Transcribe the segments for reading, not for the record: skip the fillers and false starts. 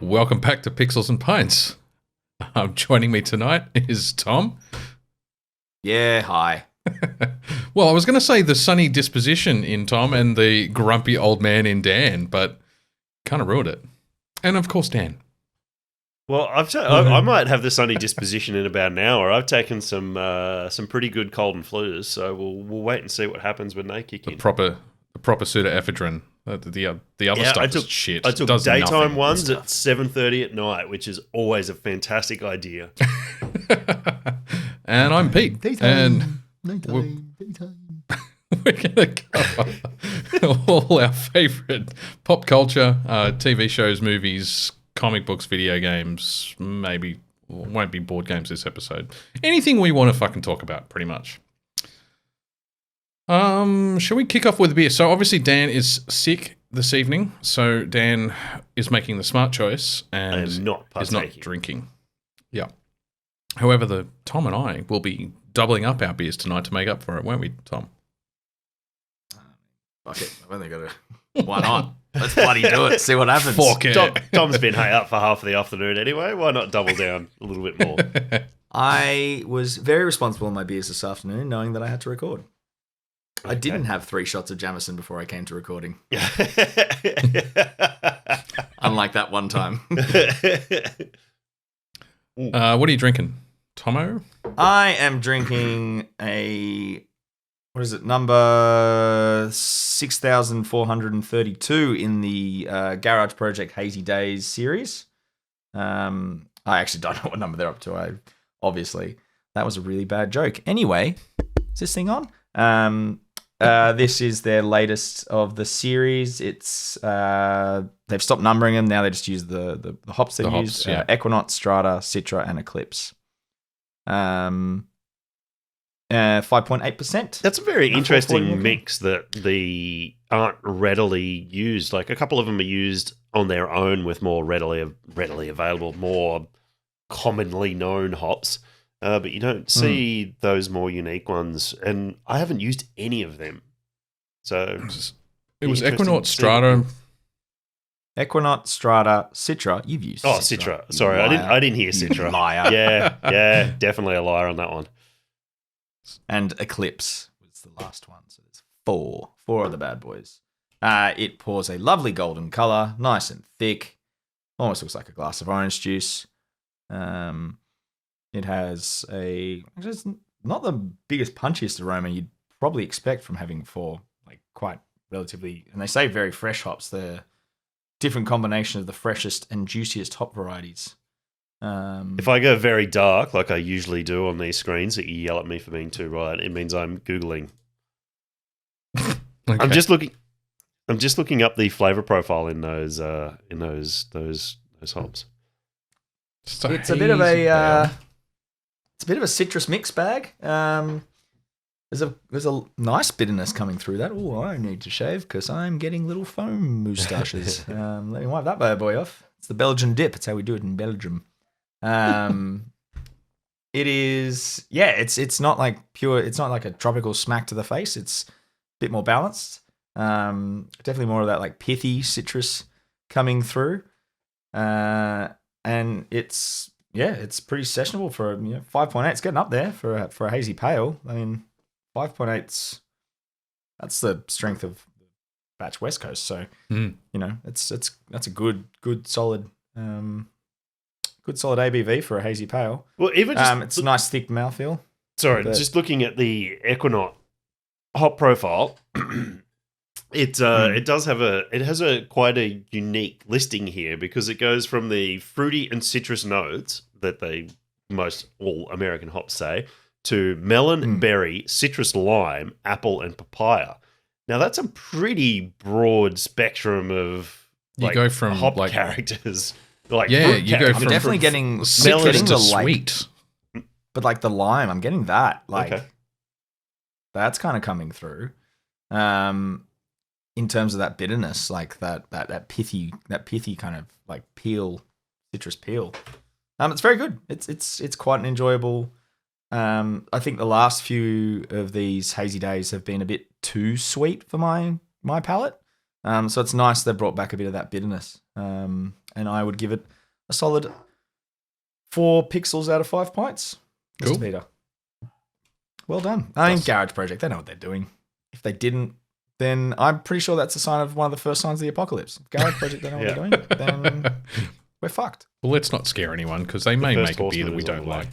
Welcome back to Pixels and Pints. Joining me tonight is Tom. Yeah, hi. Well, I was going to say the sunny disposition in Tom and the grumpy old man in Dan, but kind of ruined it. And of course, Dan. Well, I might have the sunny disposition in about an hour. I've taken some pretty good cold and flus, so we'll wait and see what happens when they kick in. The proper pseudoephedrine. The other stuff is shit. I took daytime ones at 7:30 at night, which is always a fantastic idea. And I'm Pete. Daytime. We're going to cover all our favourite pop culture, TV shows, movies, comic books, video games, maybe won't be board games this episode. Anything we want to fucking talk about, pretty much. Shall we kick off with a beer? So obviously Dan is sick this evening, so Dan is making the smart choice and is not drinking. Yeah. However, Tom and I will be doubling up our beers tonight to make up for it, won't we, Tom? Fuck it. I've only got to... Why not? Let's bloody do it. See what happens. Fuck it. Tom's been up for half of the afternoon anyway. Why not double down a little bit more? I was very responsible on my beers this afternoon, knowing that I had to record. Okay. I didn't have 3 shots of Jameson before I came to recording. Unlike that one time. What are you drinking, Tomo? I am drinking what is it, number 6,432 in the Garage Project Hazy Daze series. I actually don't know what number they're up to. Obviously, that was a really bad joke. Anyway, is this thing on? This is their latest of the series. It's they've stopped numbering them now. They just use the hops they use: yeah. Equinox, Strata, Citra, and Eclipse. 5.8%. That's a very interesting mix that the aren't readily used. Like a couple of them are used on their own with more readily available, more commonly known hops. But you don't see those more unique ones, and I haven't used any of them. So it was Equinox, Strata. Equinox, Strata, Citra. You've used Citra. Sorry, I didn't hear Citra. Liar. Yeah, definitely a liar on that one. And Eclipse was the last one. So there's 4 of the bad boys. It pours a lovely golden color, nice and thick. Almost looks like a glass of orange juice. It has it's not the biggest, punchiest aroma you'd probably expect from having 4, like quite relatively, and they say very fresh hops. They're different combination of the freshest and juiciest hop varieties. If I go very dark, like I usually do on these screens that you yell at me for being too right, it means I'm Googling. Okay. I'm just looking up the flavor profile in those hops. It's a bit of a citrus mix bag. There's a nice bitterness coming through that. Oh, I need to shave because I'm getting little foam moustaches. Let me wipe that bad boy off. It's the Belgian dip. It's how we do it in Belgium. It is, yeah. It's not like pure. It's not like a tropical smack to the face. It's a bit more balanced. Definitely more of that like pithy citrus coming through. And it's pretty sessionable for 5.8. It's getting up there for a hazy pale. I mean, 5.8's that's the strength of batch West Coast. So that's a good solid ABV for a hazy pale. Well, even just, it's a nice thick mouthfeel. Sorry, just looking at the Equinox hop profile. It has quite a unique listing here because it goes from the fruity and citrus notes that most all American hops say to melon, berry, citrus lime, apple, and papaya. Now that's a pretty broad spectrum of go from hop characters. Go from definitely getting citrus to sweet, but like the lime, I'm getting that that's kind of coming through. In terms of that bitterness, like that pithy kind of like citrus peel. It's very good. It's quite an enjoyable. I think the last few of these hazy days have been a bit too sweet for my palate. So it's nice they brought back a bit of that bitterness. And I would give it a solid 4 pixels out of 5 pints. Cool. Mr. Peter. Well done. I mean, Garage Project, they know what they're doing. If they didn't, then I'm pretty sure that's a sign of one of the first signs of the apocalypse. If Garage Project, they know what they're doing, then we're fucked. Well, let's not scare anyone because they may make a beer that we don't like.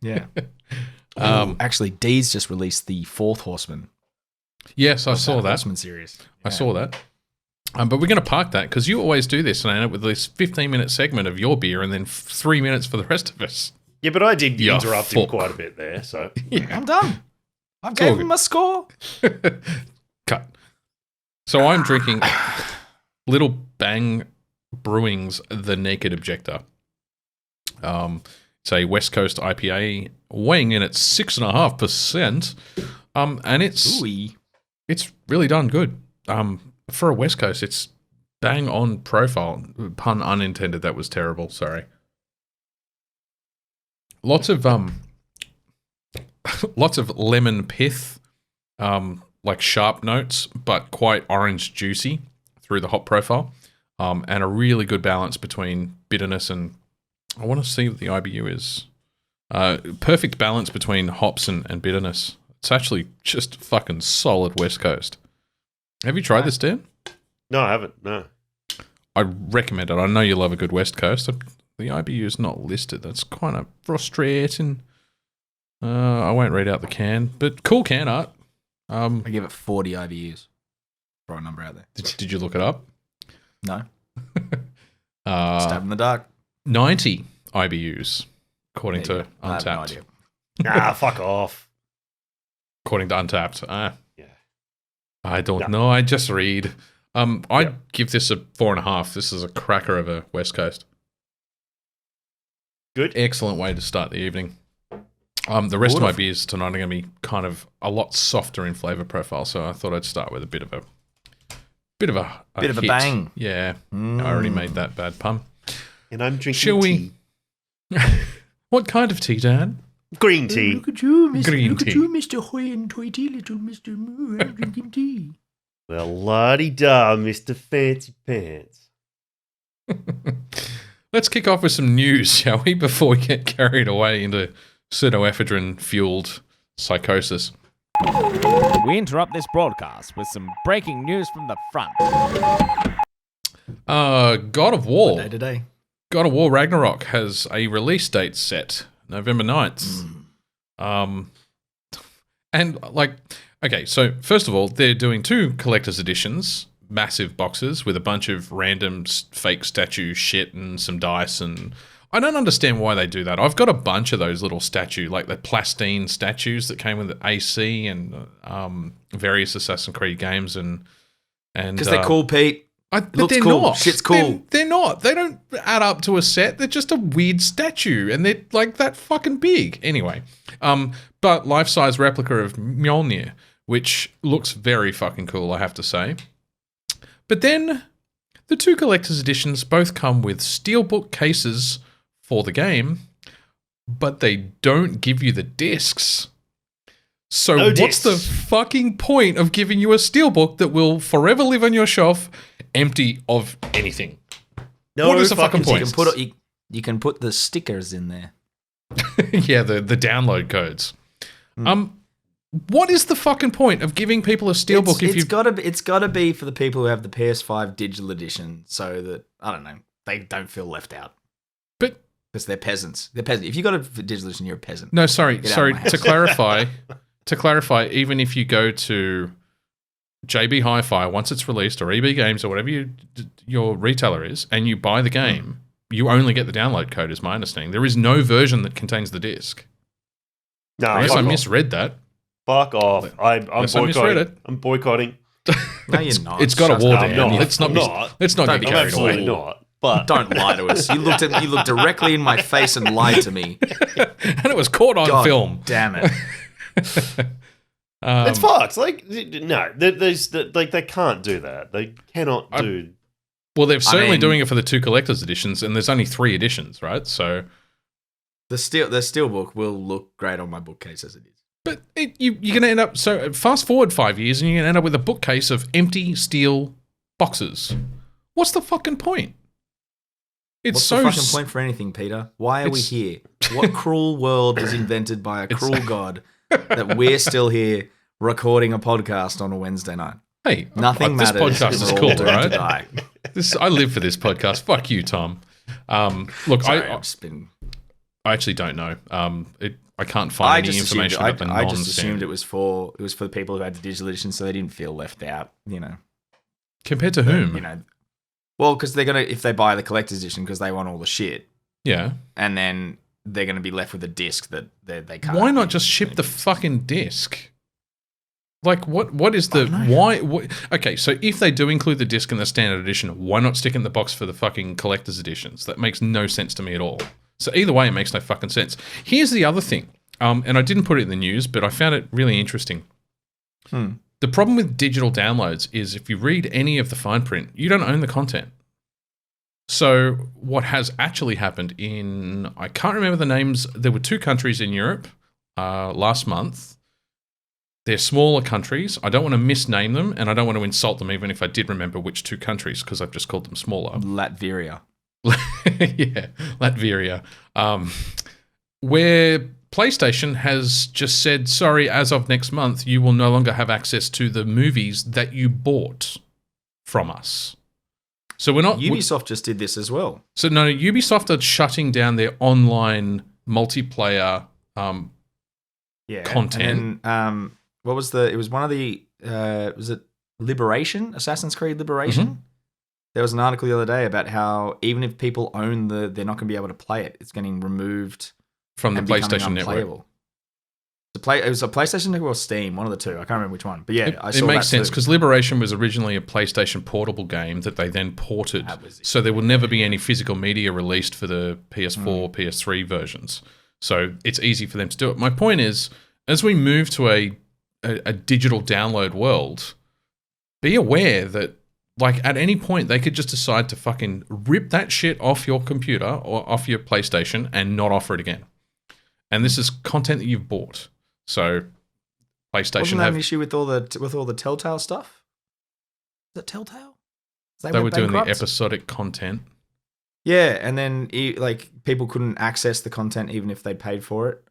Yeah. Actually, Daze just released the 4th Horseman. Yes, I saw that. Horseman series. Yeah. I saw that. But we're going to park that because you always do this and I end up with this 15-minute segment of your beer and then 3 minutes for the rest of us. Yeah, but I did interrupt him quite a bit there. So I'm done. I gave him a score. Cut. So I'm drinking Little Bang Brewing's The Naked Objector. It's a West Coast IPA weighing in at 6.5%. And it's really done good. For a West Coast, it's bang on profile. Pun unintended. That was terrible. Sorry. Lots of lemon pith, like sharp notes, but quite orange juicy through the hop profile, and a really good balance between bitterness and I want to see what the IBU is. Perfect balance between hops and bitterness. It's actually just fucking solid West Coast. Have you tried this, Dan? No, I haven't. No. I recommend it. I know you love a good West Coast. The IBU is not listed. That's kind of frustrating. I won't read out the can, but cool can art. I give it 40 IBUs. Throw a number out there. Did you look it up? No. Stab in the dark. 90 IBUs, according to Untapped. I have no idea. Fuck off. According to Untapped. Yeah. I don't know. I just read. I'd give this a 4.5. This is a cracker of a West Coast. Good. Excellent way to start the evening. The rest of my beers tonight are going to be kind of a lot softer in flavor profile, so I thought I'd start with a bit of a hit. Bang. Yeah, I already made that bad pun. And I'm drinking Shall we? What kind of tea, Dan? Green tea. Look at you, Mr. Green look tea. at you, Mr. Hoity-toity, little Mr. Moo. I'm drinking tea. Well, la-di-da, Mr. Fancy Pants. Let's kick off with some news, shall we, before we get carried away into pseudoephedrine-fueled psychosis. We interrupt this broadcast with some breaking news from the front. God of War. Day to day. God of War Ragnarok has a release date set, November 9th. And, like, okay, so first of all, they're doing 2 collector's editions, massive boxes with a bunch of random fake statue shit and some dice, and I don't understand why they do that. I've got a bunch of those little like the plastine statues that came with the AC and various Assassin's Creed games, and because they're cool, Pete. But looks they're cool. not. Shit's cool. They're not. They don't add up to a set. They're just a weird statue, and they're like that fucking big. Anyway, but life-size replica of Mjolnir, which looks very fucking cool, I have to say. But then the 2 collector's editions both come with steelbook cases for the but they don't give you the discs. So No what's the discs. fucking point of giving you a steelbook that will forever live on your shelf empty of anything? No, What is the fucking fucking point? You can put the stickers in there. Yeah, the download codes. What is the fucking point of giving people a steelbook if you've... It's gotta be for the people who have the PS5 digital edition, so that, I don't know, they don't feel left out. But... Because they're peasants. They're peasants. If you got a digital edition, you're a peasant. No, sorry. Get out of my house. To clarify, even if you go to JB Hi-Fi once it's released, or EB Games, or whatever your retailer is, and you buy the game, you only get the download code, is my understanding. There is no version that contains the disc. No, I guess I misread that. Fuck off. I'm misread it. boycotting. I'm boycotting. No, you're not. It's got a war, I'm Dan. not. Let's not Don't get be carried Absolutely away. not. But Don't lie to us. You looked directly in my face and lied to me. And it was caught on God film. damn it. it's fucked. Like, no, they can't do that. They cannot do. Well, they're certainly doing it for the 2 collector's editions, and there's only 3 editions, right? So the steelbook will look great on my bookcase as it is. But you're going to end up... So fast forward 5 years and you're going to end up with a bookcase of empty steel boxes. What's the fucking point? What's the fucking point for anything, Peter? Why are we here? What cruel world was invented by a cruel god that we're still here recording a podcast on a Wednesday night? Hey, nothing matters. This podcast is cool, right? Die. I live for this podcast. Fuck you, Tom. Look, Sorry, I actually don't know. I can't find any information about the I just assumed it was for the people who had the digital edition, so they didn't feel left out. Compared to whom? Well, because they're gonna, if they buy the collector's edition, because they want all the shit. Yeah. And then they're gonna be left with a disc that they can't. Why not just ship the fucking disc? Like, what is the why? Okay, so if they do include the disc in the standard edition, why not stick it in the box for the fucking collector's editions? That makes no sense to me at all. So either way, it makes no fucking sense. Here's the other thing, and I didn't put it in the news, but I found it really interesting. The problem with digital downloads is if you read any of the fine print, you don't own the content. So what has actually happened I can't remember the names, there were 2 countries in Europe last month. They're smaller countries. I don't want to misname them, and I don't want to insult them even if I did remember which 2 countries, because I've just called them smaller. Latveria. Yeah, Latveria. Where PlayStation has just said, sorry, as of next month, you will no longer have access to the movies that you bought from us. So we're not... Ubisoft just did this as well. So no, Ubisoft are shutting down their online multiplayer content. And what was it was one of the... was it Liberation? Assassin's Creed Liberation? Mm-hmm. There was an article the other day about how even if people own they're not going to be able to play it. It's getting removed... From the PlayStation Network. It was a PlayStation Network or Steam, one of the 2. I can't remember which one. But yeah, I saw that. It makes sense because Liberation was originally a PlayStation portable game that they then ported. So there will never be any physical media released for the PS4, PS3 versions. So it's easy for them to do it. My point is, as we move to a digital download world, be aware that like at any point they could just decide to fucking rip that shit off your computer or off your PlayStation and not offer it again. And this is content that you've bought. So PlayStation wasn't that an issue with all the Telltale stuff? Is it Telltale? They were doing the episodic content. Yeah, and then like people couldn't access the content even if they paid for it.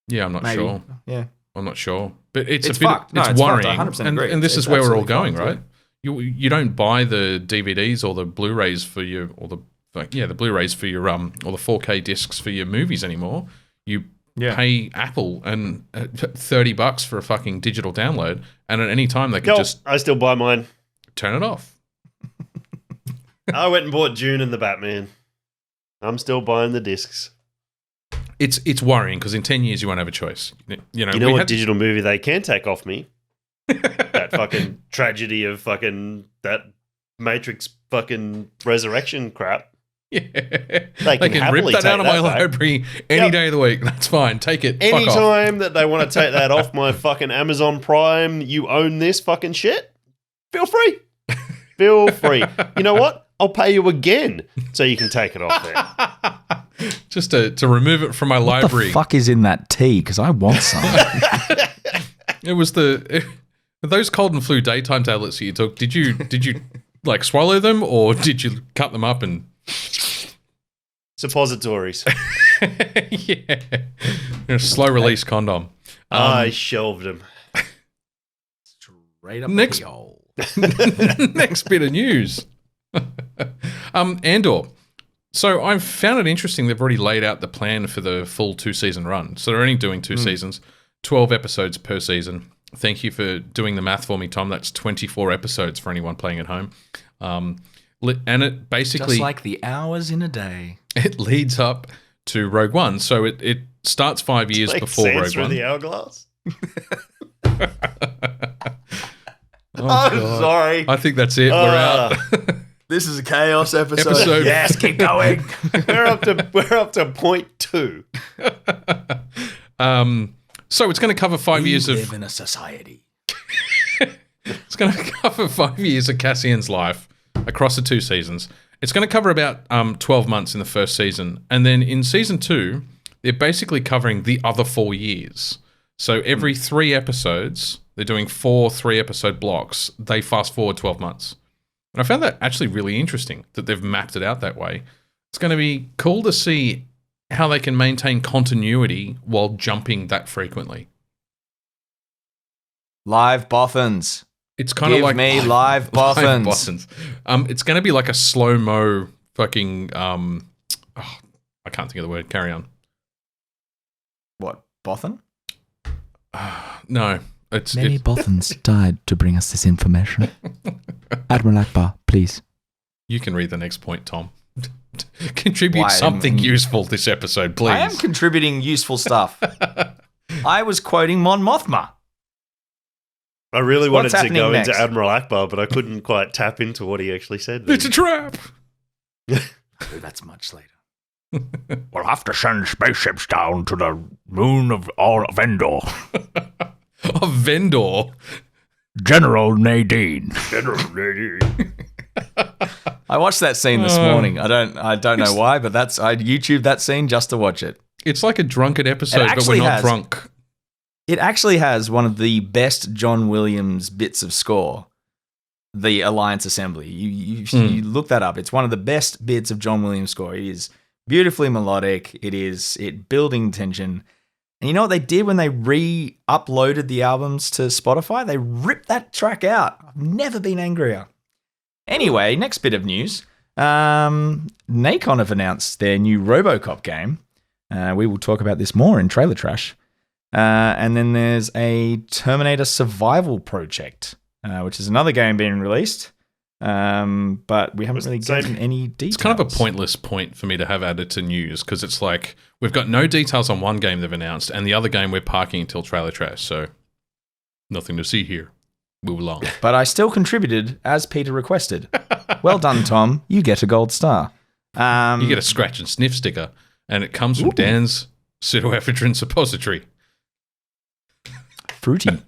Yeah, I'm not sure. Yeah, I'm not sure, but it's a bit fucked. No, it's worrying. 100% agree. And this is where we're all going, right? You don't buy the DVDs or the Blu-rays for your the Blu-rays for your or the 4K discs for your movies anymore. You pay Apple and $30 for a fucking digital download, and at any time they could I still buy mine. Turn it off. I went and bought Dune and the Batman. I'm still buying the discs. It's worrying because in 10 years you won't have a choice. You know what digital movie they can take off me? That fucking tragedy of fucking that Matrix fucking resurrection crap. Yeah. They can rip that out of my library any day of the week. That's fine. Take it. Anytime that they want to take that off my fucking Amazon Prime, you own this fucking shit, feel free. Feel free. You know what? I'll pay you again so you can take it off there. Just to remove it from my library. What the fuck is in that tea? Because I want some. It was those cold and flu daytime tablets that you took. Did you like swallow them or did you cut them up and... Suppositories. Yeah. A slow release condom. I shelved them. Straight up the hole. Next bit of news. Andor. So I've found it interesting they've already laid out the plan for the full 2-season run. So they're only doing 2 seasons, 12 episodes per season. Thank you for doing the math for me, Tom. That's 24 episodes for anyone playing at home. And it basically... Just like the hours in a day. It leads up to Rogue One. So it starts 5 years before Rogue One. Through the hourglass? I'm sorry. I think that's it. We're out. This is a chaos episode. Yes, keep going. We're up to point 2. So it's going to cover 5 years of... We live in a society. It's going to cover 5 years of Cassian's life across the 2 seasons. It's going to cover about 12 months in the first season. And then in season 2, they're basically covering the other 4 years. So every 3 episodes, they're doing 4 3-episode blocks. They fast forward 12 months. And I found that actually really interesting that they've mapped it out that way. It's going to be cool to see how they can maintain continuity while jumping that frequently. Live boffins. It's kind of like me live boffins. It's going to be like a slow-mo fucking I can't think of the word. Carry on. What, boffin? No. Many boffins died to bring us this information. Admiral Akbar, please. You can read the next point, Tom. Contribute something useful this episode, please. I am contributing useful stuff. I was quoting Mon Mothma. I really wanted to go next? into Admiral Akbar, but I couldn't quite tap into what he actually said. It's a trap. That's much later. We'll have to send spaceships down to the moon of Vendor. Of Vendor? General Nadine. I watched that scene this morning. I don't know why, but I YouTubed that scene just to watch it. It's like a drunken episode, but we're not drunk. It actually has one of the best John Williams bits of score. The Alliance Assembly. You look that up. It's one of the best bits of John Williams' score. It is beautifully melodic. It building tension. And you know what they did when they re-uploaded the albums to Spotify? They ripped that track out. I've never been angrier. Anyway, next bit of news. Nacon have announced their new Robocop game. We will talk about this more in Trailer Trash. And then there's a Terminator Survival Project, which is another game being released. But we haven't really gotten any details. It's kind of a pointless point for me to have added to news because it's like we've got no details on one game they've announced and the other game we're parking until Trailer Trash. So nothing to see here. Move along. But I still contributed as Peter requested. Well done, Tom. You get a gold star. You get a scratch and sniff sticker, and it comes from Dan's pseudoephedrine suppository. Fruity.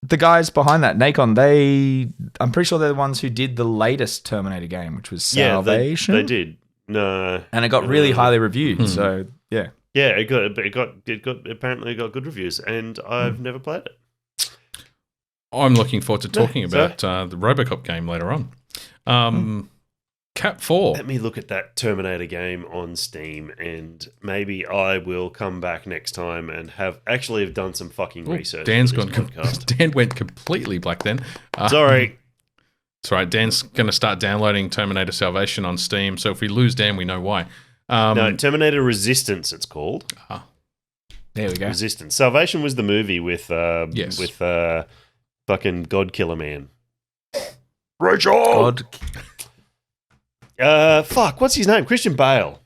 The guys behind that, Nacon, I'm pretty sure they're the ones who did the latest Terminator game, which was Salvation. They did. No, and it got really highly reviewed. So yeah, it apparently got good reviews, and I've never played it. I'm looking forward to talking about the Robocop game later on. Cap 4. Let me look at that Terminator game on Steam, and maybe I will come back next time and have done some fucking research. Dan went completely black then. Sorry. It's all right. Dan's going to start downloading Terminator Salvation on Steam, so if we lose Dan, we know why. No, Terminator Resistance it's called. There we go. Resistance. Salvation was the movie with fucking God Killer Man. Rachel! What's his name? Christian Bale.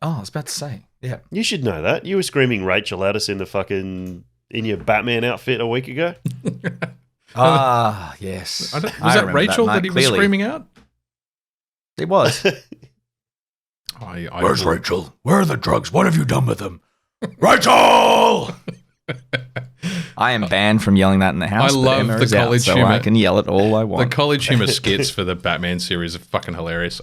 Oh, I was about to say. Yeah. You should know that. You were screaming Rachel at us in your Batman outfit a week ago. Yes. Was that Rachel that he was screaming out? It was. Where's Rachel? Where are the drugs? What have you done with them? Rachel! I am banned from yelling that in the house. I love the college humor. So I can yell it all I want. The college humor skits for the Batman series are fucking hilarious.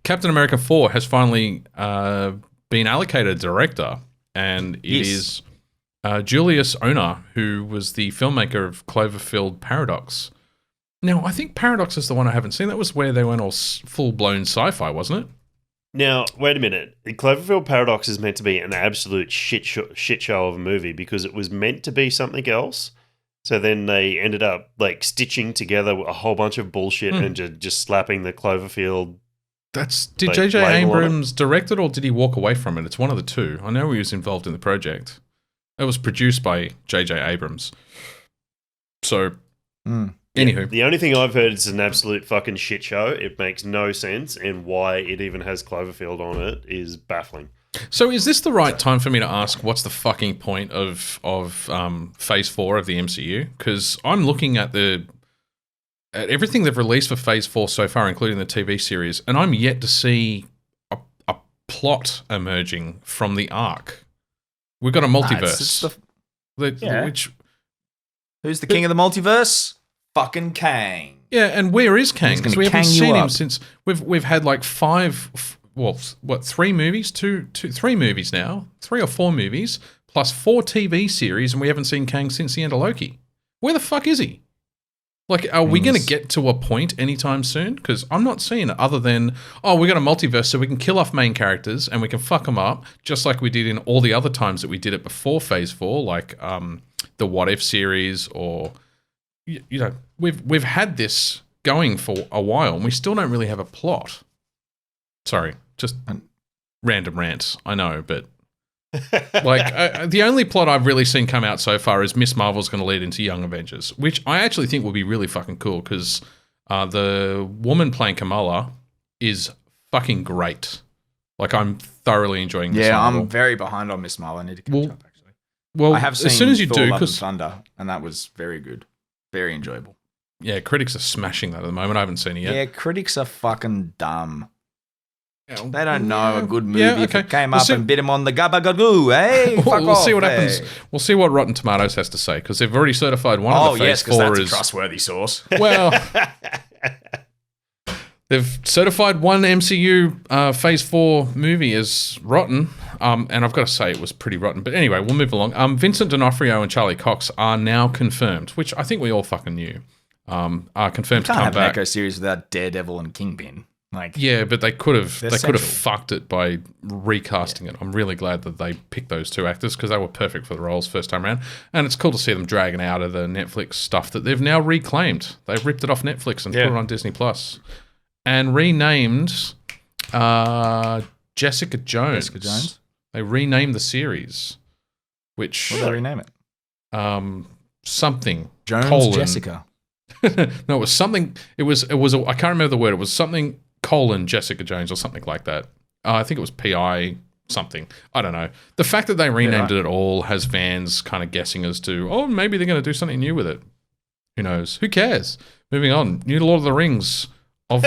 Captain America 4 has finally been allocated a director, and it is Julius Onah, who was the filmmaker of Cloverfield Paradox. Now, I think Paradox is the one I haven't seen. That was where they went all full-blown sci-fi, wasn't it? Now, wait a minute. Cloverfield Paradox is meant to be an absolute shit show of a movie because it was meant to be something else. So then they ended up like stitching together a whole bunch of bullshit and just slapping the Cloverfield. Did J.J. Abrams direct it or did he walk away from it? It's one of the two. I know he was involved in the project. It was produced by J.J. Abrams. So, anywho. The only thing I've heard is an absolute fucking shit show. It makes no sense, and why it even has Cloverfield on it is baffling. So is this the right time for me to ask what's the fucking point of Phase 4 of the MCU? Because I'm looking at everything they've released for Phase 4 so far, including the TV series, and I'm yet to see a plot emerging from the arc. We've got a multiverse. Who's the king of the multiverse? Fucking Kang. Yeah, and where is Kang? Because we haven't seen him up. since we've had like 3 movies? Three movies now? 3 or 4 movies, plus 4 TV series, and we haven't seen Kang since the end of Loki. Where the fuck is he? Like, are we going to get to a point anytime soon? Because I'm not seeing it other than, we got a multiverse so we can kill off main characters and we can fuck them up, just like we did in all the other times that we did it before Phase 4, like the What If series, or, we've had this going for a while and we still don't really have a plot. Sorry, just random rants, I know, but... like the only plot I've really seen come out so far is Miss Marvel's going to lead into Young Avengers, which I actually think will be really fucking cool because the woman playing Kamala is fucking great. Like, I'm thoroughly enjoying Miss Marvel. I'm very behind on Miss Marvel. I need to catch up, actually. Well, I have seen as soon as you Thor, do, Love and because Thunder, and that was very good, very enjoyable. Yeah, critics are smashing that at the moment. I haven't seen it yet. Yeah, critics are fucking dumb. They don't know a good movie if it came up and bit him on the gabagagoo, eh? We'll see what happens. We'll see what Rotten Tomatoes has to say, because they've already certified one of the Phase 4 that's a trustworthy source. Well, they've certified one MCU Phase 4 movie as rotten, and I've got to say it was pretty rotten. But anyway, we'll move along. Vincent D'Onofrio and Charlie Cox are now confirmed, which I think we all fucking knew. Are confirmed to come back. You can't have an Echo series without Daredevil and Kingpin. Yeah, but they could have fucked it by recasting it. I'm really glad that they picked those two actors because they were perfect for the roles first time around. And it's cool to see them dragging out of the Netflix stuff that they've now reclaimed. They've ripped it off Netflix and put it on Disney Plus, and renamed Jessica Jones. They renamed the series, which what did they rename it? Something Jones Jessica. No, it was something. It was. I can't remember the word. It was something : Jessica Jones or something like that. I think it was PI something. I don't know. The fact that they renamed it at all has fans kind of guessing as to, maybe they're going to do something new with it. Who knows? Who cares? Moving on. New Lord of the Rings of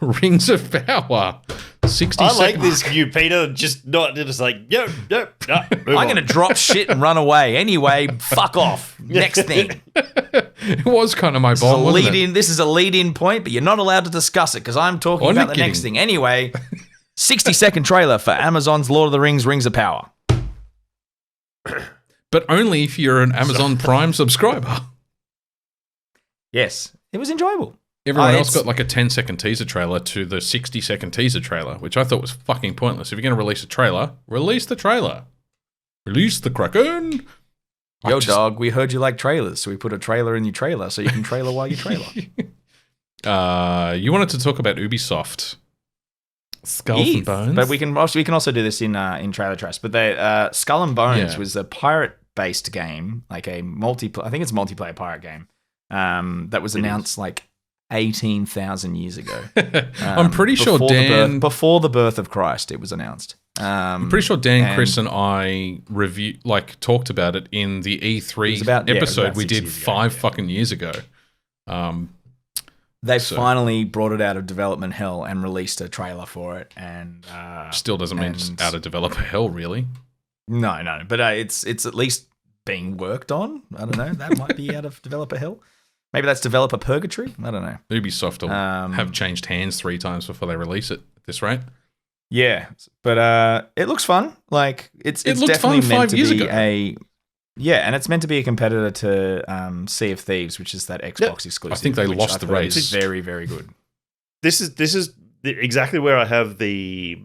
Rings of Power. 60 I seconds. like this view, Peter. Just like, yep. I'm going to drop shit and run away. Anyway, fuck off. Next thing. It was kind of my bomb, wasn't it? This is a lead-in point, but you're not allowed to discuss it because I'm talking about the next thing. Anyway, 60-second trailer for Amazon's Lord of the Rings, Rings of Power. But only if you're an Amazon Prime subscriber. Yes, it was enjoyable. Everyone else got like a 10-second teaser trailer to the 60-second teaser trailer, which I thought was fucking pointless. If you're going to release a trailer, release the trailer. Release the Kraken. Yo, dog, we heard you like trailers, so we put a trailer in your trailer so you can trailer while you trailer. You wanted to talk about Ubisoft. Skulls and Bones? But we can also do this in Trailer Trash. But Skull and Bones was a pirate-based game, like a multiplayer pirate game that was announced like 18,000 years ago. I'm pretty sure before the birth of Christ, it was announced. I'm pretty sure Dan, Chris, and I talked about it in the E3 episode we did 5 fucking years ago. They finally brought it out of development hell and released a trailer for it, and still doesn't mean it's out of developer hell, really. No, but it's at least being worked on. I don't know. That might be out of developer hell. Maybe that's developer purgatory. I don't know. Ubisoft will have changed hands 3 times before they release it at this rate. Yeah, but it looks fun. Like it's definitely meant to be and it's meant to be a competitor to Sea of Thieves, which is that Xbox exclusive. I think they lost the race. It's very, very good. This is exactly where I have the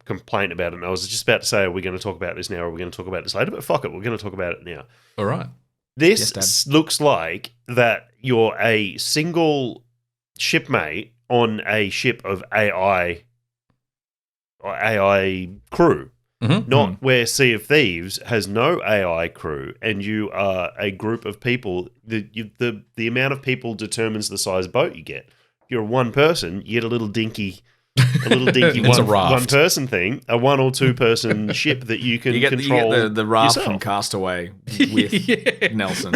complaint about it. And I was just about to say, are we going to talk about this now or are we going to talk about this later? But fuck it, we're going to talk about it now. All right. This looks like that you're a single shipmate on a ship of AI crew. Mm-hmm. Not where Sea of Thieves has no AI crew, and you are a group of people. The amount of people determines the size boat you get. If you're one person, you get a little dinky one person thing, a 1 or 2 person ship that you can control. You get the raft yourself. from Castaway with Nelson.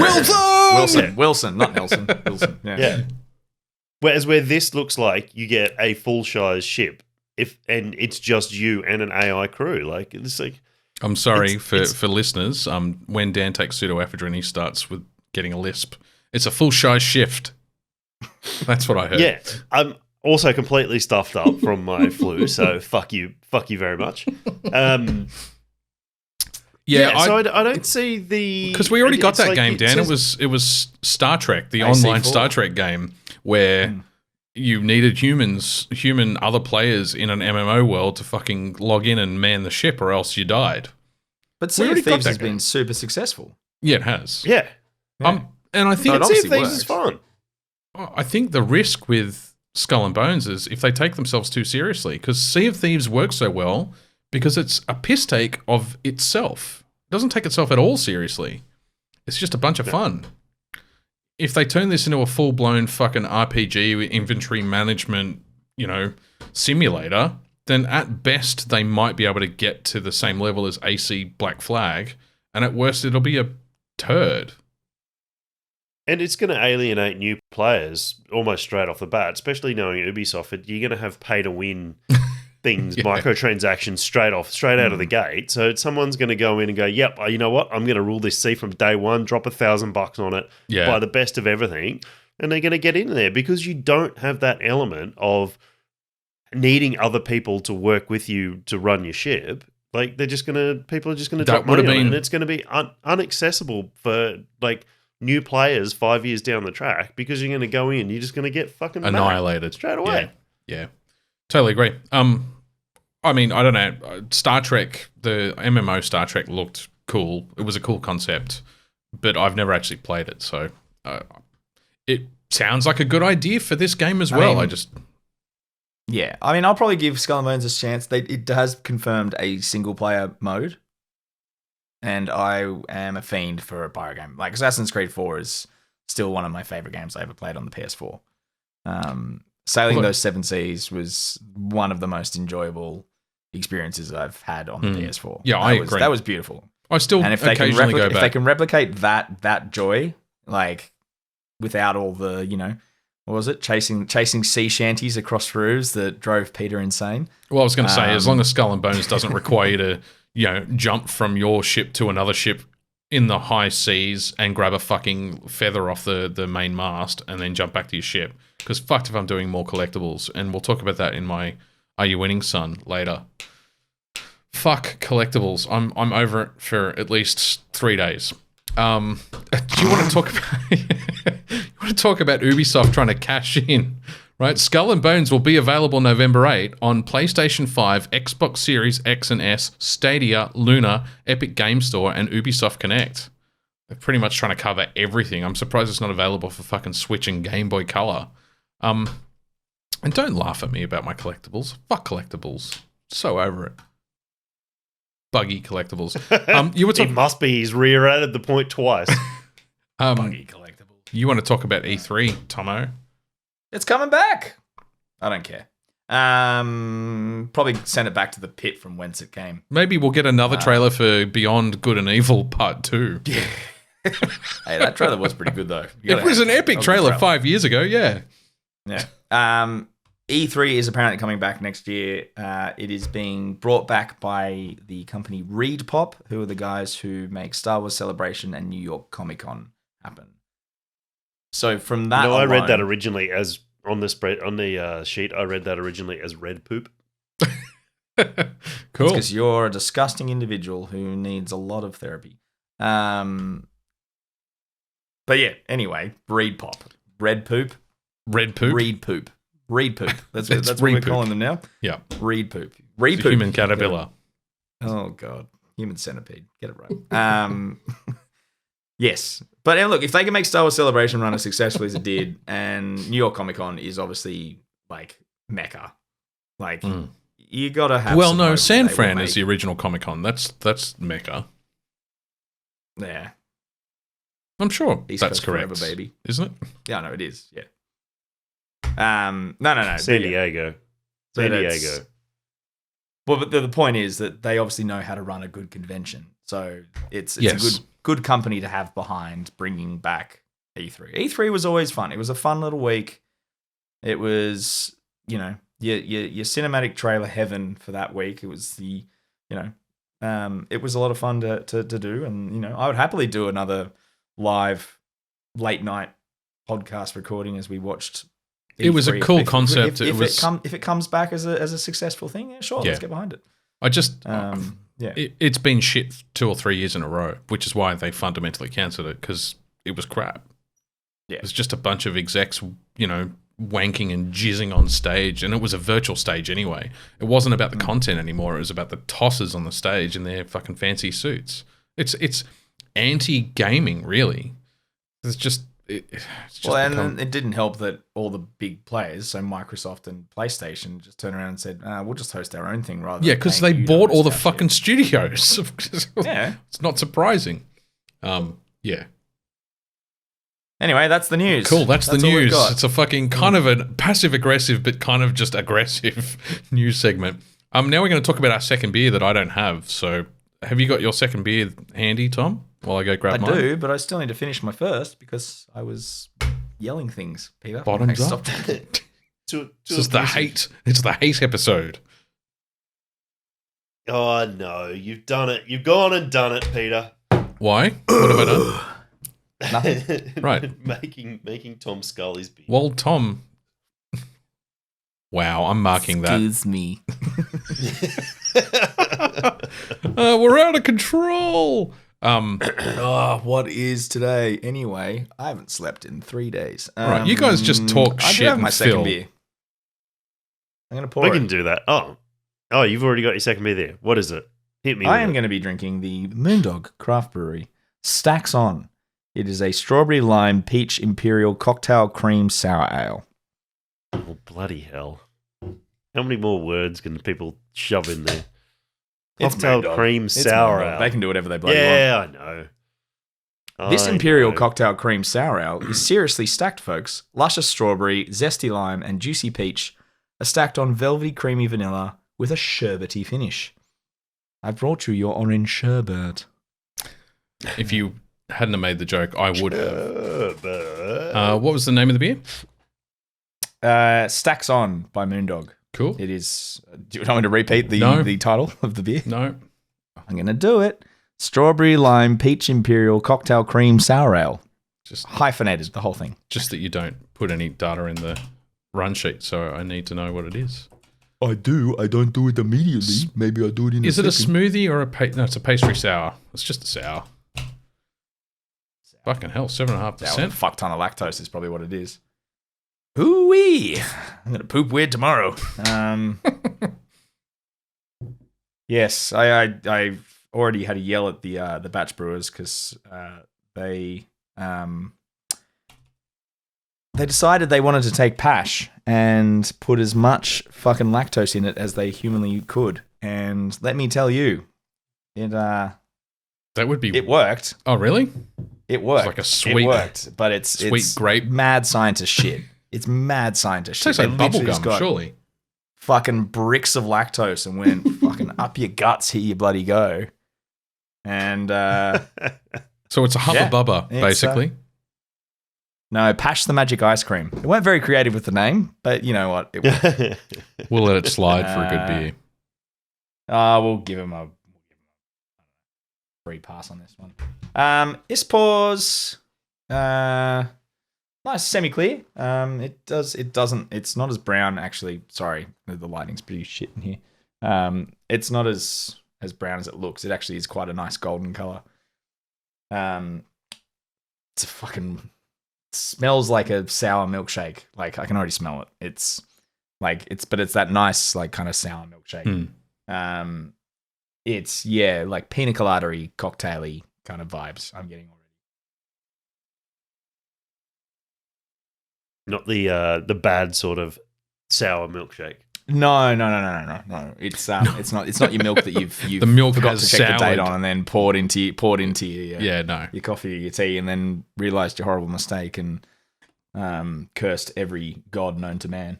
Wilson, not Nelson. Wilson. Yeah. Whereas where this looks like you get a full size ship. And it's just you and an AI crew. Like it's like. I'm sorry for listeners. When Dan takes pseudoephedrine, he starts with getting a lisp. It's a full size shift. That's what I heard. Yeah, I'm also completely stuffed up from my flu. So fuck you very much. Yeah, so I don't see the... Because we already got that like, game, Dan. says- It was Star Trek, the AC4. online Star Trek game, where you needed human other players in an MMO world to fucking log in and man the ship, or else you died. But Sea of already got Thieves that has game. been super successful. Yeah, it has. Yeah. And I think So it Sea of obviously Thieves is works. fun. I think the risk with Skull and Bones is if they take themselves too seriously, because Sea of Thieves works so well because it's a piss take of itself. It doesn't take itself at all seriously. It's just a bunch of fun. If they turn this into a full-blown fucking RPG with inventory management, simulator, then at best they might be able to get to the same level as AC Black Flag, and at worst it'll be a turd. And it's going to alienate new players almost straight off the bat, especially knowing Ubisoft. You're going to have pay-to-win things, microtransactions straight out of the gate. So someone's going to go in and go, yep, you know what? I'm going to rule this sea from day one, drop $1,000 on it, buy the best of everything. And they're going to get in there because you don't have that element of needing other people to work with you to run your ship. Like people are just going to drop money on it, and it's going to be unaccessible for like new players 5 years down the track because you're going to go in, you're just going to get fucking annihilated straight away. Yeah, totally agree. I mean, I don't know. Star Trek, the MMO Star Trek looked cool. It was a cool concept, but I've never actually played it, so it sounds like a good idea for this game as well. Yeah, I mean, I'll probably give Skull and Bones a chance. It has confirmed a single-player mode, and I am a fiend for a pyro game. Like, Assassin's Creed 4 is still one of my favorite games I ever played on the PS4. Sailing those seven seas was one of the most enjoyable experiences I've had on the PS4. Yeah, I agree. That was beautiful. I still and if they occasionally can go back. If they can replicate that joy, like without all the, what was it? Chasing sea shanties across roofs that drove Peter insane. Well, I was going to say, as long as Skull and Bones doesn't require you to, jump from your ship to another ship in the high seas and grab a fucking feather off the main mast and then jump back to your ship. Because fucked if I'm doing more collectibles, and we'll talk about that in my Are You Winning, Son later. Fuck collectibles. I'm over it for at least 3 days. Do you want to talk about Ubisoft trying to cash in? Right, Skull and Bones will be available November 8 on PlayStation 5, Xbox Series X and S, Stadia, Luna, Epic Game Store, and Ubisoft Connect. They're pretty much trying to cover everything. I'm surprised it's not available for fucking Switch and Game Boy Color. And don't laugh at me about my collectibles. Fuck collectibles. So over it. Buggy collectibles. You were talking. It must be he's reiterated the point twice. Buggy collectibles. You want to talk about E3, Tomo? It's coming back. I don't care. Probably send it back to the pit from whence it came. Maybe we'll get another trailer for Beyond Good and Evil Part 2. Yeah. Hey, that trailer was pretty good though. It was an epic trailer 5 years ago, yeah. Yeah. E3 is apparently coming back next year. It is being brought back by the company Reed Pop, who are the guys who make Star Wars Celebration and New York Comic Con happen. So from that, I read that originally as on the sheet. I read that originally as red poop. Cool. Because you're a disgusting individual who needs a lot of therapy. But yeah. Anyway, Reed Pop, red poop. Red poop? Reed poop. Reed poop. That's what Reed we're poop. calling them now. Yeah. Reed poop. It's a human caterpillar. Oh, God. Human centipede. Get it right. Yes. But look, if they can make Star Wars Celebration run as successfully as it did, and New York Comic Con is obviously like Mecca. Like, you got to have. Well, no, San Fran is the original Comic Con. That's Mecca. Yeah. I'm sure East that's Coast correct. Forever, baby. Isn't it? Yeah, no, it is. Yeah. No. San Diego. San Diego. Well, but the point is that they obviously know how to run a good convention. So it's a good company to have behind bringing back E3. E3 was always fun. It was a fun little week. It was, your cinematic trailer heaven for that week. It was it was a lot of fun to do. And, I would happily do another live late night podcast recording as we watched E3. It was a cool concept. If it comes back as a successful thing, yeah, sure, let's get behind it. I just Yeah. It's been shit 2 or 3 years in a row, which is why they fundamentally cancelled it, because it was crap. Yeah. It was just a bunch of execs, wanking and jizzing on stage, and it was a virtual stage anyway. It wasn't about the content anymore. It was about the tossers on the stage in their fucking fancy suits. It's anti-gaming, really. It's just and it didn't help that all the big players, so Microsoft and PlayStation, just turned around and said, "We'll just host our own thing rather." Yeah, because they bought all the fucking studios. Yeah, it's not surprising. Yeah. Anyway, that's the news. Cool, that's the news. It's a fucking kind of a passive-aggressive, but kind of just aggressive news segment. Now we're going to talk about our second beer that I don't have. So, have you got your second beer handy, Tom? While I go grab mine. I do, but I still need to finish my first because I was yelling things, Peter. Bottoms up. This is the hate. It's the hate episode. Oh, no. You've done it. You've gone and done it, Peter. Why? What have I done? Nothing. Right. Making Tom Scully's beer. Well, Tom. Wow, I'm marking that. Excuse me. We're out of control. What is today? Anyway, I haven't slept in 3 days. Right, you guys just talk shit. I have my and second fill. beer. I'm going to pour We it. can do that. Oh, you've already got your second beer there. What is it? Hit me. I am going to be drinking the Moondog Craft Brewery Stacks On. It is a strawberry lime peach imperial cocktail cream sour ale. Oh, bloody hell. How many more words can people shove in there? It's Cocktail Moondog. cream It's sour Moondog. ale. They can do whatever they bloody want. Yeah, I know. This I imperial know. cocktail cream sour ale is seriously stacked, folks. Luscious strawberry, zesty lime, and juicy peach are stacked on velvety creamy vanilla with a sherbety finish. I brought you your orange sherbet. If you hadn't have made the joke, I would have. Sherbet. What was the name of the beer? Stacks On by Moondog. Cool. It is. Do you want me to repeat the title of the beer? No. I'm going to do it. Strawberry lime peach imperial cocktail cream sour ale. Just Hyphenated, the whole thing. Just that you don't put any data in the run sheet, so I need to know what it is. I do. I don't do it immediately. Maybe I'll do it in Is it a smoothie or no, it's a pastry sour. It's just a sour. Fucking hell, 7.5%. A fuck ton of lactose is probably what it is. Ooh-wee. I'm going to poop weird tomorrow. Yes, I've already had a yell at the batch brewers because they decided they wanted to take Pash and put as much fucking lactose in it as they humanly could. And let me tell you, it worked. Oh, really? It worked. It's like a sweet, it worked, but it's grape. mad scientist shit. It's mad scientist shit. Tastes like They literally bubblegum, just got surely. Fucking bricks of lactose and went fucking up your guts, here you bloody go. And so it's a Hubba Bubba, basically. No, Pash the Magic Ice Cream. They weren't very creative with the name, but you know what? It worked. We'll let it slide for a good beer. We'll give him a free pass on this one. Ispaw's nice, semi-clear. It's not as brown, actually. Sorry, the lighting's pretty shit in here. It's not as brown as it looks. It actually is quite a nice golden color. It's a fucking smells like a sour milkshake. Like I can already smell it. It's that nice like kind of sour milkshake. It's like pina colada-y, cocktail-y kind of vibes I'm getting already. Not the bad sort of sour milkshake. No. It's not your milk that you've the milk forgot has to check the date soured. on and then poured into your your coffee or your tea and then realized your horrible mistake and cursed every god known to man.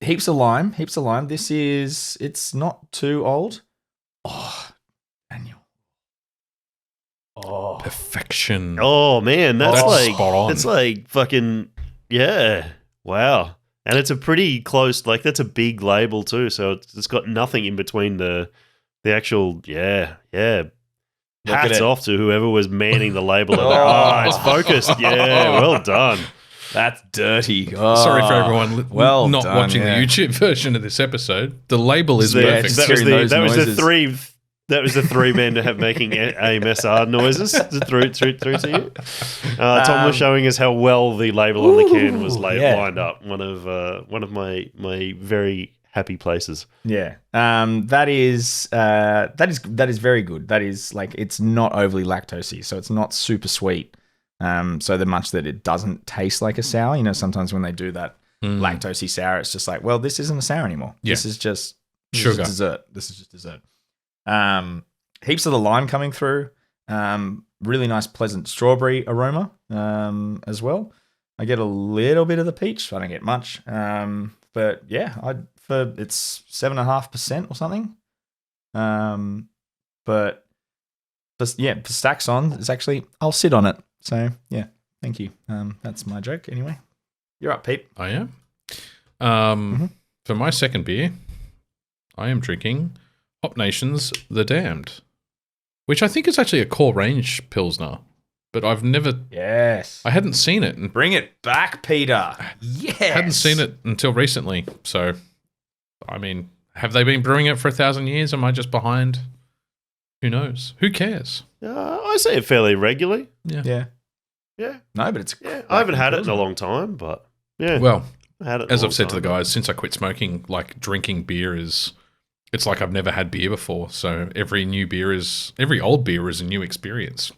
Heaps of lime. It's not too old. Oh, Daniel. Oh, perfection. Oh man, that's spot on. That's like fucking wow. And it's a pretty close, like that's a big label too. So it's got nothing in between the actual Hats off to whoever was manning the label. It's focused. Yeah, well done. That's dirty. Oh, Sorry for everyone not done, watching the YouTube version of this episode. The label is perfect. That was the three men to have making AMSR noises through to you. Tom was showing us how well the label on the can was lined up. One of my very happy places. Yeah, that is very good. That is like, it's not overly lactosey, so it's not super sweet. So much that it doesn't taste like a sour. You know, sometimes when they do that lactosey sour, it's just like, well, this isn't a sour anymore. Yeah. This is just sugar. Dessert. This is just dessert. Heaps of the lime coming through. Really nice, pleasant strawberry aroma as well. I get a little bit of the peach. I don't get much. But yeah, it's 7.5% or something. But for Souchon, it's actually, I'll sit on it. So yeah, thank you. That's my joke anyway. You're up, Pete. I am. For my second beer, I am drinking Hop Nation's The Damned, which I think is actually a core range Pilsner, but I've never... Yes. I hadn't seen it. Bring it back, Peter. Yes. I hadn't seen it until recently, so, I mean, have they been brewing it for 1,000 years? Am I just behind? Who knows? Who cares? I see it fairly regularly. Yeah. No, but it's... Yeah, I haven't had it in a long time, but yeah. Well, had it as I've said to the guys, since I quit smoking, like, drinking beer is... It's like I've never had beer before, so every old beer is a new experience.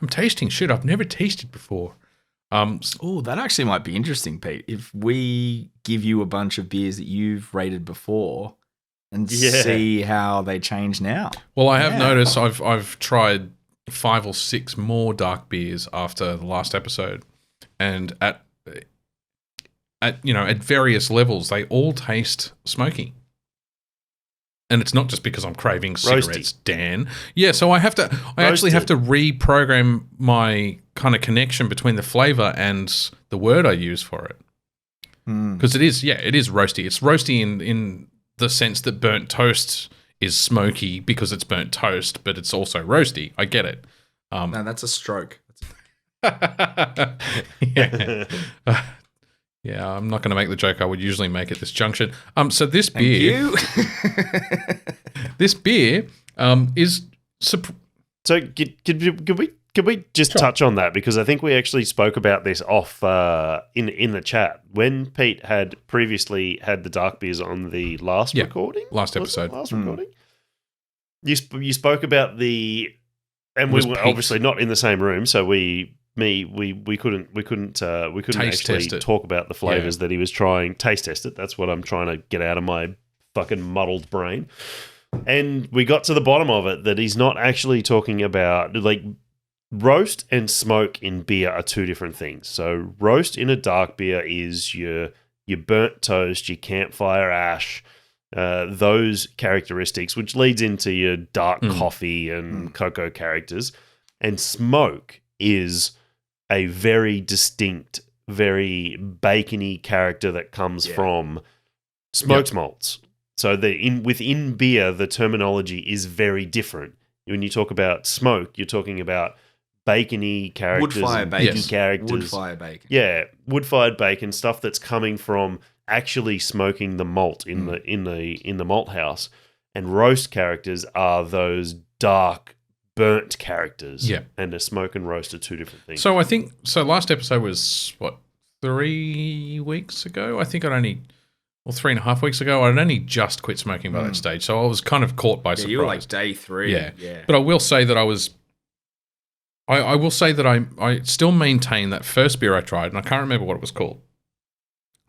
I'm tasting shit I've never tasted before. That actually might be interesting, Pete. If we give you a bunch of beers that you've rated before and see how they change now. Well, I have noticed I've tried 5 or 6 more dark beers after the last episode, and at various levels, they all taste smoky. And it's not just because I'm craving cigarettes, Roasty. Dan. Yeah, so I actually have to reprogram my kind of connection between the flavor and the word I use for it. Because it is roasty. It's roasty in the sense that burnt toast is smoky because it's burnt toast, but it's also roasty. I get it. No, that's a stroke. Yeah. Yeah, I'm not going to make the joke I would usually make at this junction. So this beer, this beer is. So could we just touch on that, because I think we actually spoke about this off in the chat when Pete had previously had the dark beers on the last recording, last episode, recording. You spoke about and we were obviously not in the same room, so we couldn't actually talk about the flavors that he was trying. Taste test it. That's what I'm trying to get out of my fucking muddled brain. And we got to the bottom of it that he's not actually talking about, like, roast and smoke in beer are two different things. So roast in a dark beer is your burnt toast, your campfire ash, those characteristics, which leads into your dark coffee and cocoa characters. And smoke is a very distinct, very bacony character that comes from smoked malts. So within beer, the terminology is very different. When you talk about smoke, you're talking about bacony characters, wood-fire bacon characters, wood-fire bacon. Yeah, wood-fired bacon, stuff that's coming from actually smoking the malt in the malt house. And roast characters are those dark, burnt characters. Yeah. And a smoke and roast are two different things. So I think last episode was 3 weeks ago? I think 3.5 weeks ago. I'd only just quit smoking by that stage, so I was kind of caught by surprise. You were like day 3. Yeah. But I will say that I will say that I still maintain that first beer I tried, and I can't remember what it was called.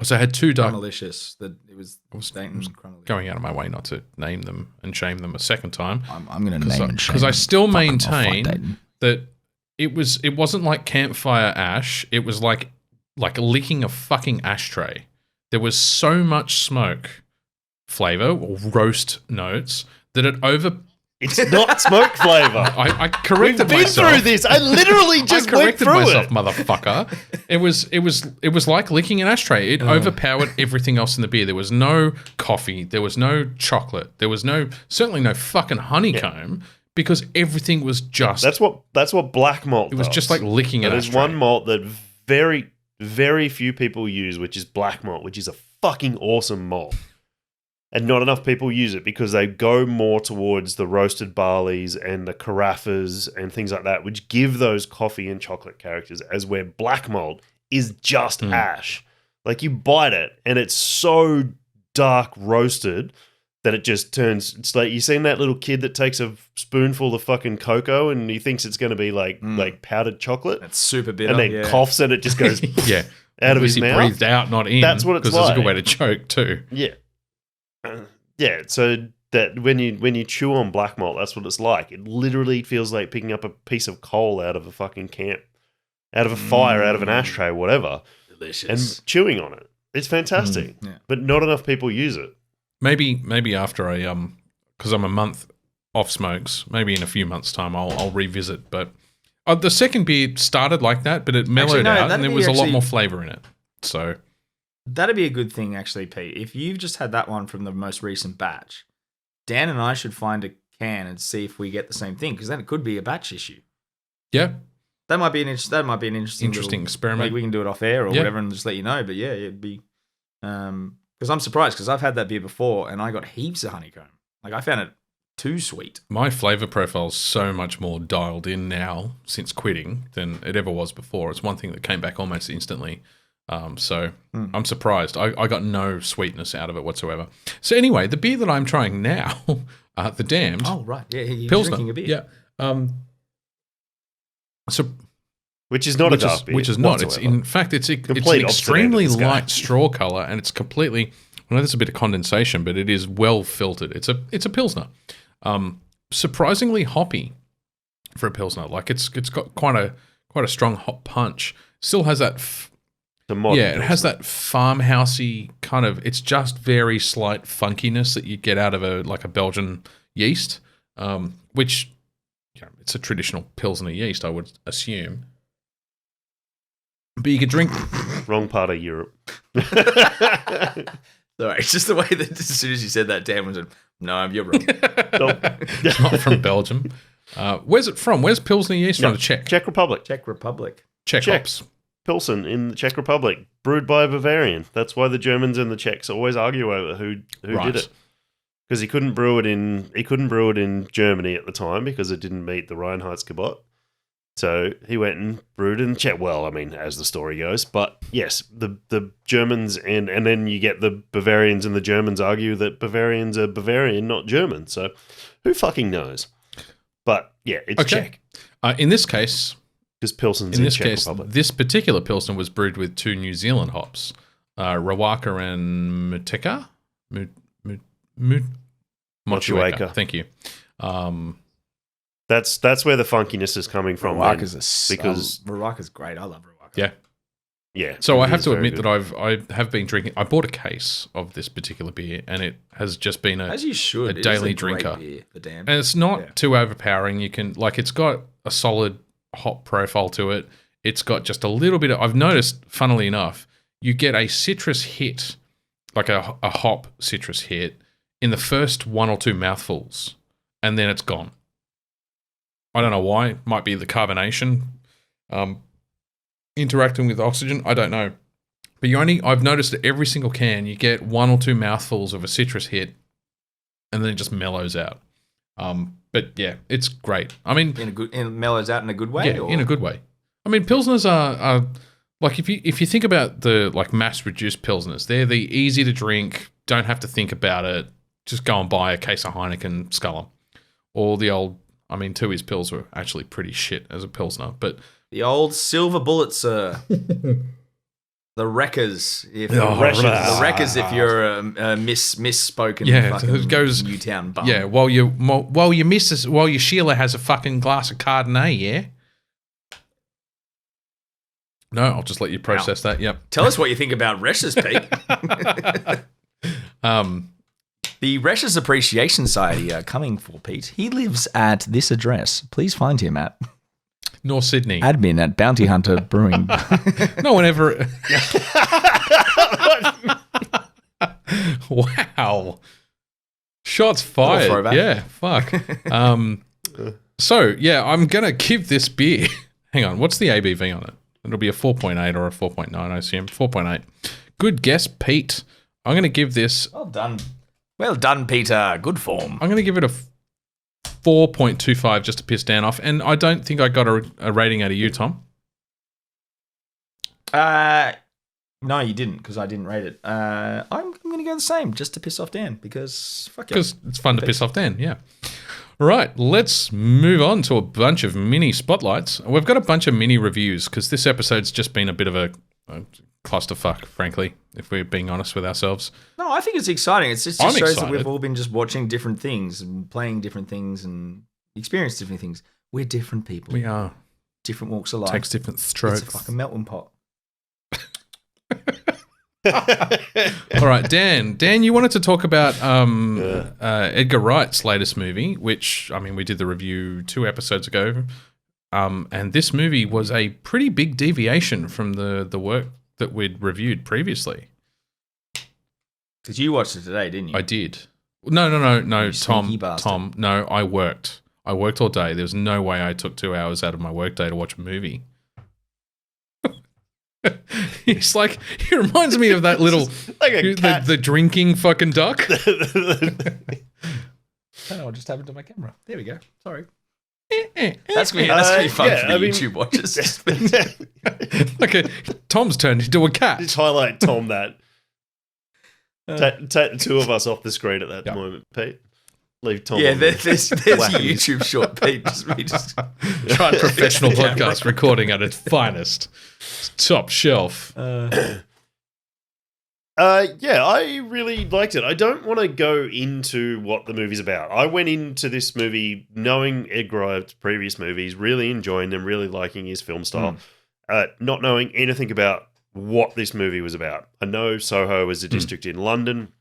So I had 2 dark... Crumalicious. I was going out of my way not to name them and shame them a second time. I'm going to name and shame because I still maintain Dayton. that it wasn't like campfire ash. It was like licking a fucking ashtray. There was so much smoke flavor or roast notes that it It's not smoke flavor. I corrected myself. We've been through this. I literally just went through myself, it. Motherfucker. It was like licking an ashtray. It overpowered everything else in the beer. There was no coffee. There was no chocolate. There was certainly no fucking honeycomb because everything was just. That's what black malt. It was just like licking an ashtray. There's one malt that very very few people use, which is black malt, which is a fucking awesome malt. And not enough people use it because they go more towards the roasted barleys and the carafas and things like that, which give those coffee and chocolate characters, as where black malt is just ash. Like you bite it and it's so dark roasted that it just turns, it's like, you seen that little kid that takes a spoonful of fucking cocoa and he thinks it's going to be like powdered chocolate? That's super bitter. And then coughs and it just goes out of his mouth. Breathed out, not in. That's what it's like. Because it's a good way to choke too. Yeah. So that when you chew on black malt, that's what it's like. It literally feels like picking up a piece of coal out of a fucking camp, out of a fire, out of an ashtray, whatever. Delicious. And chewing on it. It's fantastic. But not enough people use it. Maybe after because I'm a month off smokes, maybe in a few months' time I'll revisit. But the second beer started like that, but it mellowed out and there was a lot more flavour in it. So that'd be a good thing, actually, Pete. If you've just had that one from the most recent batch, Dan and I should find a can and see if we get the same thing, because then it could be a batch issue. Yeah, that might be an interesting experiment. Like we can do it off air or whatever, and just let you know. But yeah, it'd be because I'm surprised because I've had that beer before and I got heaps of honeycomb. Like I found it too sweet. My flavour profile's so much more dialed in now since quitting than it ever was before. It's one thing that came back almost instantly. So I'm surprised. I got no sweetness out of it whatsoever. So anyway, the beer that I'm trying now, the Damned. Oh right, yeah, you're Pilsner. drinking a beer. Yeah. So, which is not a dark beer. Which is not. It's in fact it's an extremely light straw color, and it's completely. I know there's a bit of condensation, but it is well filtered. It's a Pilsner. Surprisingly hoppy for a Pilsner. Like it's got quite a strong hop punch. Still has that. It has that farmhousey kind of. It's just very slight funkiness that you get out of a Belgian yeast, which it's a traditional Pilsner yeast, I would assume. But you could drink wrong part of Europe. Sorry, it's just the way that as soon as you said that, Dan was like, "No, you're wrong." It's not from Belgium. Where's it from? Where's Pilsner yeast from? Czech Republic. Czech hops. Pilsen in the Czech Republic, brewed by a Bavarian. That's why the Germans and the Czechs always argue over who did it. Because he couldn't brew it in Germany at the time because it didn't meet the Reinheitsgebot. So he went and brewed in Czech. Well, I mean, as the story goes, but yes, the Germans and then you get the Bavarians and the Germans argue that Bavarians are Bavarian, not German. So who fucking knows? But yeah, it's Czech. In this case. Pilsen's in this case, this particular Pilsner was brewed with 2 New Zealand hops, Rawaka and Motueka. Thank you. That's where the funkiness is coming from. Rawaka's great. I love Rawaka. Yeah. So I have to admit that I have been drinking. I bought a case of this particular beer, and it has just been a daily drinker. Beer, the Damned. And it's not too overpowering. You can it's got a solid hop profile to it. It's got just a little bit of, I've noticed, funnily enough, you get a citrus hit, like a hop citrus hit, in the first 1 or 2 mouthfuls, and then it's gone. I don't know why. It might be the carbonation interacting with oxygen. I don't know. But I've noticed that every single can, you get 1 or 2 mouthfuls of a citrus hit, and then it just mellows out. But yeah, it's great. I mean, and mellows out in a good way. Yeah, in a good way. I mean, pilsners are like if you think about the mass-produced pilsners, they're the easy to drink. Don't have to think about it. Just go and buy a case of Heineken, scull 'em. Or the old. I mean, Tui's Pils were actually pretty shit as a pilsner, but the old silver bullet, sir. The wreckers, if you're a misspoken fucking it goes, Newtown bum. Yeah, while your Sheila has a fucking glass of Chardonnay, yeah. No, I'll just let you process that. Yep. Tell us what you think about Resh's, Pete. The Resh's Appreciation Society are coming for Pete. He lives at this address. Please find him at North Sydney. Admin at Bounty Hunter Brewing. No one ever. Wow. Shots fired. Yeah, fuck. So, yeah, I'm going to give this beer. Hang on. What's the ABV on it? It'll be a 4.8 or a 4.9, I assume. 4.8. Good guess, Pete. I'm going to give this... Well done. Well done, Peter. Good form. I'm going to give it a 4.25 just to piss Dan off. And I don't think I got a rating out of you, Tom. No, you didn't, because I didn't rate it. I'm going to go the same, just to piss off Dan, because fuck it. Because it's fun to piss off Dan, yeah. Right, let's move on to a bunch of mini spotlights. We've got a bunch of mini reviews, because this episode's just been a bit of a clusterfuck, frankly, if we're being honest with ourselves. No, I think it's exciting. It just shows that we've all been just watching different things and playing different things and experiencing different things. We're different people. We are. Different walks of life. Takes different strokes. It's a fucking melting pot. All right, Dan, you wanted to talk about Edgar Wright's latest movie, which, I mean, we did the review 2 episodes ago, and this movie was a pretty big deviation from the work that we'd reviewed previously. Because you watched it today, didn't you? I did. No, Tom, no, I worked all day. There's no way I took 2 hours out of my workday to watch a movie. He's like, he reminds me of that little, like a cat. The drinking fucking duck. I don't know what just happened to my camera. There we go. Sorry. That's gonna be fun for the YouTube watchers. Okay, Tom's turned into a cat. Just highlight Tom that. Take the 2 of us off the screen at that moment, Pete. Leave Tom. Yeah, there's a YouTube short, Pete. Just Try professional podcast recording at its finest. Top shelf. Yeah, I really liked it. I don't want to go into what the movie's about. I went into this movie knowing Edgar Wright's previous movies, really enjoying them, really liking his film style, not knowing anything about what this movie was about. I know Soho is a district in London.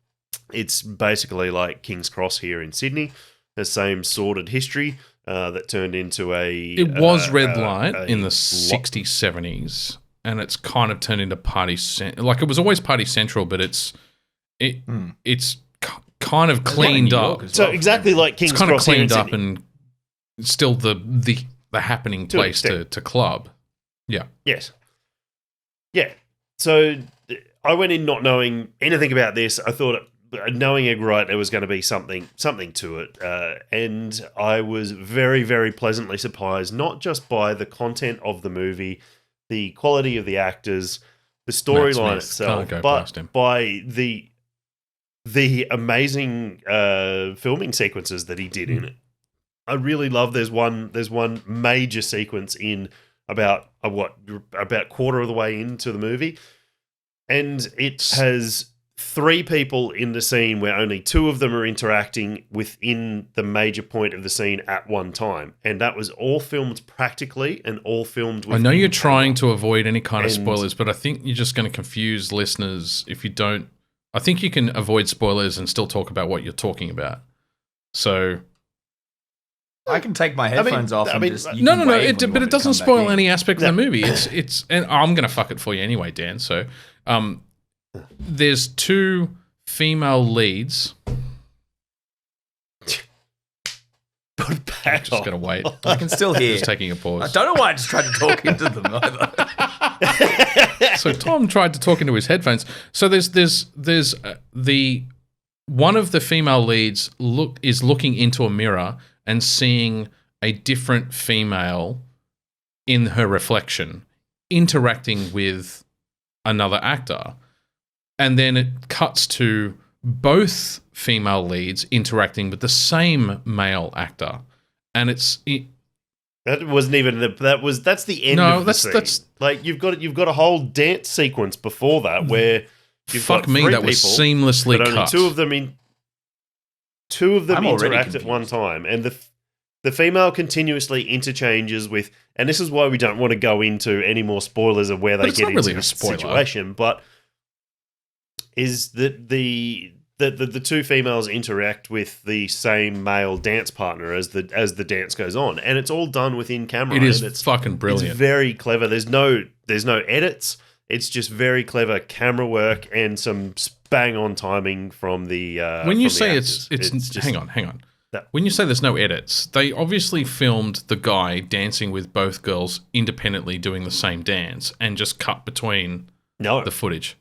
It's basically like King's Cross here in Sydney, the same sordid history that turned into a... It was red light in the 60s, 70s, and it's kind of turned into party... Like, it was always party central, but it's kind of cleaned up. So exactly like King's Cross. It's kind of cleaned up and still the happening place to club. Yeah. Yes. Yeah. So I went in not knowing anything about this. I thought... knowing Edgar Wright, there was going to be something to it. And I was very, very pleasantly surprised, not just by the content of the movie, the quality of the actors, the storyline itself, but by the amazing filming sequences that he did in it. I really love there's one major sequence in about quarter of the way into the movie, and it has 3 people in the scene where only 2 of them are interacting within the major point of the scene at one time. And that was all filmed practically and all filmed with... I know you're trying to avoid any kind of spoilers, but I think you're just going to confuse listeners if you don't... I think you can avoid spoilers and still talk about what you're talking about. So... I can take my headphones off and just... No, but it doesn't spoil any aspect of the movie. It's and I'm going to fuck it for you anyway, Dan. So... there's 2 female leads. Just going to wait. I can still hear. Just taking a pause. I don't know why I just tried to talk into them either. So Tom tried to talk into his headphones. So there's the one of the female leads is looking into a mirror and seeing a different female in her reflection interacting with another actor. And then it cuts to both female leads interacting with the same male actor. And that's the end of the scene. That's like you've got a whole dance sequence before that where you've got 3 that was seamlessly but cut. Only two of them interact at one time, and the female continuously interchanges with, and this is why we don't want to go into any more spoilers of where they get into the situation, but is that the 2 females interact with the same male dance partner as the dance goes on, and it's all done within camera. It is fucking brilliant. It's very clever. There's no edits. It's just very clever camera work and some bang on timing from the. When you from say the it's just, hang on. When you say there's no edits, they obviously filmed the guy dancing with both girls independently doing the same dance and just cut between the footage.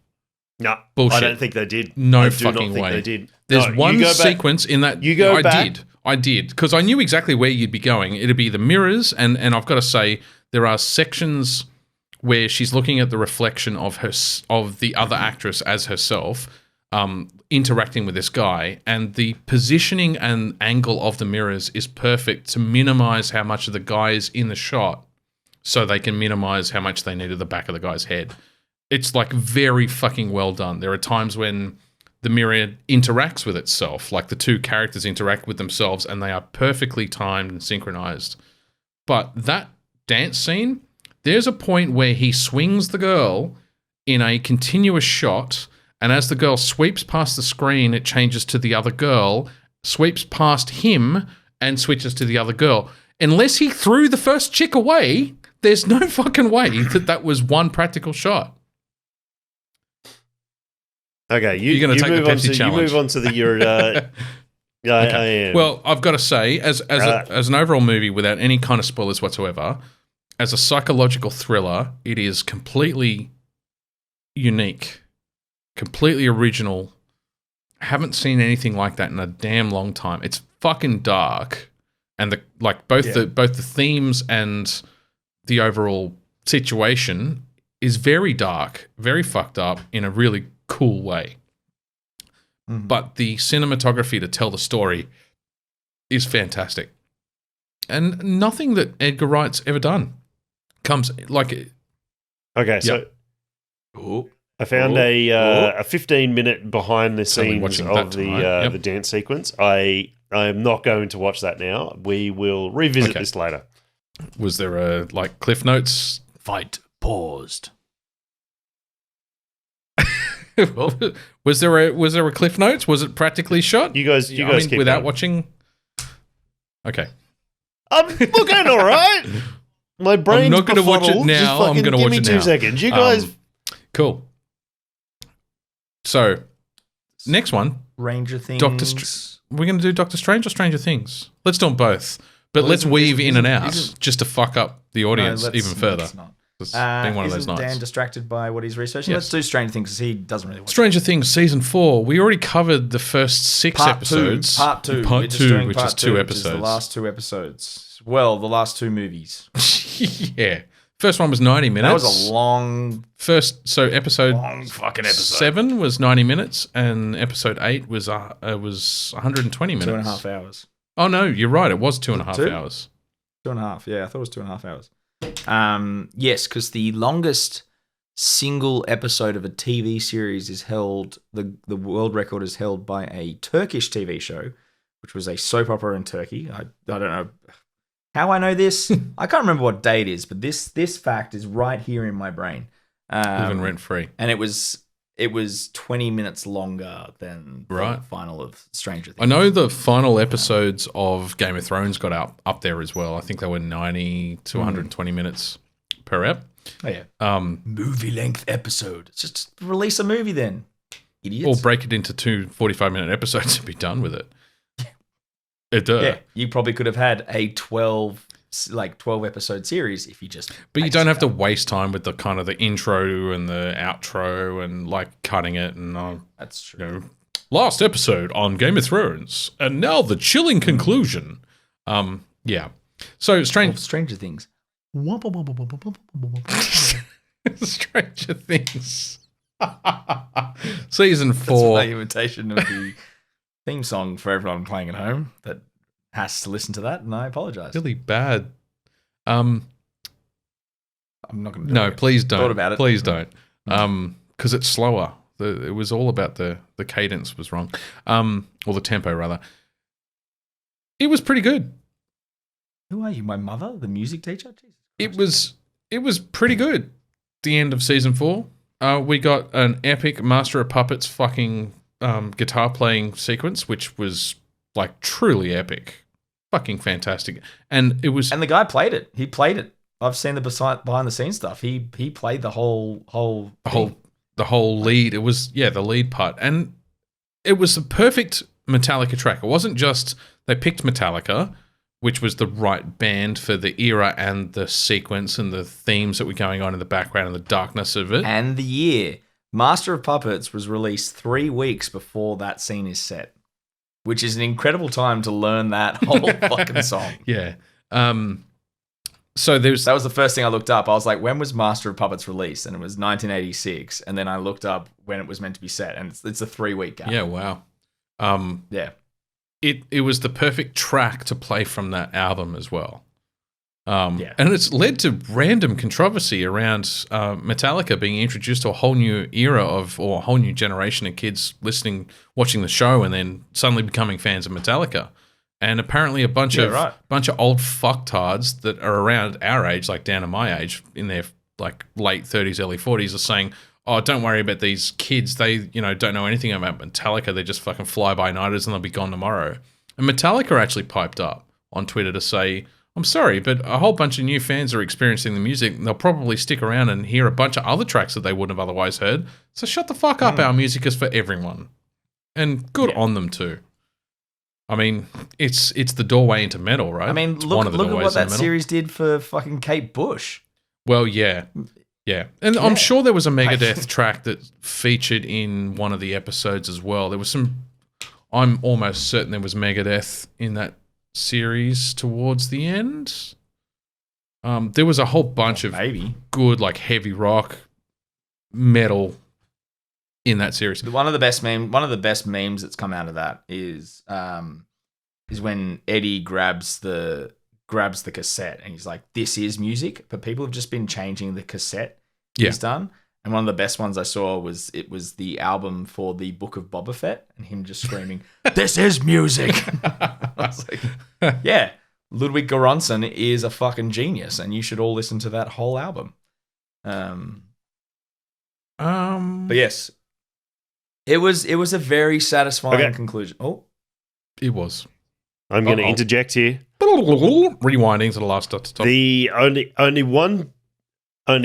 No, bullshit. I don't think they did. No I fucking way. They did. There's one sequence in that. You go back. I did because I knew exactly where you'd be going. It'd be the mirrors, and I've got to say there are sections where she's looking at the reflection of the other actress as herself, interacting with this guy, and the positioning and angle of the mirrors is perfect to minimize how much of the guy is in the shot, so they can minimize how much they need of the back of the guy's head. It's like very fucking well done. There are times when the mirror interacts with itself, like the two characters interact with themselves, and they are perfectly timed and synchronized. But that dance scene, there's a point where he swings the girl in a continuous shot, and as the girl sweeps past the screen, it changes to the other girl, sweeps past him, and switches to the other girl. Unless he threw the first chick away, there's no fucking way that was one practical shot. Okay, you're going to take the Pepsi challenge. You move on to the yeah, okay. I am. Well, I've got to say, as an overall movie, without any kind of spoilers whatsoever, as a psychological thriller, it is completely unique, completely original. Haven't seen anything like that in a damn long time. It's fucking dark, and both the themes and the overall situation is very dark, very fucked up in a really cool way. Mm-hmm. But the cinematography to tell the story is fantastic. And nothing that Edgar Wright's ever done comes like it. Okay, so I found a 15-minute behind the scenes of the dance sequence. I am not going to watch that now. We will revisit this later. Was there a Cliff Notes? Fight paused. Was there a Cliff Notes? Was it practically shot? You guys keep without going. Watching. Okay, I'm looking all right. My brain's I'm not going to watch it now. I'm going to watch it now. Give me 2 seconds. You guys, cool. So, next one, Ranger Things. We're going to do Doctor Strange or Stranger Things. Let's do them both, but let's weave in and out just to fuck up the audience even further. Being one of those nights. Dan distracted by what he's researching? Yes. Let's do Stranger Things because he doesn't really watch Stranger Things Season 4. We already covered the first 6 episodes. Part 2, which is 2 episodes. Which is the last 2 episodes. Well, the last 2 movies. Yeah. First one was 90 minutes. That was a long... episode long fucking episode. 7 was 90 minutes and episode 8 was 120 minutes. 2.5 hours. Oh, no, you're right. It was 2.5 hours. 2.5, yeah. I thought it was 2.5 hours. Yes, because the longest single episode of a TV series is held, the world record is held by a Turkish TV show, which was a soap opera in Turkey. I don't know how I know this. I can't remember what day it is, but this fact is right here in my brain. Living rent free. And it was 20 minutes longer than the final of Stranger Things. I know the final episodes of Game of Thrones got up there as well. I think they were 90 to 120 minutes per ep. Oh, yeah. Movie length episode. Just release a movie then, idiots. Or break it into 2 45-minute episodes and be done with it. Yeah, you probably could have had a 12 episode series if you just... But you don't have to waste time with the kind of the intro and the outro and cutting it and... That's true. Last episode on Game of Thrones and now the chilling conclusion. Yeah. So Stranger Things. Stranger Things. Season 4. That's my imitation of the theme song for everyone playing at home that has to listen to that, and I apologize. Really bad. I'm not going to do it. No, please don't. Thought about it. Please don't. Because it's slower. It was all about the cadence was wrong. Or the tempo, rather. It was pretty good. Who are you, my mother? The music teacher? Jesus. It was pretty good. The end of season 4. We got an epic Master of Puppets fucking guitar playing sequence, which was truly epic. Fucking fantastic. And it was... And the guy played it. He played it. I've seen the behind the scenes stuff. He played the whole lead. It was, the lead part. And it was a perfect Metallica track. It wasn't just they picked Metallica, which was the right band for the era and the sequence and the themes that were going on in the background and the darkness of it. And the year. Master of Puppets was released 3 weeks before that scene is set, which is an incredible time to learn that whole fucking song. Yeah. So that was the first thing I looked up. I was like, when was Master of Puppets released? And it was 1986. And then I looked up when it was meant to be set, and it's a 3-week gap. Yeah, wow. Yeah. It was the perfect track to play from that album as well. Yeah. And it's led to random controversy around Metallica being introduced to a whole new era or a whole new generation of kids watching the show, and then suddenly becoming fans of Metallica. And apparently a bunch of old fucktards that are around our age, like Dan and my age, in their like late 30s, early 40s, are saying, "Oh, don't worry about these kids. They, don't know anything about Metallica. They're just fucking fly-by-nighters and they'll be gone tomorrow." And Metallica actually piped up on Twitter to say, "I'm sorry, but a whole bunch of new fans are experiencing the music. And they'll probably stick around and hear a bunch of other tracks that they wouldn't have otherwise heard. So shut the fuck up. Our music is for everyone." And good on them too. I mean, it's the doorway into metal, right? I mean, look at what that series did for fucking Kate Bush. Well, yeah. Yeah. And I'm sure there was a Megadeth track that featured in one of the episodes as well. There was I'm almost certain there was Megadeth in that series towards the end. There was a whole bunch of good, like, heavy rock metal in that series. One of the best memes that's come out of that is when Eddie grabs the cassette and he's like, "This is music," but people have just been changing the cassette he's done. And one of the best ones I saw was the album for the Book of Boba Fett, and him just screaming, "This is music!" I was like, yeah, Ludwig Göransson is a fucking genius, and you should all listen to that whole album. But yes, it was a very satisfying conclusion. Oh, it was. I'm going to interject here. Rewinding to the last topic. The only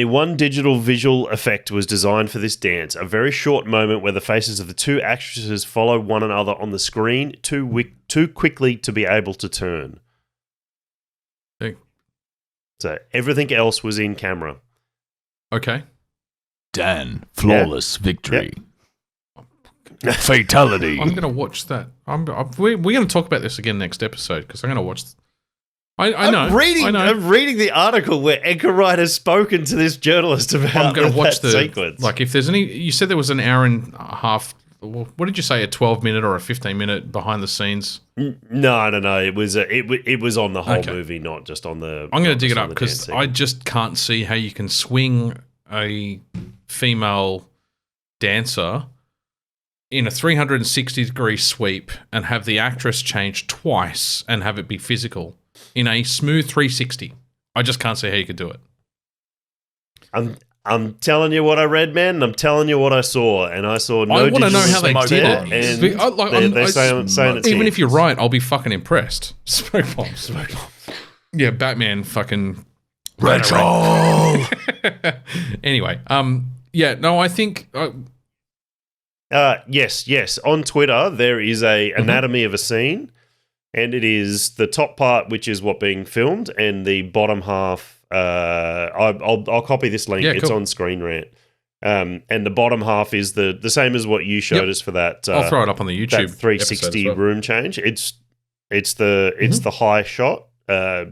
one digital visual effect was designed for this dance. A very short moment where the faces of the two actresses follow one another on the screen too quickly to be able to turn. Hey. So everything else was in camera. Okay. Dan, flawless victory. Fatality. I'm going to watch that. We're going to talk about this again next episode because I'm going to watch. I'm reading the article where Edgar Wright has spoken to this journalist about I'm going to watch the sequence. Like, if there's any, you said there was an hour and a half. What did you say? A 12-minute or a 15-minute behind the scenes? No. It was on the whole movie, not just on the. I'm going to dig it up because I just can't see how you can swing a female dancer in a 360-degree sweep and have the actress change twice and have it be physical in a smooth 360. I just can't see how you could do it. I'm telling you what I read, man, and I'm telling you what I saw, and I saw no. I want to know how they did it. And they're saying it's even if you're right, I'll be fucking impressed. Smoke bombs. Yeah, Batman fucking Rachel. Anyway, I think. Yes. On Twitter, there is a anatomy of a scene, and it is the top part, which is what being filmed, and the bottom half. I'll copy this link. It's on Screen Rant. And the bottom half is the same as what you showed us for that. I'll throw it up on the YouTube. That 360 room change. It's the high shot.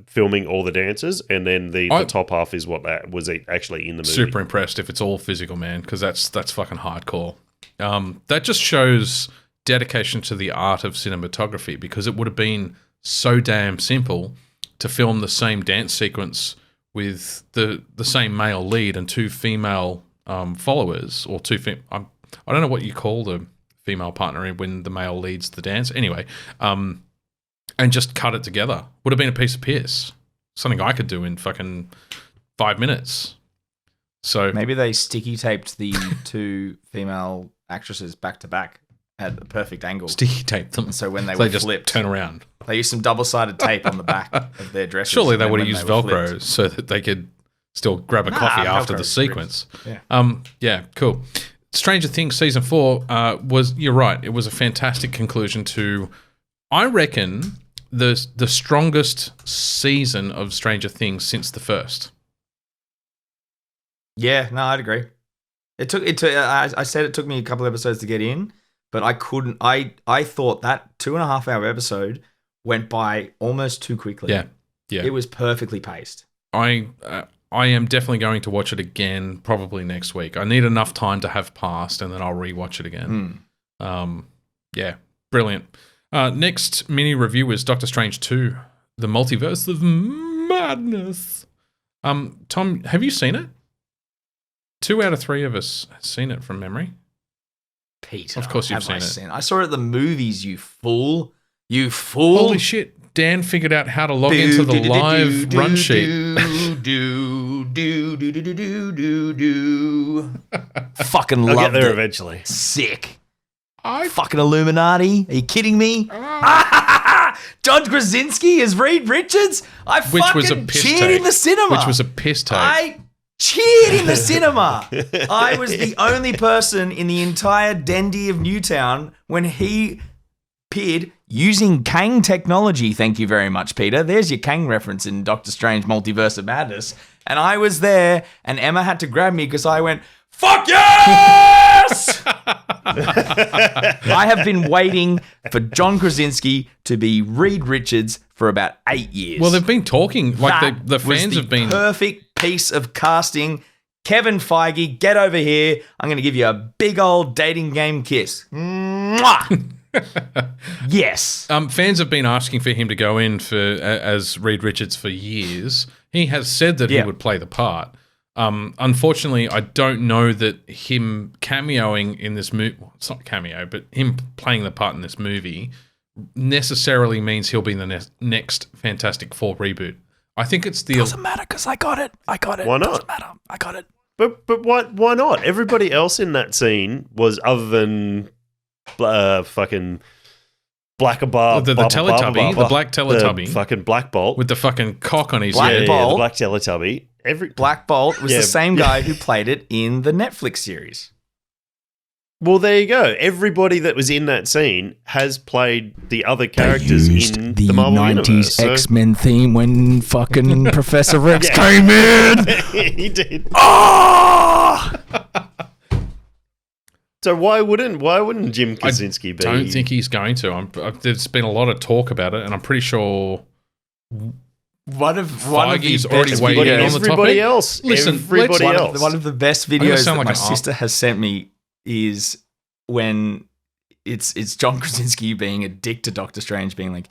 Filming all the dances, and then the top half is what that was actually in the movie. Super impressed if it's all physical, man, because that's fucking hardcore. That just shows dedication to the art of cinematography, because it would have been so damn simple to film the same dance sequence with the same male lead and two female followers, or I don't know what you call the female partner when the male leads the dance. Anyway, and just cut it together. Would have been a piece of piss. Something I could do in fucking 5 minutes. So maybe they sticky taped the two female actresses back to back at a perfect angle. Sticky taped them. So when they were just flipped, turn around. They used some double-sided tape on the back of their dresses. Surely they would have used Velcro so that they could still grab a coffee after the sequence. Yeah, cool. Stranger Things season 4 you're right. It was a fantastic conclusion to, I reckon, the strongest season of Stranger Things since the first. Yeah, no, I'd agree. I said it took me a couple episodes to get in, but I couldn't. I thought that 2.5 hour episode went by almost too quickly. Yeah. It was perfectly paced. I am definitely going to watch it again, probably next week. I need enough time to have passed, and then I'll rewatch it again. Yeah, brilliant. Next mini review is Doctor Strange 2, The Multiverse of Madness. Tom, have you seen it? 2 out of 3 of us have seen it from memory. Peter, of course you've seen it. I saw it at the movies, you fool. You fool. Holy shit. Dan figured out how to log into the live run sheet. Fucking I'll loved get there it. eventually. Sick. Fucking Illuminati. Are you kidding me? John Krasinski as Reed Richards? Which was a piss cheered take. in the cinema. Which was a piss take. I cheered in the cinema. I was the only person in the entire Dendy of Newtown when he appeared using Kang technology. Thank you very much, Peter. There's your Kang reference in Doctor Strange Multiverse of Madness. And I was there, and Emma had to grab me because I went, "Fuck yes!" I have been waiting for John Krasinski to be Reed Richards for about 8 years. Well, they've been talking, like the fans was have been... perfect piece of casting. Kevin Feige, get over here. I'm going to give you a big old dating game kiss. Mwah! Yes. Fans have been asking for him to go in as Reed Richards for years. He has said that he would play the part. Unfortunately, I don't know that him cameoing in this movie, well, it's not cameo, but him playing the part in this movie necessarily means he'll be in the next Fantastic Four reboot. I think it's the... Doesn't matter because I got it. Why not? Doesn't matter. I got it. But why not? Everybody else in that scene was, other than fucking Blackabar, the Teletubby, the black Teletubby, the fucking Black Bolt with the fucking cock on his Black head. Bolt. the Black Teletubby. Black Bolt was the same guy who played it in the Netflix series. Well, there you go. Everybody that was in that scene has played the other characters in the Marvel 90s Universe. X-Men theme when fucking Professor X came in. He did. Oh! So why wouldn't Jim Krasinski be? I don't think he's going to. There's been a lot of talk about it, and I'm pretty sure One of Feige's the already best weighed in videos- on the Everybody topic. else. Listen, Everybody let's- else. One of the best I'm gonna videos sound that like my an sister has sent me is when it's John Krasinski being a dick to Doctor Strange, being like,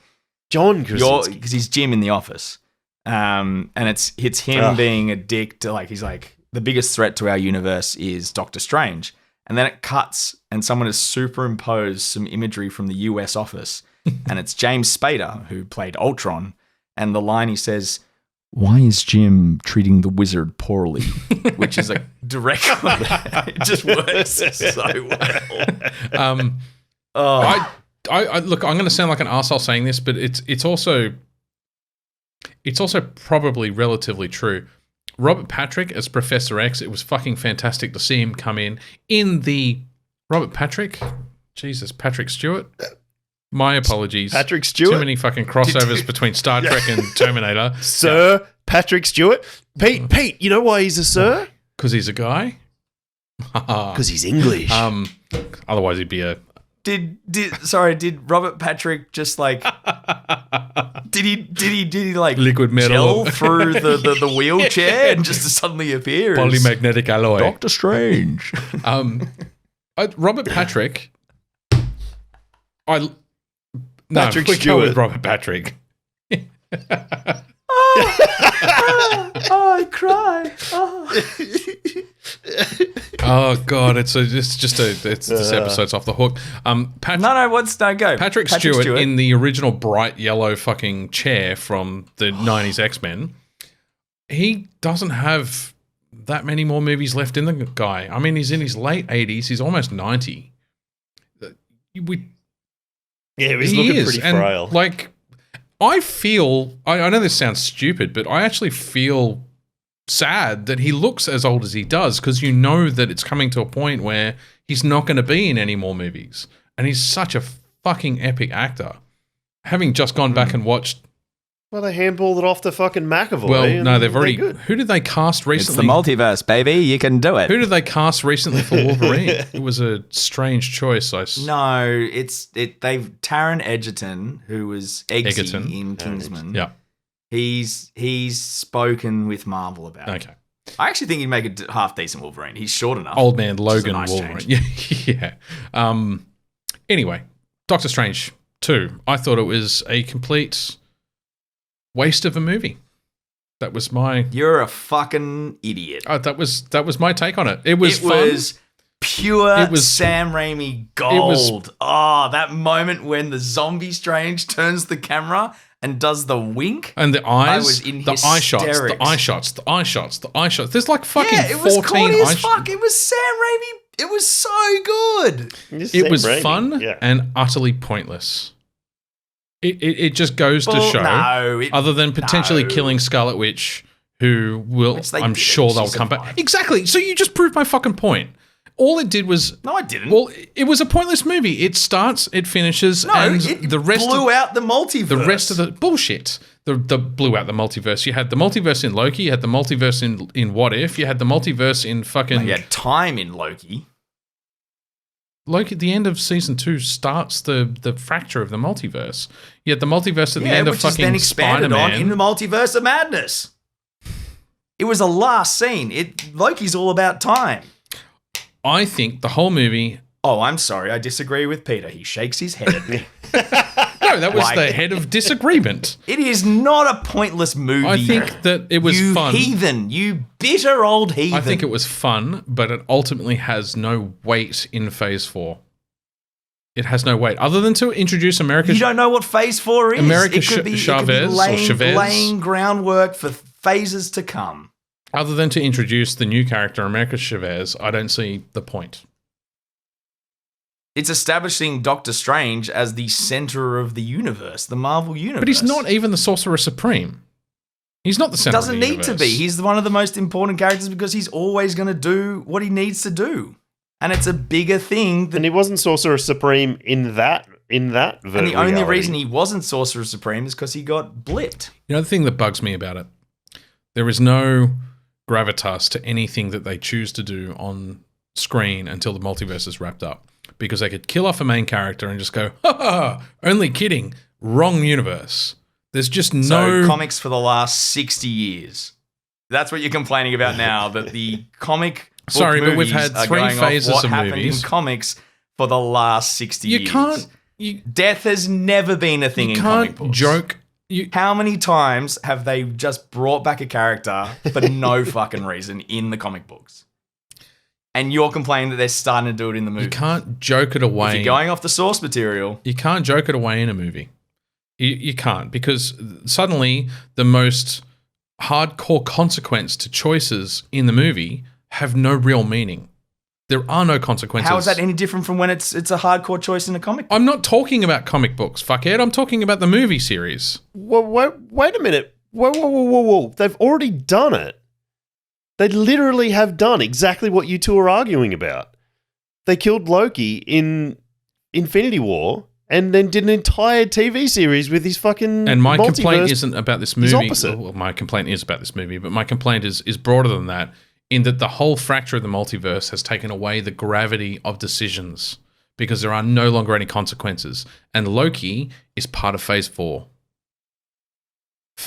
John Krasinski. because he's Jim in The Office, and it's him being a dick to, like, he's like, the biggest threat to our universe is Doctor Strange, and then it cuts and someone has superimposed some imagery from the US Office, and it's James Spader who played Ultron, and the line he says, "Why is Jim treating the wizard poorly?" Which is a direct it just works so well. I look, I'm going to sound like an arsehole saying this, but it's also probably relatively true. Robert Patrick as Professor X, it was fucking fantastic to see him come in the Robert Patrick. Jesus, Patrick Stewart. My apologies. Patrick Stewart? Too many fucking crossovers between Star Trek and Terminator. Sir Patrick Stewart. Pete, you know why he's a sir? Because he's a guy. Because he's English. Otherwise he'd be a... Did Robert Patrick just like did he like Liquid metal gel through the wheelchair and just suddenly appear as polymagnetic alloy. Doctor Strange? Robert Patrick. Patrick we go Stewart. with Robert Patrick. I cry. Oh god, this episode's off the hook. No, go. Patrick Stewart in the original bright yellow fucking chair from the 90s X-Men. He doesn't have that many more movies left in the guy. I mean, he's in his late 80s. He's almost 90. He's looking pretty frail. Like, I know this sounds stupid, but I actually feel sad that he looks as old as he does, because you know that it's coming to a point where he's not going to be in any more movies. And he's such a fucking epic actor. Having just gone back and watched... Well, they handballed it off to fucking McAvoy. Well, no, they've already... Who did they cast recently? It's the multiverse, baby. You can do it. Who did they cast recently for Wolverine? It was a strange choice. No, they've Taron Egerton, who was Egerton in Kingsman. Yeah. He's spoken with Marvel about it. Okay. I actually think he'd make a half-decent Wolverine. He's short enough. Old man Logan nice Wolverine. Yeah. Anyway, Doctor Strange 2. I thought it was a complete waste of a movie. That was my... You're a fucking idiot. That was my take on it. It was fun. Was pure Sam Raimi gold. That moment when the zombie Strange turns the camera and does the wink. And the eyes. I was in the eye shots. There's like fucking 14 it was corny as fuck. It was Sam Raimi. It was so good. It was fun and utterly pointless. It just goes to show, other than potentially killing Scarlet Witch, who will, I'm sure they'll come back. Exactly. So you just proved my fucking point. All it did was... No, I didn't. Well, it was a pointless movie. It starts, it finishes, and the rest blew out the multiverse. The rest of the... Bullshit. The blew out the multiverse. You had the multiverse in Loki, you had the multiverse in What If, you had the multiverse in fucking... No, you had time in Loki. Loki, at the end of season 2 starts the fracture of the multiverse. You had the multiverse at the end of fucking Spider-Man. Which is then expanded on in the Multiverse of Madness. It was a last scene. Loki's all about time. I think the whole movie... Oh, I'm sorry. I disagree with Peter. He shakes his head at me. No, that was the head of disagreement. It is not a pointless movie. I think that it was fun. You heathen. You bitter old heathen. I think it was fun, but it ultimately has no weight in Phase 4. It has no weight. Other than to introduce America... You don't know what Phase 4 is. America Chavez or Chavez. Laying groundwork for phases to come. Other than to introduce the new character, America Chavez, I don't see the point. It's establishing Doctor Strange as the center of the universe, the Marvel universe. But he's not even the Sorcerer Supreme. He's not the center of the universe. Doesn't need to be. He's one of the most important characters because he's always going to do what he needs to do. And it's a bigger thing. And he wasn't Sorcerer Supreme in that And the only reason he wasn't Sorcerer Supreme is because he got blipped. You know the thing that bugs me about it? There is no gravitas to anything that they choose to do on screen until the multiverse is wrapped up. Because they could kill off a main character and just go, ha ha, only kidding, wrong universe. There's just no... So comics for the last 60 years. That's what you're complaining about now, that the comic book but we've had 3 phases of movies. In comics for the last 60 years. Death has never been a thing in comic books. How many times have they just brought back a character for no fucking reason in the comic books? And you're complaining that they're starting to do it in the movie. You can't joke it away. If you're going off the source material. You can't joke it away in a movie. You can't, because suddenly the most hardcore consequence to choices in the movie have no real meaning. There are no consequences. How is that any different from when it's a hardcore choice in a comic book? I'm not talking about comic books, fuckhead. I'm talking about the movie series. Wait a minute. Whoa. They've already done it. They literally have done exactly what you two are arguing about. They killed Loki in Infinity War and then did an entire TV series with his fucking And my complaint isn't about this movie. Opposite. Well, my complaint is about this movie, but my complaint is broader than that, in that the whole fracture of the multiverse has taken away the gravity of decisions because there are no longer any consequences. And Loki is part of Phase 4.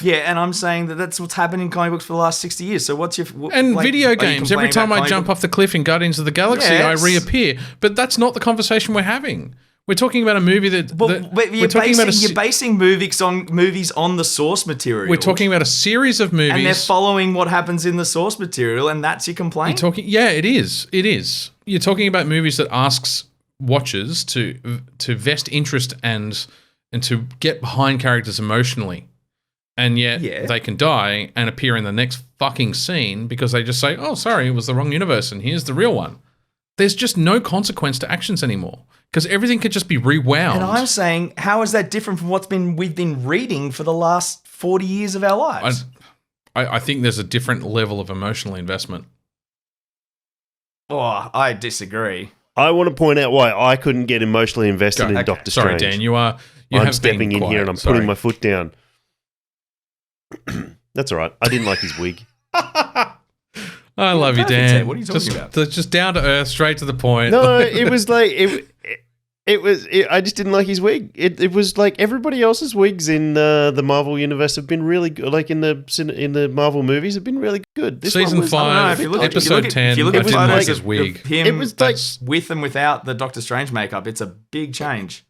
Yeah, and I'm saying that that's what's happened in comic books for the last 60 years. So what's your... video games. Every time I jump off the cliff in Guardians of the Galaxy, I reappear. But that's not the conversation we're having. We're talking about a movie you're basing movies on the source material. We're talking about a series of movies. And they're following what happens in the source material, and that's your complaint? Yeah, it is. It is. You're talking about movies that asks watchers to vest interest and to get behind characters emotionally. And yet they can die and appear in the next fucking scene because they just say, oh, sorry, it was the wrong universe and here's the real one. There's just no consequence to actions anymore because everything could just be rewound. And I'm saying, how is that different from we've been reading for the last 40 years of our lives? I think there's a different level of emotional investment. Oh, I disagree. I want to point out why I couldn't get emotionally invested in Doctor Strange. Sorry, Dan, I'm stepping in here and I'm putting my foot down. That's all right. I didn't like his wig. I love you, Dan. What are you talking about? Just down to earth, straight to the point. No, it was like I just didn't like his wig. It was like everybody else's wigs in the Marvel universe have been really good. Like in the Marvel movies, have been really good. This Season 5, episode 10. If you look at his wig, him, it was like with and without the Doctor Strange makeup, it's a big change.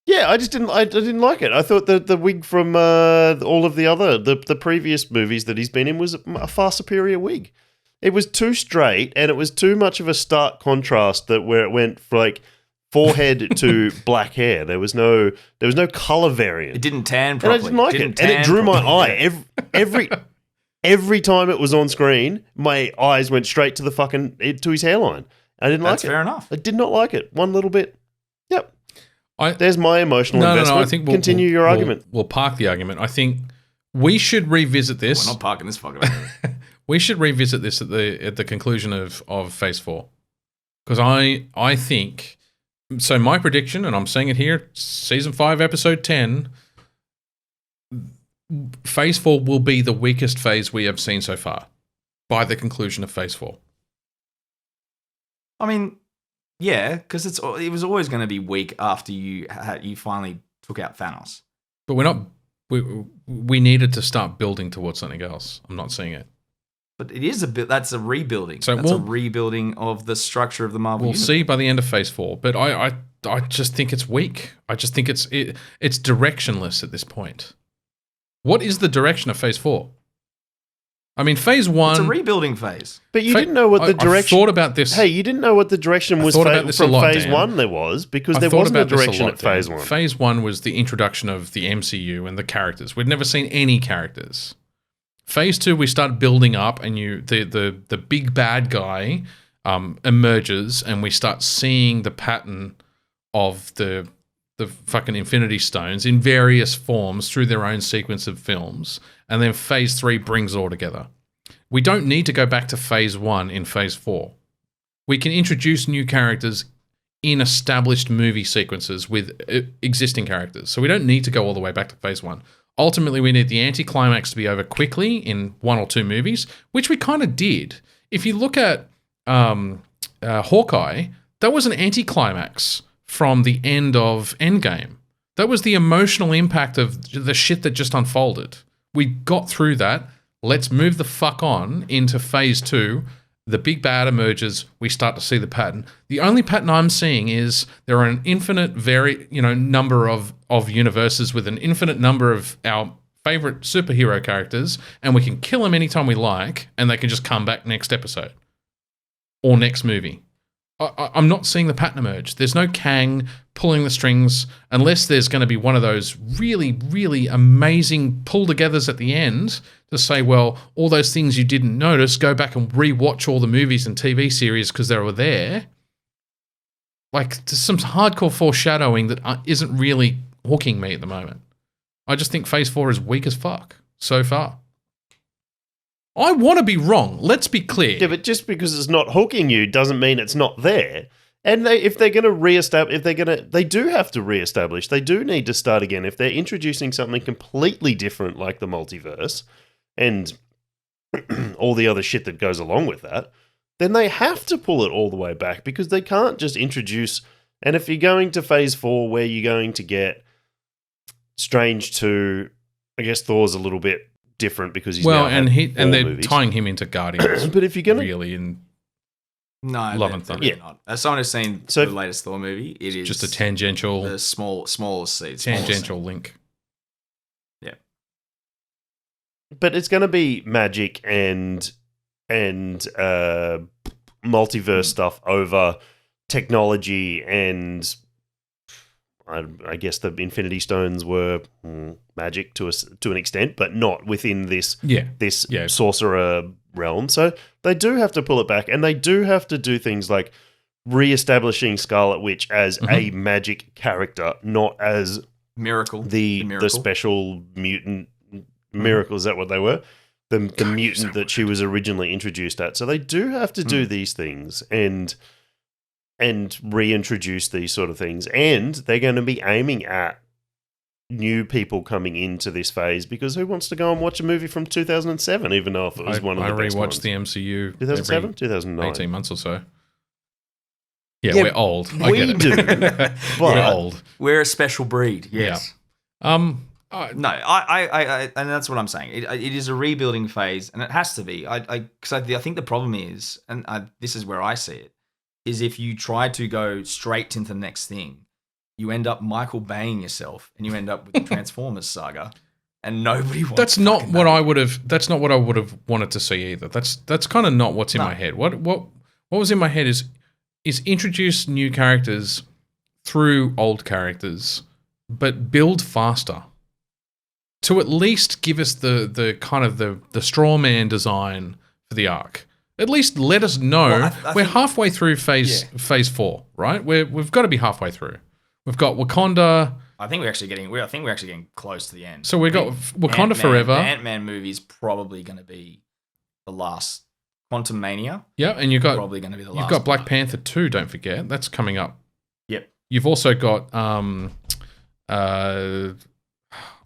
Yeah, I didn't like it. I thought the wig from all of the previous movies that he's been in was a far superior wig. It was too straight, and it was too much of a stark contrast where it went from like forehead to black hair. There was no color variant. It didn't tan properly. And I didn't like it, and it drew my eye every time it was on screen. My eyes went straight to to his hairline. I didn't like it. That's fair enough. I did not like it one little bit. Yep. There's my emotional investment. No. I think continue your argument. We'll park the argument. I think we should revisit this. We're not parking this fucking argument. We should revisit this at the conclusion of Phase 4. Because I think... So my prediction, and I'm saying it here, Season 5, Episode 10, Phase 4 will be the weakest phase we have seen so far by the conclusion of Phase 4. I mean... Yeah, because it was always going to be weak after you finally took out Thanos. But we needed to start building towards something else. I'm not seeing it. But it is that's a rebuilding. So that's a rebuilding of the structure of the Marvel universe. See by the end of Phase 4. But I just think it's weak. I just think it's directionless at this point. What is the direction of Phase 4? I mean, Phase 1... It's a rebuilding phase. But you didn't know what the direction... I thought about this... Hey, you didn't know what the direction was from Phase 1 there was, because there wasn't a direction at Phase 1. Phase 1 was the introduction of the MCU and the characters. We'd never seen any characters. Phase 2, we start building up, and the big bad guy emerges, and we start seeing the pattern of the fucking Infinity Stones in various forms through their own sequence of films. And then Phase 3 brings it all together. We don't need to go back to Phase 1 in Phase 4. We can introduce new characters in established movie sequences with existing characters. So we don't need to go all the way back to Phase 1. Ultimately, we need the anticlimax to be over quickly in 1 or 2 movies, which we kind of did. If you look at Hawkeye, that was an anticlimax from the end of Endgame. That was the emotional impact of the shit that just unfolded. We got through that. Let's move the fuck on into Phase 2. The big bad emerges. We start to see the pattern. The only pattern I'm seeing is there are an infinite number of universes with an infinite number of our favorite superhero characters, and we can kill them anytime we like, and they can just come back next episode or next movie. I'm not seeing the pattern emerge. There's no Kang pulling the strings unless there's going to be one of those really, really amazing pull-togethers at the end to say, well, all those things you didn't notice, go back and re-watch all the movies and TV series because they were there. Like, there's some hardcore foreshadowing that isn't really hooking me at the moment. I just think Phase 4 is weak as fuck so far. I want to be wrong. Let's be clear. Yeah, but just because it's not hooking you doesn't mean it's not there. And if they're going to reestablish, they do have to reestablish. They do need to start again. If they're introducing something completely different like the multiverse and all the other shit that goes along with that, then they have to pull it all the way back because they can't just introduce. And if you're going to Phase 4 where you're going to get Strange 2, I guess Thor's a little bit different because he's and they're movies. Tying him into Guardians. But if you're going to really in Love and Thunder, not. As someone who's seen the latest Thor movie, it is just a tangential, the smallest seed, tangential link. Yeah, but it's going to be magic and multiverse stuff over technology and. I guess the Infinity Stones were magic to an extent, but not within this sorcerer realm. So they do have to pull it back, and they do have to do things like re-establishing Scarlet Witch as a magic character, not as Miracle, the special mutant Miracle. Is that what they were? the mutant that she was originally introduced at. So they do have to do these things and reintroduce these sort of things. And they're going to be aiming at new people coming into this phase, because who wants to go and watch a movie from 2007, even though if it was one of the best ones? I rewatched the MCU 2007? 2009. 18 months or so. Yeah, we're old. We do. But we're old. We're a special breed. Yes. Yeah. No, I and that's what I'm saying. It is a rebuilding phase, and it has to be. Because I think the problem is, and this is where I see it, is if you try to go straight into the next thing, you end up Michael Baying yourself, and you end up with the Transformers saga, and nobody wants. That's not what I would have. That's not what I would have wanted to see either. That's kind of not what's in my head. What was in my head is introduce new characters through old characters, but build faster. To at least give us the kind of the straw man design for the arc. At least let us know. Well, I we're think, halfway through phase 4, right? We've got to be halfway through. We've got Wakanda. I think we're actually getting close to the end. So we've got Wakanda Forever. The Ant-Man movie is probably going to be the last. Quantum Mania. Yeah, and you've got probably going to be the last. You've got Black Panther 2. Don't forget, that's coming up. Yep. You've also got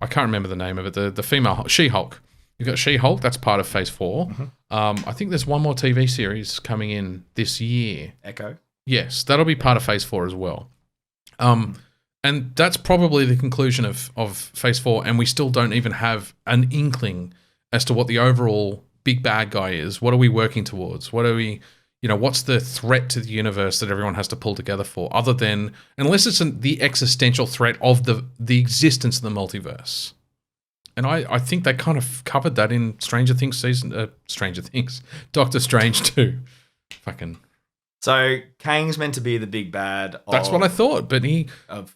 I can't remember the name of it. The female She-Hulk. You've got She-Hulk. That's part of Phase 4. Mm-hmm. I think there's one more TV series coming in this year. Echo. Yes, that'll be part of Phase 4 as well. And that's probably the conclusion of Phase 4, and we still don't even have an inkling as to what the overall big bad guy is. What are we working towards? What are we, what's the threat to the universe that everyone has to pull together for, other than, unless it's the existential threat of the existence of the multiverse. And I think they kind of covered that in Stranger Things Doctor Strange 2. Fucking. So Kang's meant to be the big bad. That's what I thought, but of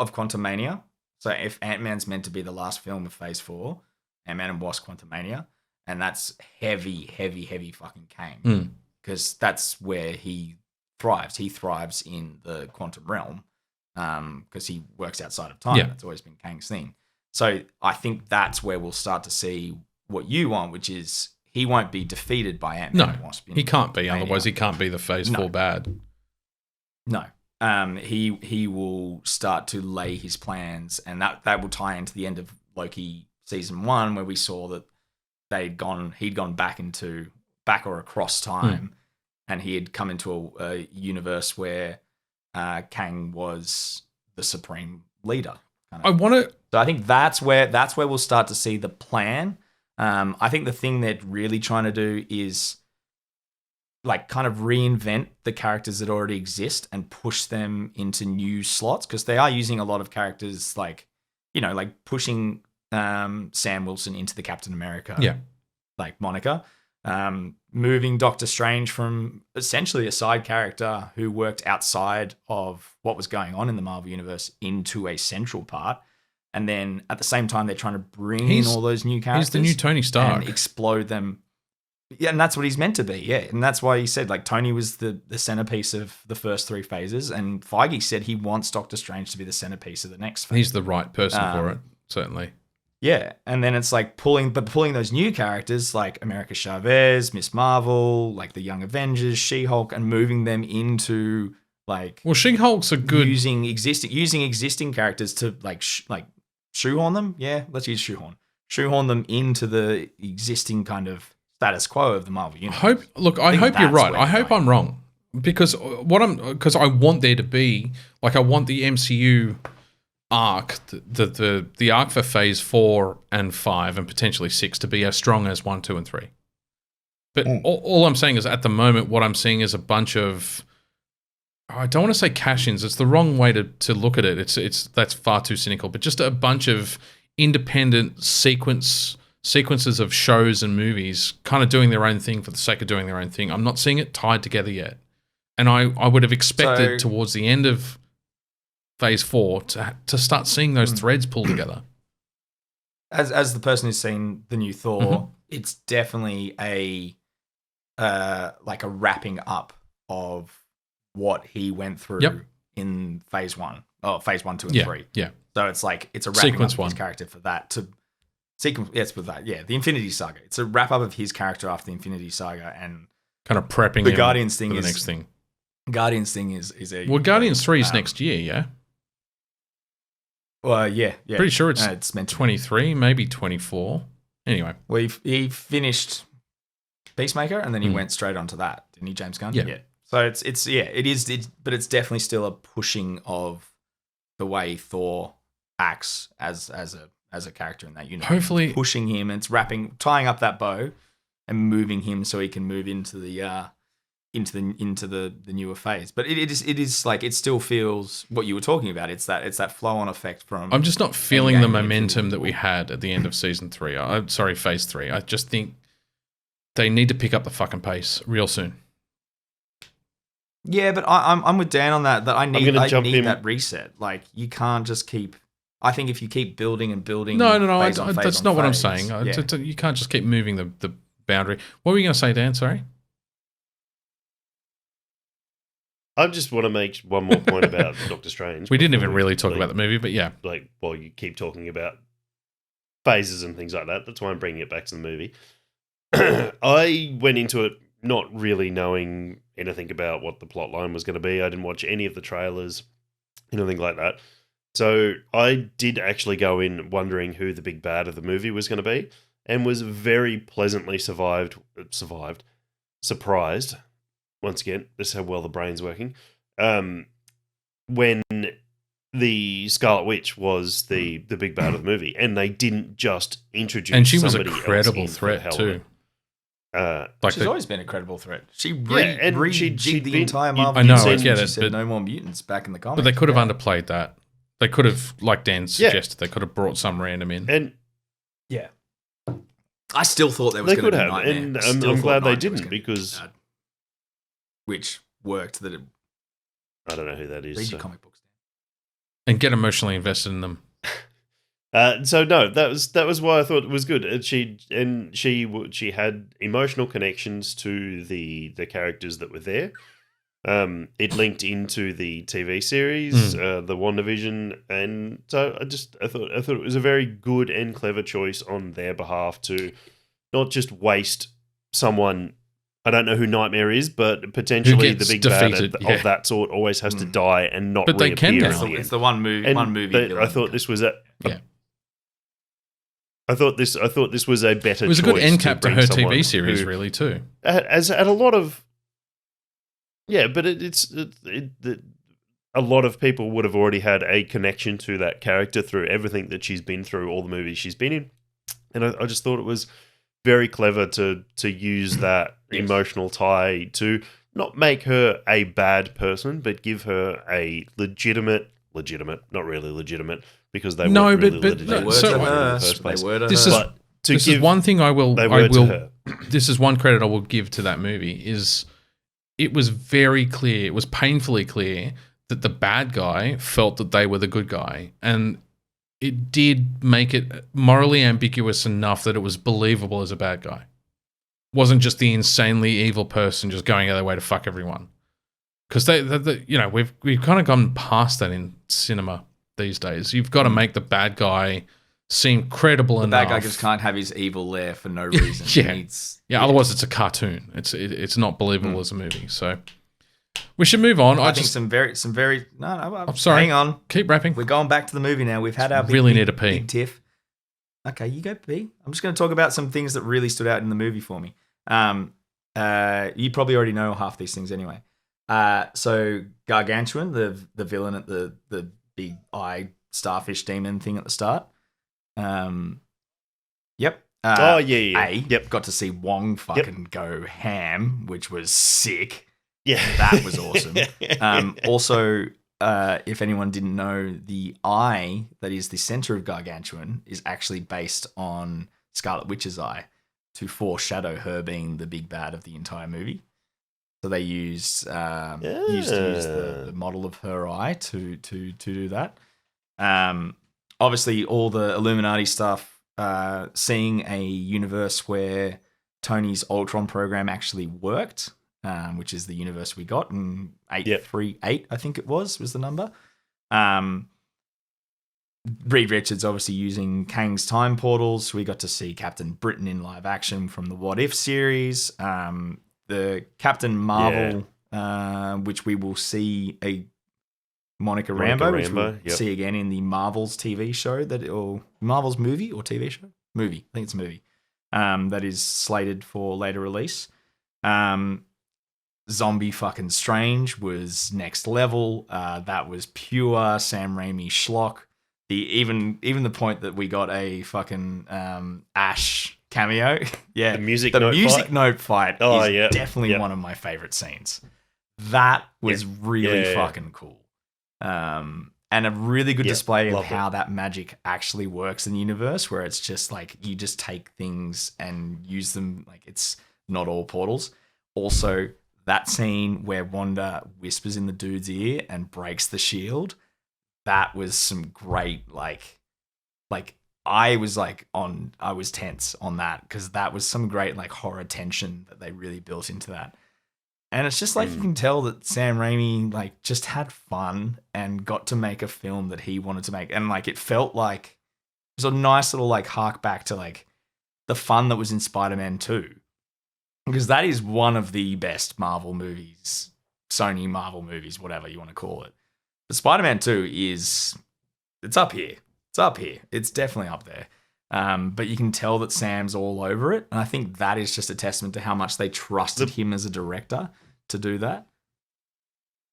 Quantum Mania. So if Ant-Man's meant to be the last film of Phase 4, Ant-Man and Wasp Quantum Mania, and that's heavy fucking Kang, because that's where he thrives. He thrives in the quantum realm because he works outside of time. That's always been Kang's thing. So I think that's where we'll start to see what you want, which is he won't be defeated by Ant-Man and Wasp. He can't be. Mania. Otherwise, he can't be the Phase 4 bad. No. He will start to lay his plans, and that will tie into the end of Loki season 1, where we saw that he'd gone back or across time, and he had come into a universe where Kang was the supreme leader. So I think that's where we'll start to see the plan. I think the thing they're really trying to do is like kind of reinvent the characters that already exist and push them into new slots, because they are using a lot of characters like pushing Sam Wilson into the Captain America, like Monica, moving Doctor Strange from essentially a side character who worked outside of what was going on in the Marvel Universe into a central part. And then at the same time, they're trying to bring in all those new characters. He's the new Tony Stark. And explode them. Yeah, and that's what he's meant to be, yeah. And that's why he said, like, Tony was the centerpiece of the first 3 phases, and Feige said he wants Doctor Strange to be the centerpiece of the next phase. He's the right person for it, certainly. Yeah, and then it's like pulling those new characters like America Chavez, Miss Marvel, like the Young Avengers, She-Hulk, and moving them into like... Well, She-Hulk's a good... Using existing characters to like shoehorn them? Yeah, let's use shoehorn. Shoehorn them into the existing kind of status quo of the Marvel Universe. I hope you're right. I hope I'm wrong. Because I want there to be, like, I want the MCU arc, the arc for Phase 4 and 5 and potentially 6 to be as strong as 1, 2, and 3. But all I'm saying is, at the moment, what I'm seeing is a bunch of, I don't want to say cash-ins. It's the wrong way to look at it. That's far too cynical. But just a bunch of independent sequences of shows and movies kind of doing their own thing for the sake of doing their own thing. I'm not seeing it tied together yet. And I would have expected towards the end of Phase 4 to start seeing those threads pull together. As the person who's seen the new Thor, it's definitely a wrapping up of what he went through in Phase 1. Oh, Phase 1, 2, and 3. Yeah. So it's a wrapping Sequence up of his character for that sequence. Yes, with that. Yeah, the Infinity Saga. It's a wrap up of his character after the Infinity Saga, and kind of prepping the him Guardians thing for is the next thing. Guardians thing is a Guardians 3 is next year, yeah. Well, yeah. Pretty sure it's meant to 23, maybe 24. Anyway, well, he finished Peacemaker, and then he went straight onto that, didn't he, James Gunn? Yeah. So it is, but it's definitely still a pushing of the way Thor acts as a character in that universe. Hopefully, pushing him, and it's tying up that bow, and moving him so he can move into the newer phase. But it is like, it still feels what you were talking about. It's that flow on effect from. I'm just not feeling the momentum that we had at the end of season 3. I'm sorry, phase 3. I just think they need to pick up the fucking pace real soon. Yeah, but I'm with Dan on that. That I need that reset. Like, you can't just keep. I think if you keep building and building. No. That's not what I'm saying. You can't just keep moving the boundary. What were you going to say, Dan? Sorry. I just want to make one more point about Doctor Strange. We didn't even really talk about the movie, but yeah. Like, while you keep talking about phases and things like that, that's why I'm bringing it back to the movie. I went into it not really knowing anything about what the plot line was going to be. I didn't watch any of the trailers, anything like that. So I did actually go in wondering who the big bad of the movie was going to be, and was very pleasantly surprised. Once again, this is how well the brain's working. When the Scarlet Witch was the big bad of the movie, and they didn't just introduce, and she was a somebody credible threat too. She's always been a credible threat. She she'd rejigged the been- entire Marvel. I know, universe. I get She it, said but- no more mutants back in the comics. But they could have underplayed that. They could have, like Dan suggested, they could have brought some random in. And yeah, I still thought there was they going could to be have, Nightmare. and I still I'm thought glad they Nightmare was didn't, gonna be because bad, which worked. That it I don't know who that is. read so. your comic books. And get emotionally invested in them. So no, that was why I thought it was good. She had emotional connections to the characters that were there. It linked into the TV series, the WandaVision, and so I thought it was a very good and clever choice on their behalf to not just waste someone. I don't know who Nightmare is, but potentially the big defeated, bad of that sort always has to die and not But they reappear. can at now. the end. It's the one movie. But villain. I thought this was Yeah. I thought this was a better. It was a good choice end cap to bring her someone TV series, who- really, too. As at a lot of, yeah, but a lot of people would have already had a connection to that character through everything that she's been through, all the movies she's been in, and I just thought it was very clever to use that emotional tie to not make her a bad person, but give her a legitimate, not really legitimate, because they No, weren't but- really but- legitimate no, in so- the first place. This is- But to This give is one thing I will. they were to her. This is one credit I will give to that movie. Is it was very clear. It was painfully clear that the bad guy felt that they were the good guy, and it did make it morally ambiguous enough that it was believable as a bad guy. Wasn't just the insanely evil person just going out of their way to fuck everyone. Because we've kind of gone past that in cinema these days. You've got to make the bad guy seem credible enough. The bad guy just can't have his evil lair for no reason. Yeah. Otherwise, it's a cartoon. It's not believable as a movie. So we should move on. I think some very. No, I'm sorry. Hang on. Keep rapping. We're going back to the movie now. We've had our Need to pee. big tiff. Okay, you go pee. I'm just going to talk about some things that really stood out in the movie for me. You probably already know half these things anyway. So Gargantuan, the villain at the big eye starfish demon thing at the start. Yep. Yep. Got to see Wong fucking go ham, which was sick. Yeah, That was awesome. Also, if anyone didn't know, the eye that is the center of Gargantuan is actually based on Scarlet Witch's eye to foreshadow her being the big bad of the entire movie. So they used to use the model of her eye to do that. Obviously, all the Illuminati stuff, seeing a universe where Tony's Ultron program actually worked, which is the universe we got in 838, I think it was the number. Reed Richards obviously using Kang's time portals. We got to see Captain Britain in live action from the What If series. The Captain Marvel, which we will see a Monica Rambeau, which we'll see again in the Marvel's TV show or Marvel's movie or TV show? Movie. I think it's a movie. That is slated for later release. Zombie fucking Strange was next level. That was pure Sam Raimi schlock. Even the point that we got a fucking Ash cameo. Yeah. The music note fight is definitely one of my favorite scenes. That was really fucking cool. And a really good display of how that magic actually works in the universe, where it's just like you just take things and use them. Like, it's not all portals. Also, that scene where Wanda whispers in the dude's ear and breaks the shield, that was some great, like I was tense on that, because that was some great like horror tension that they really built into that. And it's just like you can tell that Sam Raimi like just had fun and got to make a film that he wanted to make. And like it felt like it was a nice little like hark back to like the fun that was in Spider-Man 2. Because that is one of the best Marvel movies, Sony Marvel movies, whatever you want to call it. But Spider-Man 2 it's up here. It's up here. It's definitely up there. But you can tell that Sam's all over it. And I think that is just a testament to how much they trusted him as a director to do that.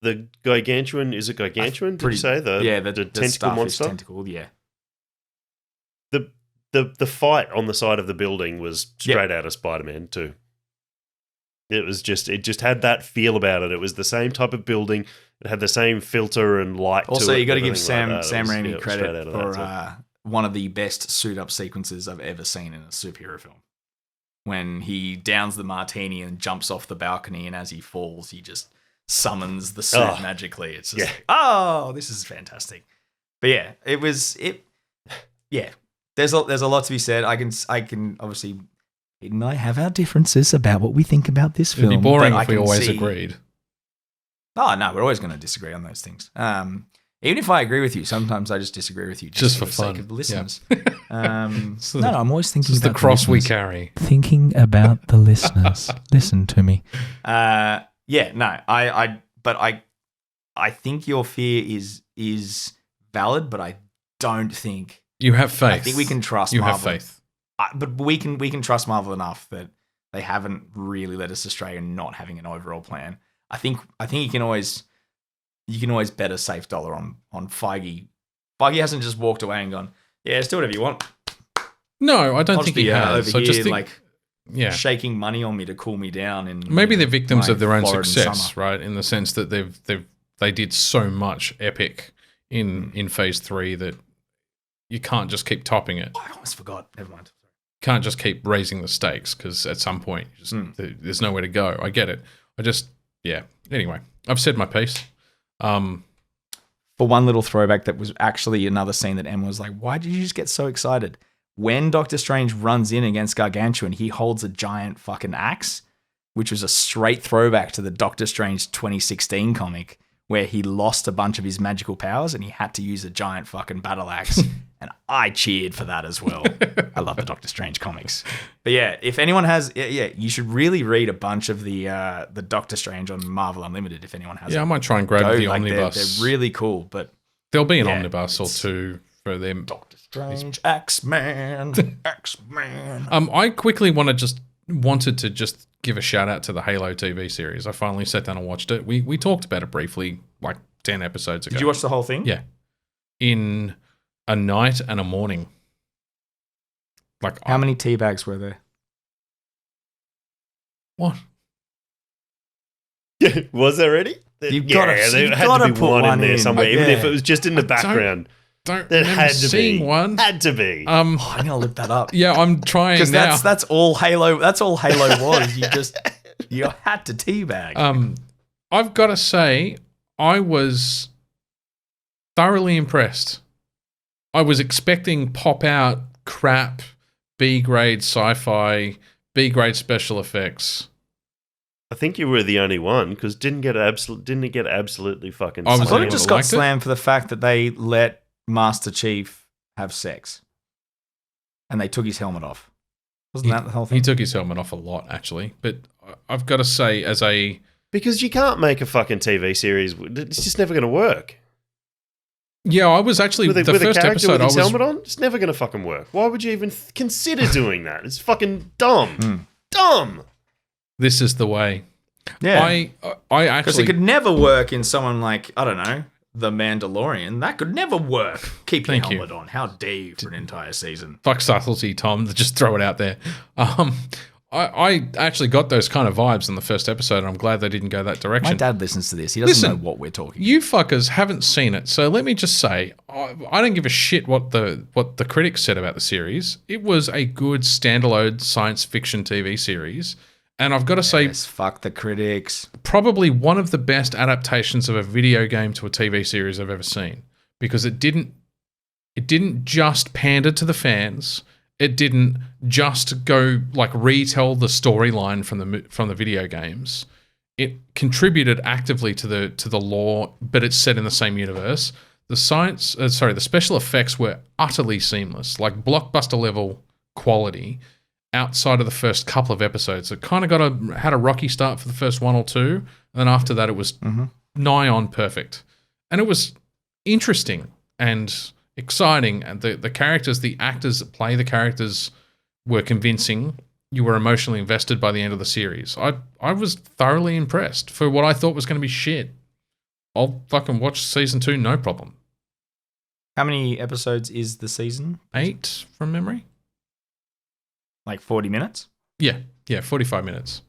The Gargantuan, is it Gargantuan? Did you say? The tentacle monster? Tentacle, yeah. The fight on the side of the building was straight out of Spider-Man 2. It just had that feel about it. It was the same type of building. It had the same filter and light. Also, to it, you got to give Sam Raimi credit for one of the best suit up sequences I've ever seen in a superhero film. When he downs the martini and jumps off the balcony, and as he falls, he just summons the suit magically. It's just like, this is fantastic. But yeah, it was it. Yeah, there's a lot to be said. I can obviously. Ed and I have our differences about what we think about this film. It'd be boring if we always agreed. Oh, no, we're always going to disagree on those things. Even if I agree with you, sometimes I just disagree with you just for the fun. Sake of the listeners. No, I'm always thinking about the cross we carry. Thinking about the listeners. Listen to me. I think your fear is valid, but I don't think you have faith. I think we can trust you Marvel. Have faith. But we can trust Marvel enough that they haven't really led us astray in not having an overall plan. I think you can always bet a safe dollar on Feige. Feige hasn't just walked away and gone, yeah, just do whatever you want. No, I don't think he has. Over here, shaking money on me to cool me down. And maybe they're victims of their own success, right? In the sense that they did so much epic in Phase 3 that you can't just keep topping it. I almost forgot. Never mind. Can't just keep raising the stakes, because at some point there's nowhere to go. I get it. Anyway, I've said my piece. For one little throwback, that was actually another scene that Emma was like, why did you just get so excited? When Doctor Strange runs in against Gargantuan, he holds a giant fucking axe, which was a straight throwback to the Doctor Strange 2016 comic, where he lost a bunch of his magical powers and he had to use a giant fucking battle axe. And I cheered for that as well. I love the Doctor Strange comics. But yeah, if anyone has, you should really read a bunch of the Doctor Strange on Marvel Unlimited if anyone has it. I might try and grab the omnibus. They're really cool, but there'll be an omnibus or two for them. Doctor Strange, X-Men. I quickly wanted to just give a shout out to the Halo TV series. I finally sat down and watched it. We talked about it briefly like 10 episodes ago. Did you watch the whole thing? Yeah. In a night and a morning. Like, how many tea bags were there? What? Was there any? You've got to put one in there somewhere, even if it was just in the background. There had to be one. Had to be. I'm gonna look that up. Yeah, I'm trying now. Because that's all Halo. That's all Halo was. You had to teabag. I've got to say, I was thoroughly impressed. I was expecting pop-out crap, B-grade sci-fi, B-grade special effects. I think you were the only one, because didn't it get absolutely fucking I thought it just got slammed for the fact that they let Master Chief have sex, and they took his helmet off. Wasn't that the whole thing? He took his helmet off a lot, actually. But I've got to say, because you can't make a fucking TV series. It's just never going to work. Yeah, I was actually with the a first character episode. With his I was helmet on. It's never going to fucking work. Why would you even consider doing that? It's fucking dumb. Dumb. This is the way. Yeah, I actually because it could never work in someone like, I don't know, The Mandalorian. That could never work. Keep your helmet on. How dare you for an entire season? Fuck subtlety, Tom. Just throw it out there. I actually got those kind of vibes in the first episode, and I'm glad they didn't go that direction. My dad listens to this. He doesn't know what we're talking about. You fuckers haven't seen it, so let me just say, I don't give a shit what the critics said about the series. It was a good standalone science fiction TV series, and I've got to say, fuck the critics. Probably one of the best adaptations of a video game to a TV series I've ever seen, because it didn't just pander to the fans. It didn't just go like retell the storyline from the video games. It contributed actively to the lore, but it's set in the same universe. The special effects were utterly seamless, like blockbuster level quality. Outside of the first couple of episodes, it kind of had a rocky start for the first one or two, and then after that, it was nigh on perfect, and it was interesting and exciting, and the characters, the actors that play the characters were convincing. You were emotionally invested by the end of the series. I was thoroughly impressed for what I thought was going to be shit. I'll fucking watch season 2, no problem. How many episodes is the season? 8 from memory. Like 40 minutes? Yeah, 45 minutes.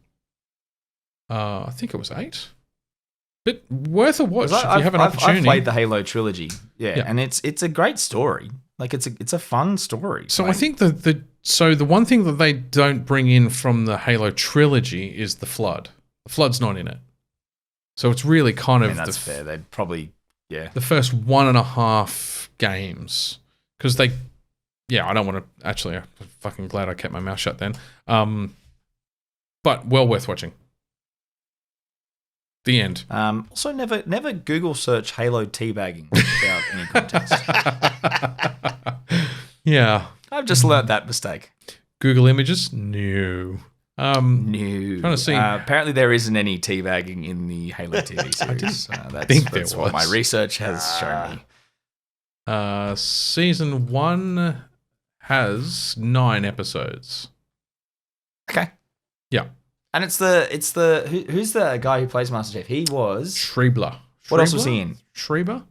I think it was 8. But worth a watch if you have an opportunity. I've played the Halo trilogy, and it's a great story. Like it's a fun story. So I think the one thing that they don't bring in from the Halo trilogy is the Flood. The Flood's not in it, so it's really kind of that's fair. They'd probably the first 1.5 games, because they. Yeah, I don't want to. Actually, I'm fucking glad I kept my mouth shut then. But well worth watching. The end. Also, never Google search Halo teabagging without any context. Yeah. I've just learnt that mistake. Google images? No. No. Trying to see. Apparently, there isn't any teabagging in the Halo TV series. That's what my research has shown me. Season 1 has 9 episodes. Okay. Yeah. And it's the who's the guy who plays Master Chief? He was Schreiber. What else was he in? Schreiber.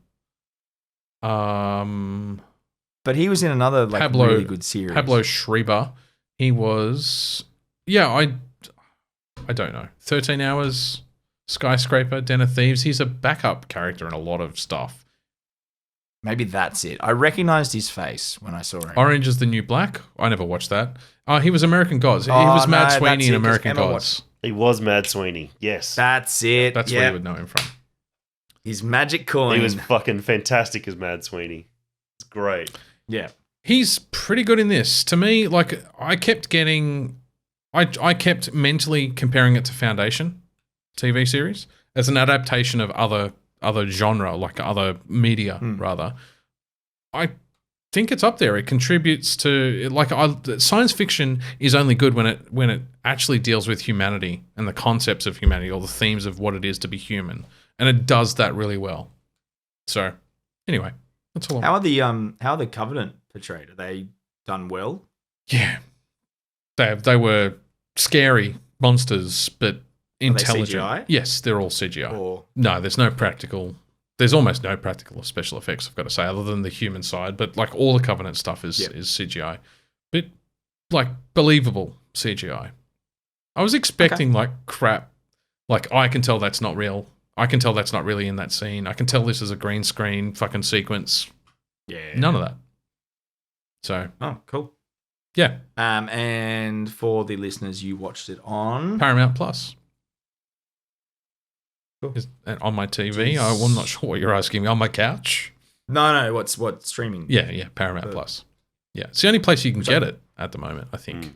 But he was in another really good series. Pablo Schreiber. He was. Yeah, I don't know. 13 Hours, Skyscraper, Den of Thieves. He's a backup character in a lot of stuff. Maybe that's it. I recognized his face when I saw him. Orange is the New Black. I never watched that. He was American Gods. He was Mad Sweeney in American Gods. He was Mad Sweeney. Yes, that's it. That's where you would know him from. His magic coin. He was fucking fantastic as Mad Sweeney. It's great. Yeah, he's pretty good in this. To me, like I kept mentally comparing it to Foundation TV series as an adaptation of other genre, like other media, rather. I think it's up there. It contributes to science fiction is only good when it actually deals with humanity and the concepts of humanity or the themes of what it is to be human, and it does that really well. So, anyway, that's all. How are the Covenant portrayed? Are they done well? Yeah, they were scary monsters, but intelligent. Are they CGI? Yes, they're all CGI. No, there's no practical. There's almost no practical special effects, I've got to say, other than the human side. But like all the Covenant stuff is CGI, but like believable CGI. I was expecting like crap. Like I can tell that's not real. I can tell that's not really in that scene. I can tell this is a green screen fucking sequence. Yeah, none of that. So cool. Yeah. And for the listeners, you watched it on Paramount Plus. Cool. On my TV. I'm not sure what you're asking me. On my couch? No. What streaming? Yeah. Paramount Plus. Yeah, it's the only place you can get it at the moment, I think.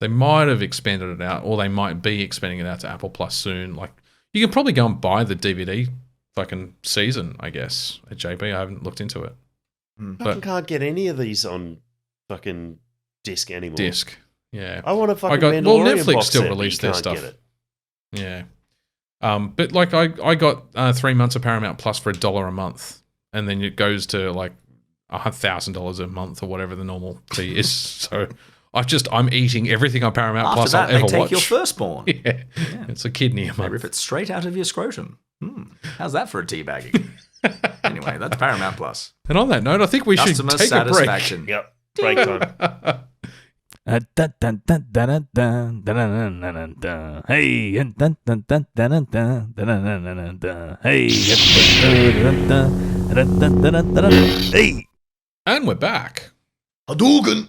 They might have expanded it out, or they might be expanding it out to Apple Plus soon. Like, you can probably go and buy the DVD fucking season, I guess, at JB. I haven't looked into it. I can't get any of these on fucking disc anymore. Disc. Yeah. I want a fucking Mandalorian Netflix box still set, released but you their can't stuff. get it. Yeah. But like I got 3 months of Paramount Plus for $1 a month, and then it goes to like $1,000 a month or whatever the normal fee is. So I'm eating everything on Paramount After Plus that, I'll ever they take watch. your firstborn. Yeah. It's a kidney a They month. rip it straight out of your scrotum. How's that for a teabagging? Anyway, that's Paramount Plus. And on that note, I think we should Customer take satisfaction. Yep. Break time. Hey, hey. And we're back. Hadouken!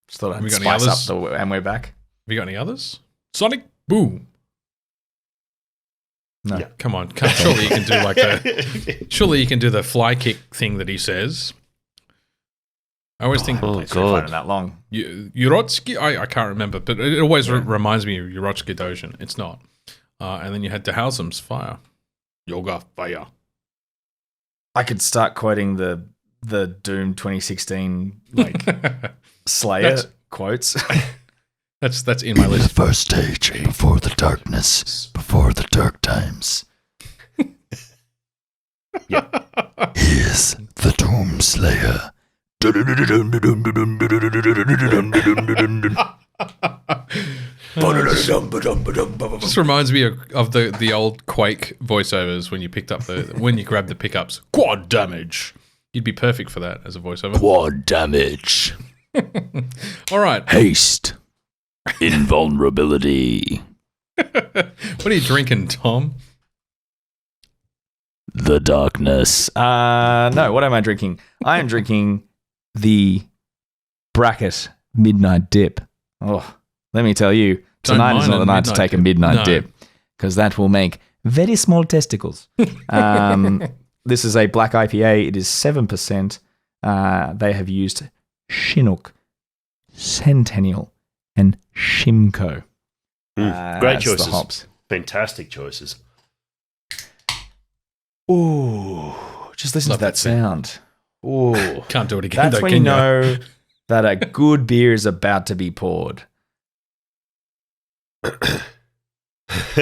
Just thought Have we I'd got any spice others? up and we're back. Have you got any others? Sonic Boom. No. Yeah. Come on. Surely you can do like surely you can do the fly kick thing that he says. I always think Finding that long. Yurotsky. I can't remember, but it always reminds me of Yurotsky Doshin. It's not. And then you had Dehausem's Fire. Yoga Fire. I could start quoting the Doom 2016 like Slayer quotes. That's in my list. The first stage before the darkness, before the dark times. Yeah. He is the Doom Slayer. Just reminds me of the old Quake voiceovers when you grabbed the pickups. Quad damage. You'd be perfect for that as a voiceover. Quad damage. All right. Haste. Invulnerability. What are you drinking, Tom? The darkness. No, what am I drinking? I am drinking the Bracket Midnight Dip. Oh, let me tell you, tonight is not the night to take a midnight dip, because that will make very small testicles. This is a black IPA. It is 7%. They have used Chinook, Centennial, and Shimco. Great choices. The hops. Fantastic choices. Ooh, just listen Love to that that thing. sound. Ooh, Can't do it again. that's though, when can you ya? know that a good beer is about to be poured.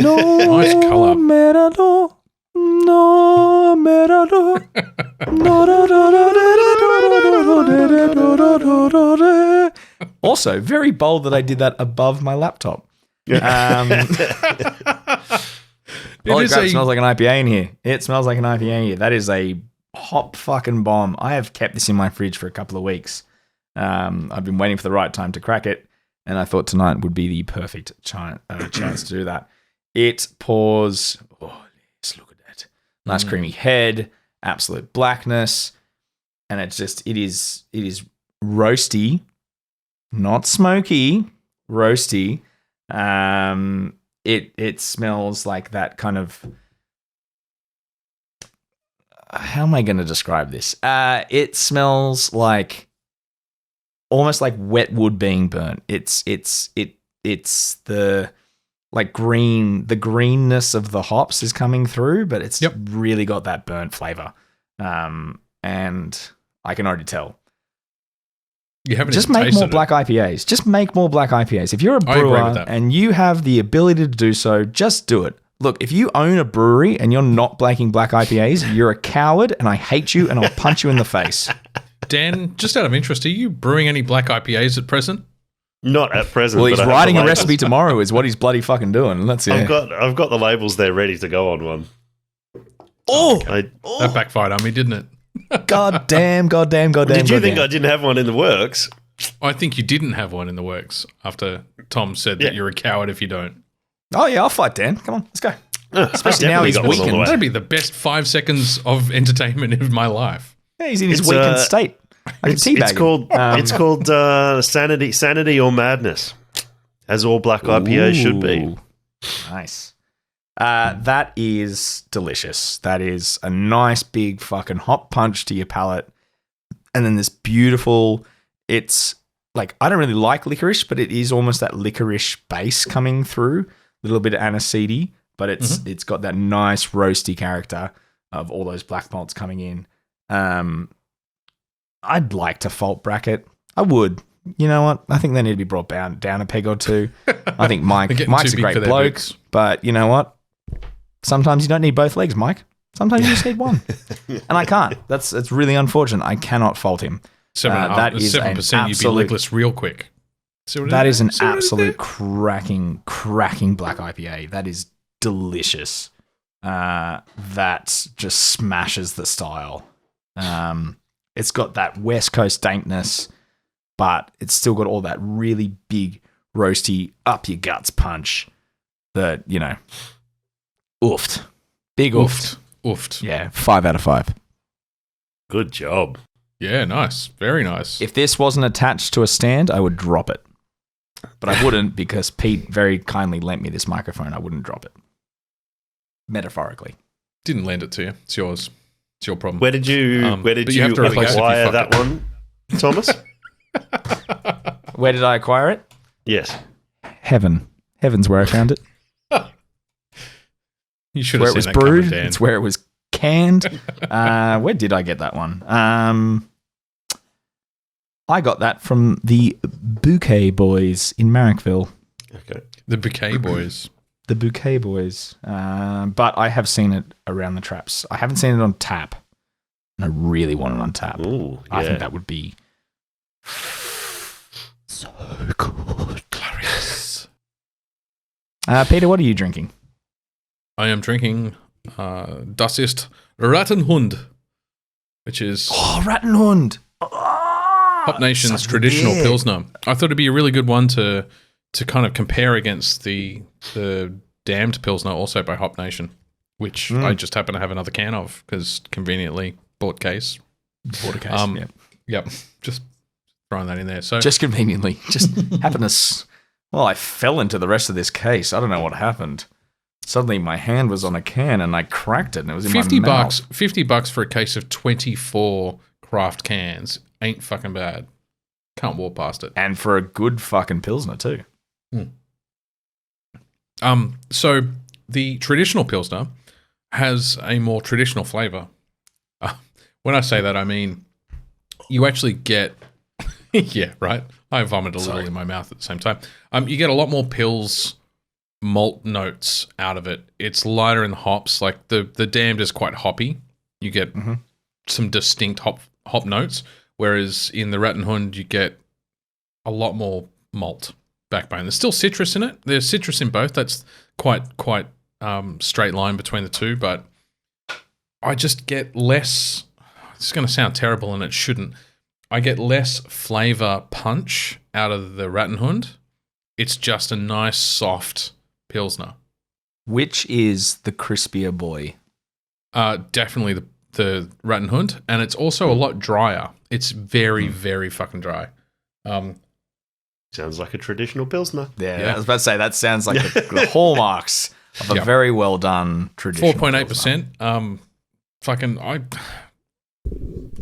No, Nice colour. Merado, no, Merado, no. Also, very bold that I did that above my laptop. Holy crap, it smells like an IPA in here. It smells like an IPA in here. That is a hop fucking bomb. I have kept this in my fridge for a couple of weeks. I've been waiting for the right time to crack it, and I thought tonight would be the perfect chance to do that. It pours. Oh, let's look at that. Nice creamy head, absolute blackness, and it is roasty, not smoky, roasty. It smells like that kind of. How am I going to describe this? It smells like almost like wet wood being burnt. It's the like the greenness of the hops is coming through, but it's really got that burnt flavor. And I can already tell. You haven't Just even make tasted more it. black IPAs. Just make more black IPAs. If you're a I agree with brewer that. and you have the ability to do so, just do it. Look, if you own a brewery and you're not making black IPAs, you're a coward and I hate you and I'll punch you in the face. Dan, just out of interest, are you brewing any black IPAs at present? Not at present. Well, he's but I have writing the a labels. recipe tomorrow is what he's bloody fucking doing. Let's see. I've got the labels there ready to go on one. That backfired on me, didn't it? God damn. Did you think I didn't have one in the works? I think you didn't have one in the works after Tom said that you're a coward if you don't. Oh, yeah, I'll fight Dan. Come on, let's go. Especially now he's weakened. That'd be the best 5 seconds of entertainment of my life. Yeah, he's in his It's, weakened state. I can teabag him. It's called sanity or madness, as all black IPAs should be. Ooh, nice. That is delicious. That is a nice big fucking hop punch to your palate. And then this beautiful, it's like, I don't really like licorice, but it is almost that licorice base coming through. A little bit of aniseedy, but it's got that nice roasty character of all those black malts coming in. I'd like to fault bracket. I would. You know what? I think they need to be brought down a peg or two. I think Mike's a great bloke, but you know what? Sometimes you don't need both legs, Mike. Sometimes you just need one, and I can't. It's really unfortunate. I cannot fault him. 7%. You'd be legless real quick. That is an absolute cracking black IPA. That is delicious. That just smashes the style. It's got that West Coast dankness, but it's still got all that really big, roasty, up your guts punch that, you know, oofed. Big oofed. Oofed. Yeah, 5 out of 5. Good job. Yeah, nice. Very nice. If this wasn't attached to a stand, I would drop it. But I wouldn't because Pete very kindly lent me this microphone. I wouldn't drop it. Metaphorically. Didn't lend it to you. It's yours. It's your problem. Where did you acquire that one, Thomas? Where did I acquire it? Yes. Heaven. Heaven's where I found it. You should have seen seen that where it was brewed. cover, Dan. It's where it was canned. Where did I get that one? I got that from the Bouquet Boys in Marrickville. Okay. The Bouquet Boys. The Bouquet Boys. But I have seen it around the traps. I haven't seen it on tap. And I really want it on tap. Ooh, yeah. I think that would be so good. Glorious. Peter, what are you drinking? I am drinking Das ist Rattenhund, which is Rattenhund. Hop Nation's traditional Pilsner. I thought it'd be a really good one to kind of compare against the Damned Pilsner, also by Hop Nation, which I just happen to have another can of because conveniently bought a case. Yep. Just throwing that in there. So just conveniently, just happiness. Well, I fell into the rest of this case. I don't know what happened. Suddenly, my hand was on a can and I cracked it, and it was in my mouth. $50 for a case of 24 craft cans ain't fucking bad. Can't walk past it. And for a good fucking Pilsner too. So the traditional Pilsner has a more traditional flavor. When I say that, I mean you actually get, yeah, right. I vomit a little in my mouth at the same time. You get a lot more Pils malt notes out of it. It's lighter in hops. Like the Damned is quite hoppy. You get some distinct hop notes, whereas in the Rattenhund you get a lot more malt backbone. There's still citrus in it. There's citrus in both. That's quite straight line between the two, but I just get less. It's going to sound terrible, and it shouldn't. I get less flavor punch out of the Rattenhund. It's just a nice soft Pilsner. Which is the crispier boy? Definitely the Rattenhund, and it's also a lot drier. It's very, very fucking dry. Sounds like a traditional Pilsner. Yeah, I was about to say, that sounds like the hallmarks of a very well done traditional 4.8%.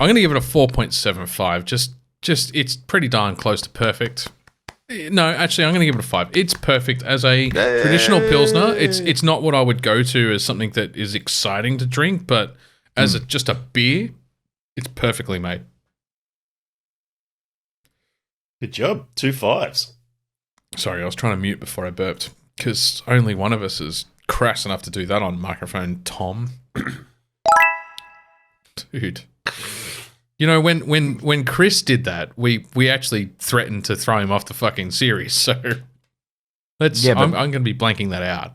I'm going to give it a 4.75. Just it's pretty darn close to perfect. No, actually, I'm going to give it a 5. It's perfect as a traditional Pilsner. It's not what I would go to as something that is exciting to drink, but as just a beer, it's perfectly made. Good job. 2 5s. Sorry, I was trying to mute before I burped because only one of us is crass enough to do that on microphone, Tom. Dude. You know, when Chris did that, we actually threatened to throw him off the fucking series. So I'm going to be blanking that out.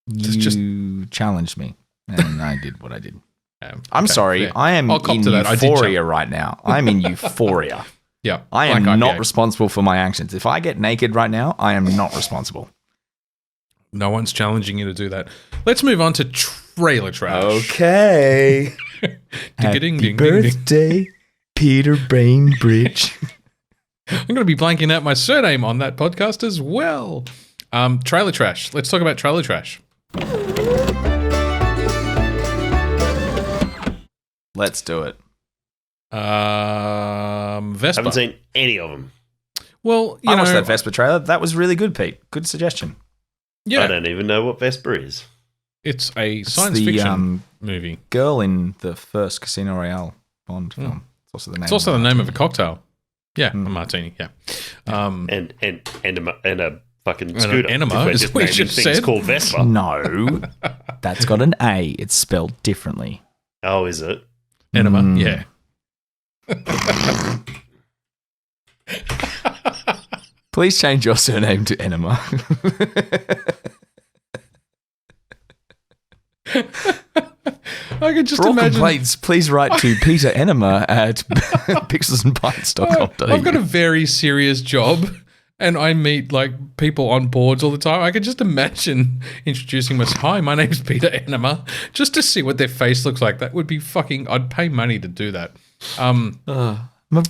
You challenged me, and I did what I did. I'm okay, sorry. fair. I am in euphoria right now. I'm in euphoria. Yeah, I am not responsible for my actions. If I get naked right now, I am not responsible. No one's challenging you to do that. Let's move on to trailer trash. Okay. Happy birthday, Peter Bainbridge. I'm going to be blanking out my surname on that podcast as well. Trailer trash. Let's talk about trailer trash. Let's do it. Vesper. Haven't seen any of them. Well, I watched that Vesper trailer. That was really good, Pete. Good suggestion. Yeah. I don't even know what Vesper is. It's a science fiction movie. Girl in the first Casino Royale Bond film. It's also the name. It's also the name of a cocktail. Yeah, a martini. Yeah, and a fucking scooter. Enema, as we just said. Called Vesper. No, that's got an A. It's spelled differently. Oh, is it? Enema. Yeah. Please change your surname to Enema. I can just For all imagine. complaints, please write to Peter Enema at pixelsandpints.com.au. I've got a very serious job, and I meet like people on boards all the time. I can just imagine introducing myself. Hi, my name's Peter Enema, just to see what their face looks like. That would be fucking. I'd pay money to do that. I'm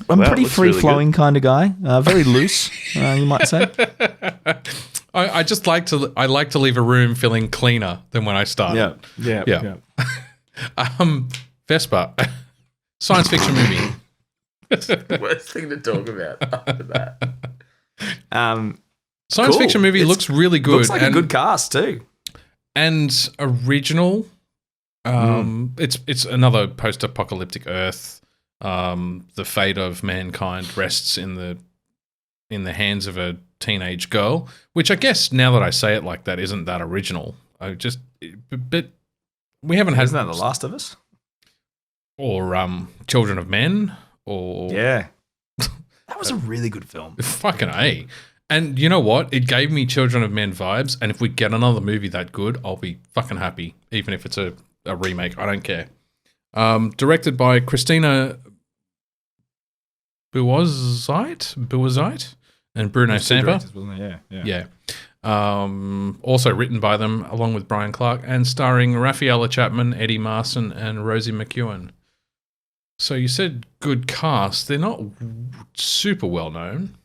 pretty free-flowing kind of guy. Very loose, you might say. I just like to. I like to leave a room feeling cleaner than when I started. Yeah. Vesper, science fiction movie. Worst thing to talk about after that. Science fiction movie looks really good. Looks like a good cast too, and original. It's another post-apocalyptic Earth. The fate of mankind rests in the hands of a teenage girl, which I guess now that I say it like that isn't that original. But we haven't had. Isn't that The Last of Us? Or Children of Men, or that was a really good film. Fucking A. And you know what? It gave me Children of Men vibes. And if we get another movie that good, I'll be fucking happy, even if it's a remake. I don't care. Directed by Christina Buazite and Bruno Samper. Yeah. Also written by them along with Brian Clark and starring Raffaella Chapman, Eddie Marsan, and Rosie McEwen. So you said good cast. They're not super well known.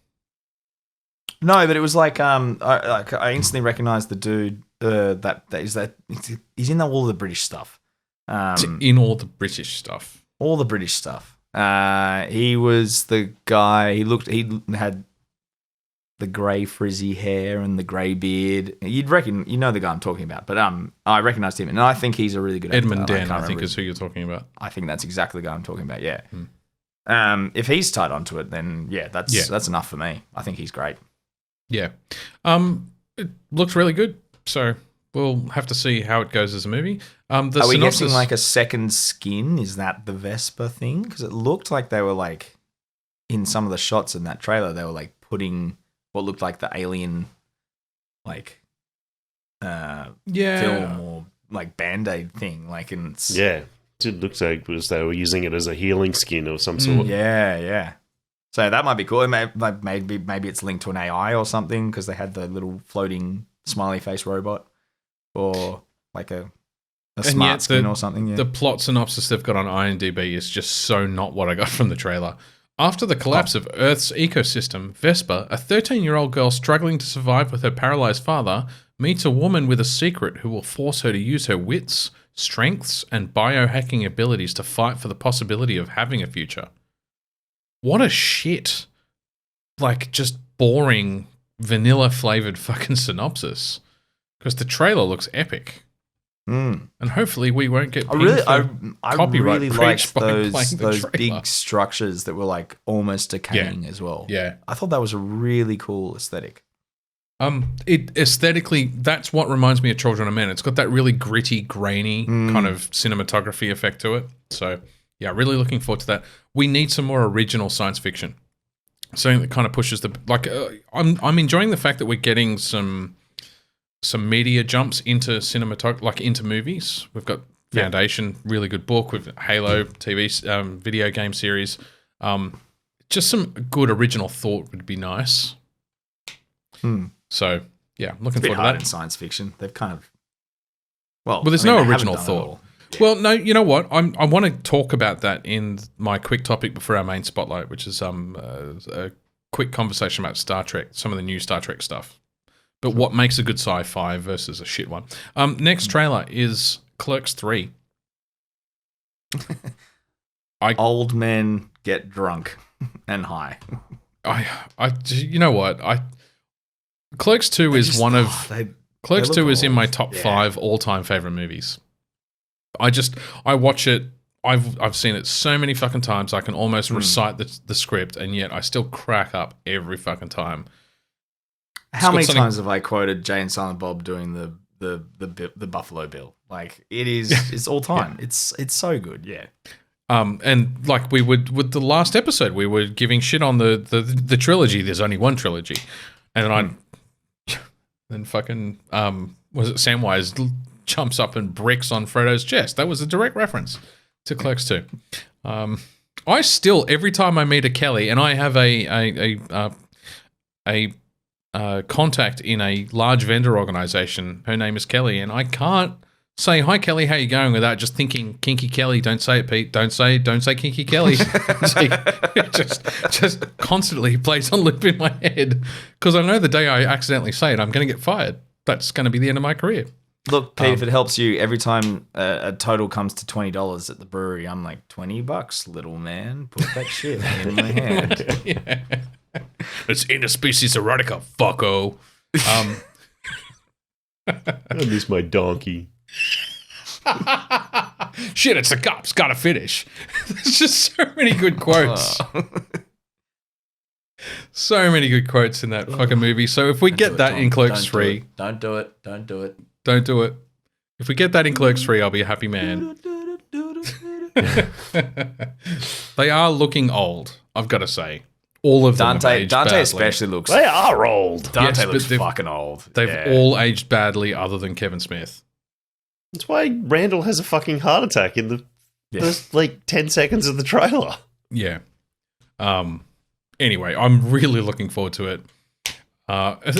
No, but it was like I instantly recognized the dude he's in all the British stuff. In all the British stuff. All the British stuff. He was the guy. He had the grey frizzy hair and the grey beard. You know the guy I'm talking about. But I recognized him, and I think he's a really good actor. Edmund Dan, I think, is who you're talking about. I think that's exactly the guy I'm talking about. Yeah. If he's tied onto it, then that's enough for me. I think he's great. Yeah. It looks really good. So we'll have to see how it goes as a movie. Are we guessing like a second skin? Is that the Vesper thing? Because it looked like they were like, in some of the shots in that trailer, they were like putting what looked like the alien, like, film or like Band-Aid thing. Like, and it's, it looks like they were using it as a healing skin of some sort. Yeah. So that might be cool. Maybe it's linked to an AI or something because they had the little floating smiley face robot, or like a smart skin or something. Yeah. The plot synopsis they've got on IMDb is just so not what I got from the trailer. After the collapse of Earth's ecosystem, Vesper, a 13-year-old girl struggling to survive with her paralyzed father, meets a woman with a secret who will force her to use her wits, strengths, and biohacking abilities to fight for the possibility of having a future. What a shit, like, just boring, vanilla-flavored fucking synopsis. Because the trailer looks epic. And hopefully we won't get I really liked those big structures that were like almost decaying as well. Yeah. I thought that was a really cool aesthetic. It aesthetically, that's what reminds me of Children of Men. It's got that really gritty, grainy kind of cinematography effect to it. So yeah, really looking forward to that. We need some more original science fiction. Something that kind of pushes the I'm enjoying the fact that we're getting some media jumps into cinematography, like into movies. We've got Foundation, really good book with Halo TV video game series. Just some good original thought would be nice. So yeah, I'm looking forward to that. In science fiction, they've kind of there's no original thought. Yeah. Well, no, you know what? I want to talk about that in my quick topic before our main spotlight, which is a quick conversation about Star Trek, some of the new Star Trek stuff. But what makes a good sci-fi versus a shit one? Next trailer is Clerks 3. Old men get drunk and high. You know what? Clerks 2 is one of Clerks They 2 look is in old. my top 5 all-time favorite movies. I watch it. I've seen it so many fucking times I can almost recite the script, and yet I still crack up every fucking time. How many times have I quoted Jay and Silent Bob doing the Buffalo Bill? Like it's all time. Yeah. It's so good. Yeah. And like we would with the last episode, we were giving shit on the trilogy. There's only one trilogy, and then fucking was it Samwise jumps up and bricks on Frodo's chest? That was a direct reference to Clerks 2. I still, every time I meet a Kelly, and I have a contact in a large vendor organization. Her name is Kelly, and I can't say hi Kelly, how you going without just thinking Kinky Kelly. Don't say it, Pete. Don't say Kinky Kelly. It just constantly plays on loop in my head because I know the day I accidentally say it, I'm going to get fired. That's going to be the end of my career. Look, Pete, if it helps you, every time a total comes to $20 at the brewery, I'm like, $20, little man. Put that shit in my hand. Yeah. It's interspecies erotica, fucko. I miss my donkey. Shit, it's the cops. Gotta finish. There's just so many good quotes. So many good quotes in that fucking movie. So if we get that in Clerks 3... Don't do it. Don't do it. Don't do it. If we get that in Clerks 3, I'll be a happy man. They are looking old, I've got to say. All of them Dante especially looks... They are old. Dante looks fucking old. They've all aged badly other than Kevin Smith. That's why Randall has a fucking heart attack in the first, 10 seconds of the trailer. Yeah. Anyway, I'm really looking forward to it.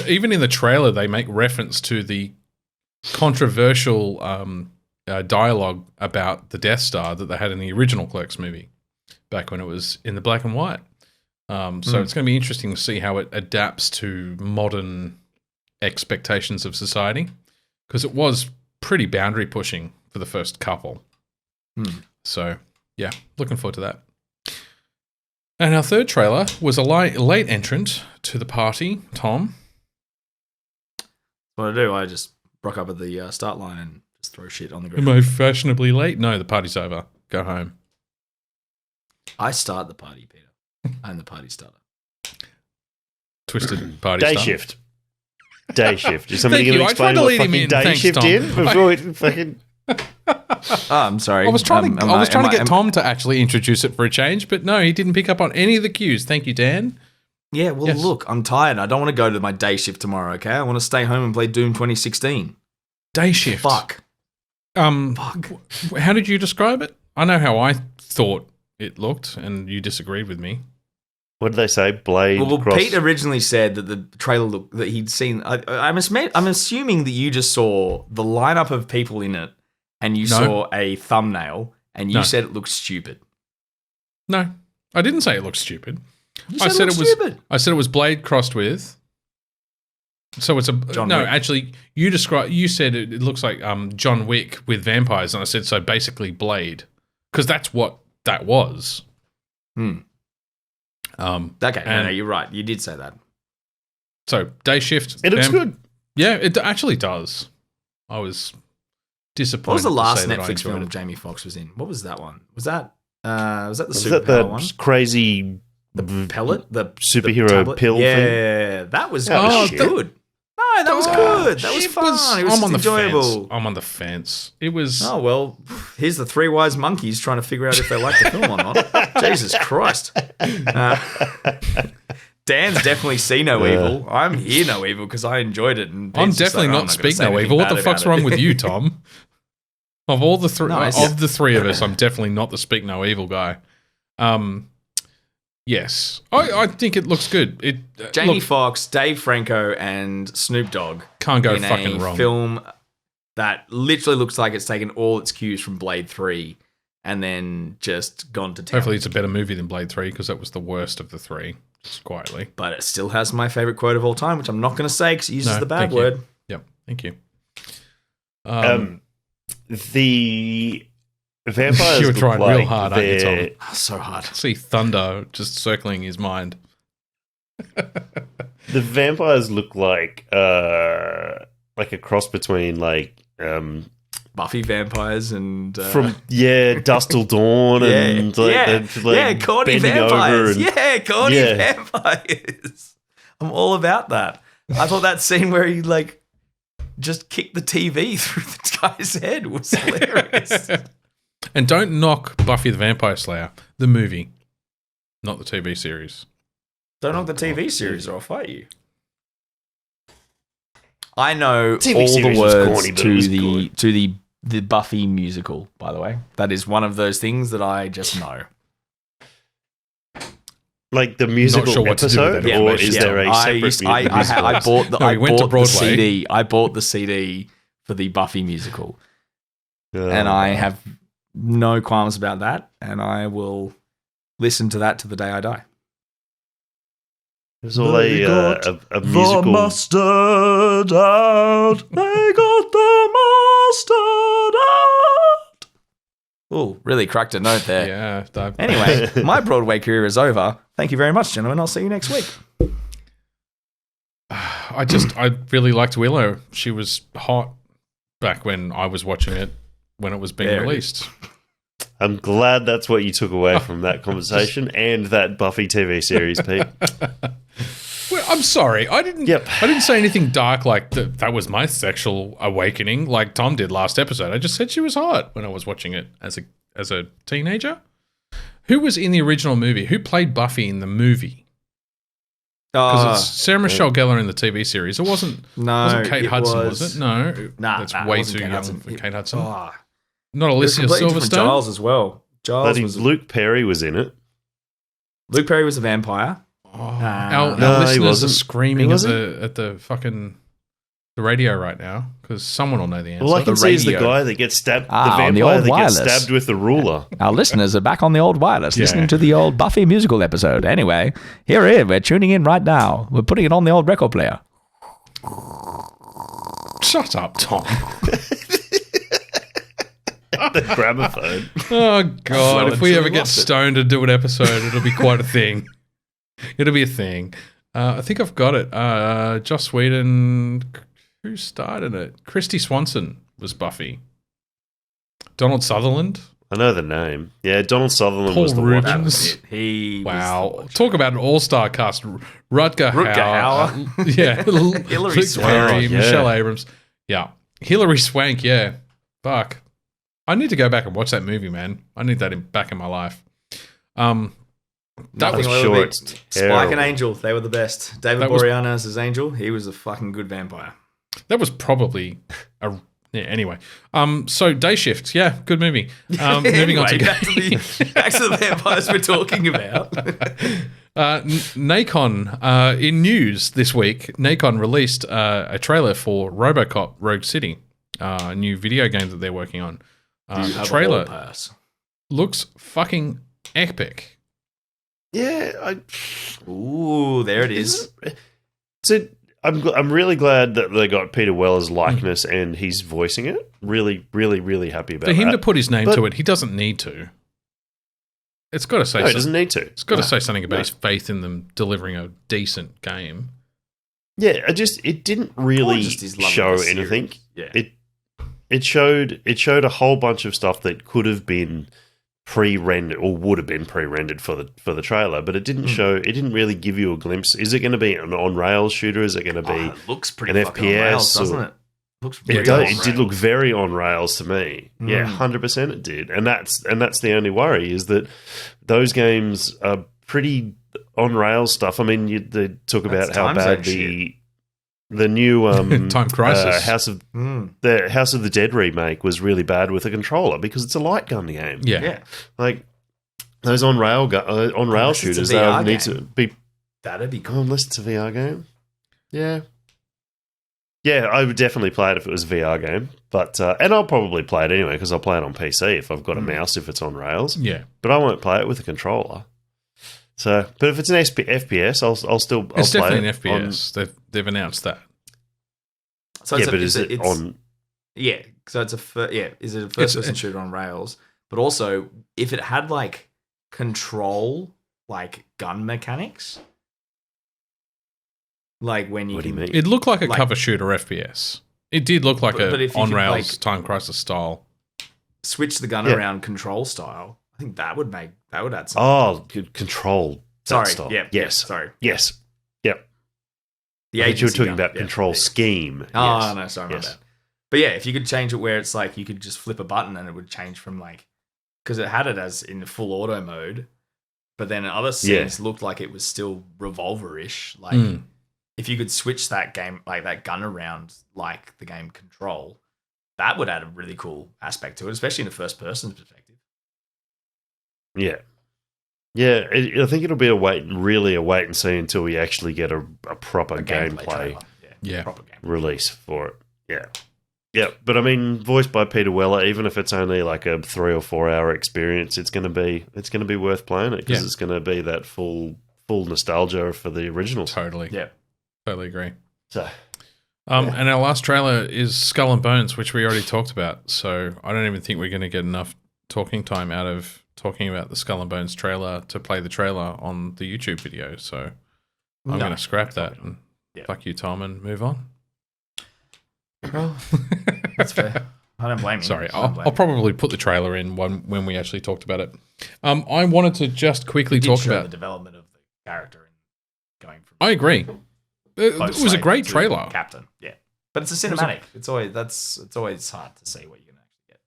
Even in the trailer, they make reference to the controversial dialogue about the Death Star that they had in the original Clerks movie back when it was in the black and white. So it's going to be interesting to see how it adapts to modern expectations of society, because it was pretty boundary pushing for the first couple. So, yeah, looking forward to that. And our third trailer was a late entrant to the party, Tom. What I do, I just rock up at the start line and just throw shit on the ground. Am I fashionably late? No, the party's over. Go home. I start the party, Peter. I'm the party starter. Twisted party Day starter. shift. Day shift. Is somebody Thank going you. to I tried explain to what lead him fucking in. day Thanks, shift Tom. in before it fucking... I'm sorry. I was trying to get Tom to actually introduce it for a change, but no, he didn't pick up on any of the cues. Thank you, Dan. Yeah, well, Yes. look, I'm tired. I don't want to go to my day shift tomorrow, okay? I want to stay home and play Doom 2016. Day shift. Fuck. How did you describe it? I know how I thought it looked, and you disagreed with me. What did they say? Blade Well, cross... Pete originally said that the trailer looked that he'd seen. I'm assuming that you just saw the lineup of people in it, and you saw a thumbnail, and you said it looked stupid. No, I didn't say it looked stupid. I said it was stupid. I said it was Blade crossed with. So it's a John no. Wick. Actually, you said it looks like John Wick with vampires, and I said so basically Blade, because that's what that was. Okay, no, you're right. You did say that. So day shift. It looks good. Yeah, it actually does. I was disappointed. What was the last to say that I Netflix enjoyed film it. Jamie Foxx was in? What was that one? Was that the Was that superpower the one? crazy... The pellet? The superhero tablet? pill thing? Yeah, that was was shit. good. No, that was good. That was It fun. It was I'm on enjoyable. the fence. I'm on the fence. It was. Oh, well, here's the three wise monkeys trying to figure out if they like the film or not. Jesus Christ. Dan's definitely see no evil. I'm hear no evil because I enjoyed it. And I'm Pete's just definitely like, not speak no evil. What the fuck's wrong with you, Tom? Of all the the three of us, I'm definitely not the speak no evil guy. Yes, I think it looks good. Jamie Foxx, Dave Franco, and Snoop Dogg can't go in fucking a wrong. film that literally looks like it's taken all its cues from Blade 3 and then just gone to town. Hopefully, it's a better movie than Blade 3 because that was the worst of the three. Just quietly, but it still has my favorite quote of all time, which I'm not going to say because it uses the bad thank you. word. Yep, thank you. The vampires You were look trying like real hard, aren't you, Tom? they're- Oh, so hard. See thunder just circling his mind. The vampires look like a cross between Buffy vampires and from Dusk Till Dawn and corny vampires. Corny vampires. I'm all about that. I thought that scene where he just kicked the TV through the guy's head was hilarious. And don't knock Buffy the Vampire Slayer, the movie, not the TV series. Don't knock the TV series or I'll fight you. I know TV all series the was words corny, but it was to the Buffy musical, by the way. That is one of those things that I just know. Like the musical episode, or is there a separate musical? I bought the we went to Broadway. CD. I bought the CD for the Buffy musical, and I have no qualms about that. And I will listen to that to the day I die. It was all a musical. The mustard out. They got the mustard out. Oh, really cracked a note there. Yeah. Anyway, my Broadway career is over. Thank you very much, gentlemen. I'll see you next week. I really liked Willow. She was hot back when I was watching it, when it was being released. I'm glad that's what you took away from that conversation and that Buffy TV series, Pete. Well, I'm sorry. I didn't say anything dark like that was my sexual awakening like Tom did last episode. I just said she was hot when I was watching it as a teenager. Who was in the original movie? Who played Buffy in the movie? Because it's Sarah Michelle Gellar in the TV series. It wasn't Kate Hudson, was it? No. That's way too young for Kate Hudson. Not Alicia Silverstone. Giles as well. Luke Perry was in it. Luke Perry was a vampire. Our listeners are screaming at the fucking the radio right now because someone will know the answer. All I can see is the guy that gets stabbed, the vampire that gets stabbed with the ruler. Our listeners are back on the old wireless, listening to the old Buffy musical episode. Anyway, we're tuning in right now. We're putting it on the old record player. Shut up, Tom. The gramophone. Oh, God. If we ever get stoned to do an episode, it'll be quite a thing. It'll be a thing. I think I've got it. Joss Whedon. Who started it? Christy Swanson was Buffy. Donald Sutherland. I know the name. Yeah, Donald Sutherland Paul was the Rubens. Watcher. Talk about an all-star cast. Rutger Hauer. Hilary Swank. Michelle Abrams. Yeah. Hilary Swank, yeah. Fuck. I need to go back and watch that movie, man. I need that back in my life. Nothing short. Spike and Angel, they were the best. David Boreanaz as Angel, he was a fucking good vampire. That was probably anyway. So Day Shift, yeah, good movie. Moving on to back to the vampires we're talking about. Nacon, in news this week, Nacon released a trailer for Robocop Rogue City, a new video game that they're working on. The trailer looks fucking epic. Yeah. Ooh, there it is. So I'm really glad that they got Peter Weller's likeness and he's voicing it. Really, really, really happy about that. For him to put his name to it, he doesn't need to. It's got to say. No, he doesn't need to. It's got to say something about his faith in them delivering a decent game. Yeah, it didn't really show anything. Yeah. It showed a whole bunch of stuff that could have been pre-rendered or would have been pre-rendered for the trailer, but it didn't show. It didn't really give you a glimpse. Is it going to be an on-rails shooter? Is it going to be it looks pretty an fucking FPS? on rails, doesn't it? Looks It did look very on rails to me. Yeah, 100% it did, and that's the only worry is that those games are pretty on rails stuff. I mean, they talk about how bad the new Time Crisis House of the Dead remake was really bad with a controller because it's a light gun game. Yeah. Like those on rail shooters, they need to be. That'd be cool unless it's a VR game. Yeah. Yeah, I would definitely play it if it was a VR game, but and I'll probably play it anyway because I'll play it on PC if I've got a mouse if it's on rails. Yeah, but I won't play it with a controller. So, but if it's an FPS, I'll still play it. It's definitely an FPS. They've announced that. So yeah, but is it on? Yeah, so it's is it a first-person shooter on rails? But also, if it had like control, like gun mechanics. Like when you what do you mean? It looked like a cover shooter FPS. It did look like but a if you on could, rails like, Time Crisis style. switch the gun around control style, I think that would add something. Oh, control. Sorry. Style. Yeah. Yes. Sorry. Yes. Yep. The I thought you were agency talking gun. about control scheme. Oh, Yes. no, sorry about Yes. that. But yeah, if you could change it where it's like you could just flip a button and it would change from like, because it had it as in the full auto mode, but then other scenes looked like it was still revolver-ish. Like if you could switch that game, like that gun around, like the game Control, that would add a really cool aspect to it, especially in a first-person perspective. Yeah. Yeah, I think it'll be a wait and see until we actually get a proper gameplay Proper game release for it. Yeah. Yeah, but I mean, voiced by Peter Weller, even if it's only like a 3 or 4 hour experience, it's going to be worth playing it because it's going to be that full nostalgia for the original. Totally. Yeah. Totally agree. So, and our last trailer is Skull and Bones, which we already talked about. So I don't even think we're going to get enough talking time out of talking about the Skull and Bones trailer to play the trailer on the YouTube video. So I'm going to scrap that and fuck you, Tom, and move on. Well, that's fair. I don't blame you. Sorry, I'll probably put the trailer in when we actually talked about it. I wanted to just quickly talk about the development of the character and going from. I agree. It was a great trailer. Captain, yeah, but it's a cinematic. It's always hard to see what you're gonna actually get.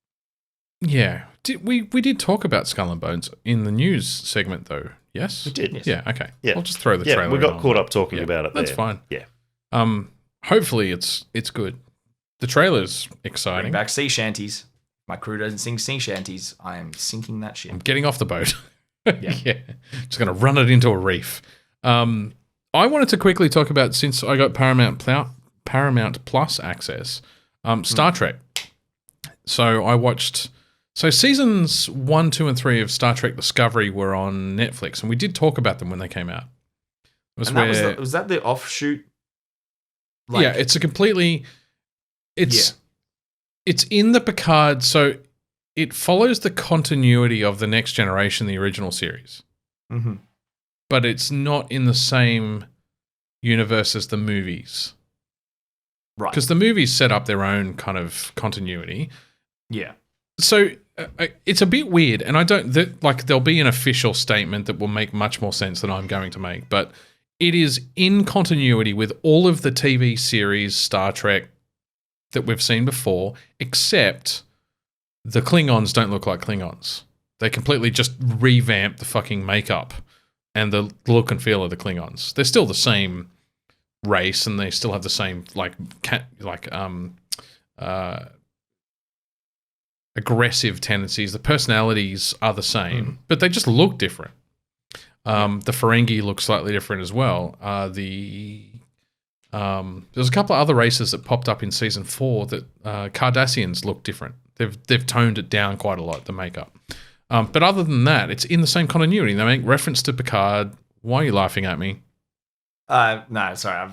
Yeah, we did talk about Skull and Bones in the news segment though. Yes, we did. Yes. Yeah, okay. Yeah, I'll just throw the trailer. We got caught up talking about it. That's fine. Yeah. Hopefully it's good. The trailer's exciting. Bring back sea shanties. My crew doesn't sing sea shanties. I am sinking that ship. I'm getting off the boat. Yeah. Just going to run it into a reef. I wanted to quickly talk about, since I got Paramount Plus access, Star Trek. So I watched... So seasons 1, 2, and 3 of Star Trek Discovery were on Netflix, and we did talk about them when they came out. Was that the offshoot? Yeah, it's a completely... It's in the Picard, so it follows the continuity of the Next Generation, the original series. Mm-hmm. But it's not in the same universe as the movies. Right. Because the movies set up their own kind of continuity. Yeah. So it's a bit weird, and there'll be an official statement that will make much more sense than I'm going to make, but it is in continuity with all of the TV series Star Trek that we've seen before, except the Klingons don't look like Klingons. They completely just revamped the fucking makeup and the look and feel of the Klingons. They're still the same race, and they still have the same aggressive tendencies. The personalities are the same, but they just look different. The Ferengi look slightly different as well. There's a couple of other races that popped up in season 4 that Cardassians look different. They've toned it down quite a lot, the makeup. But other than that, it's in the same continuity. They make reference to Picard. Why are you laughing at me? No, sorry.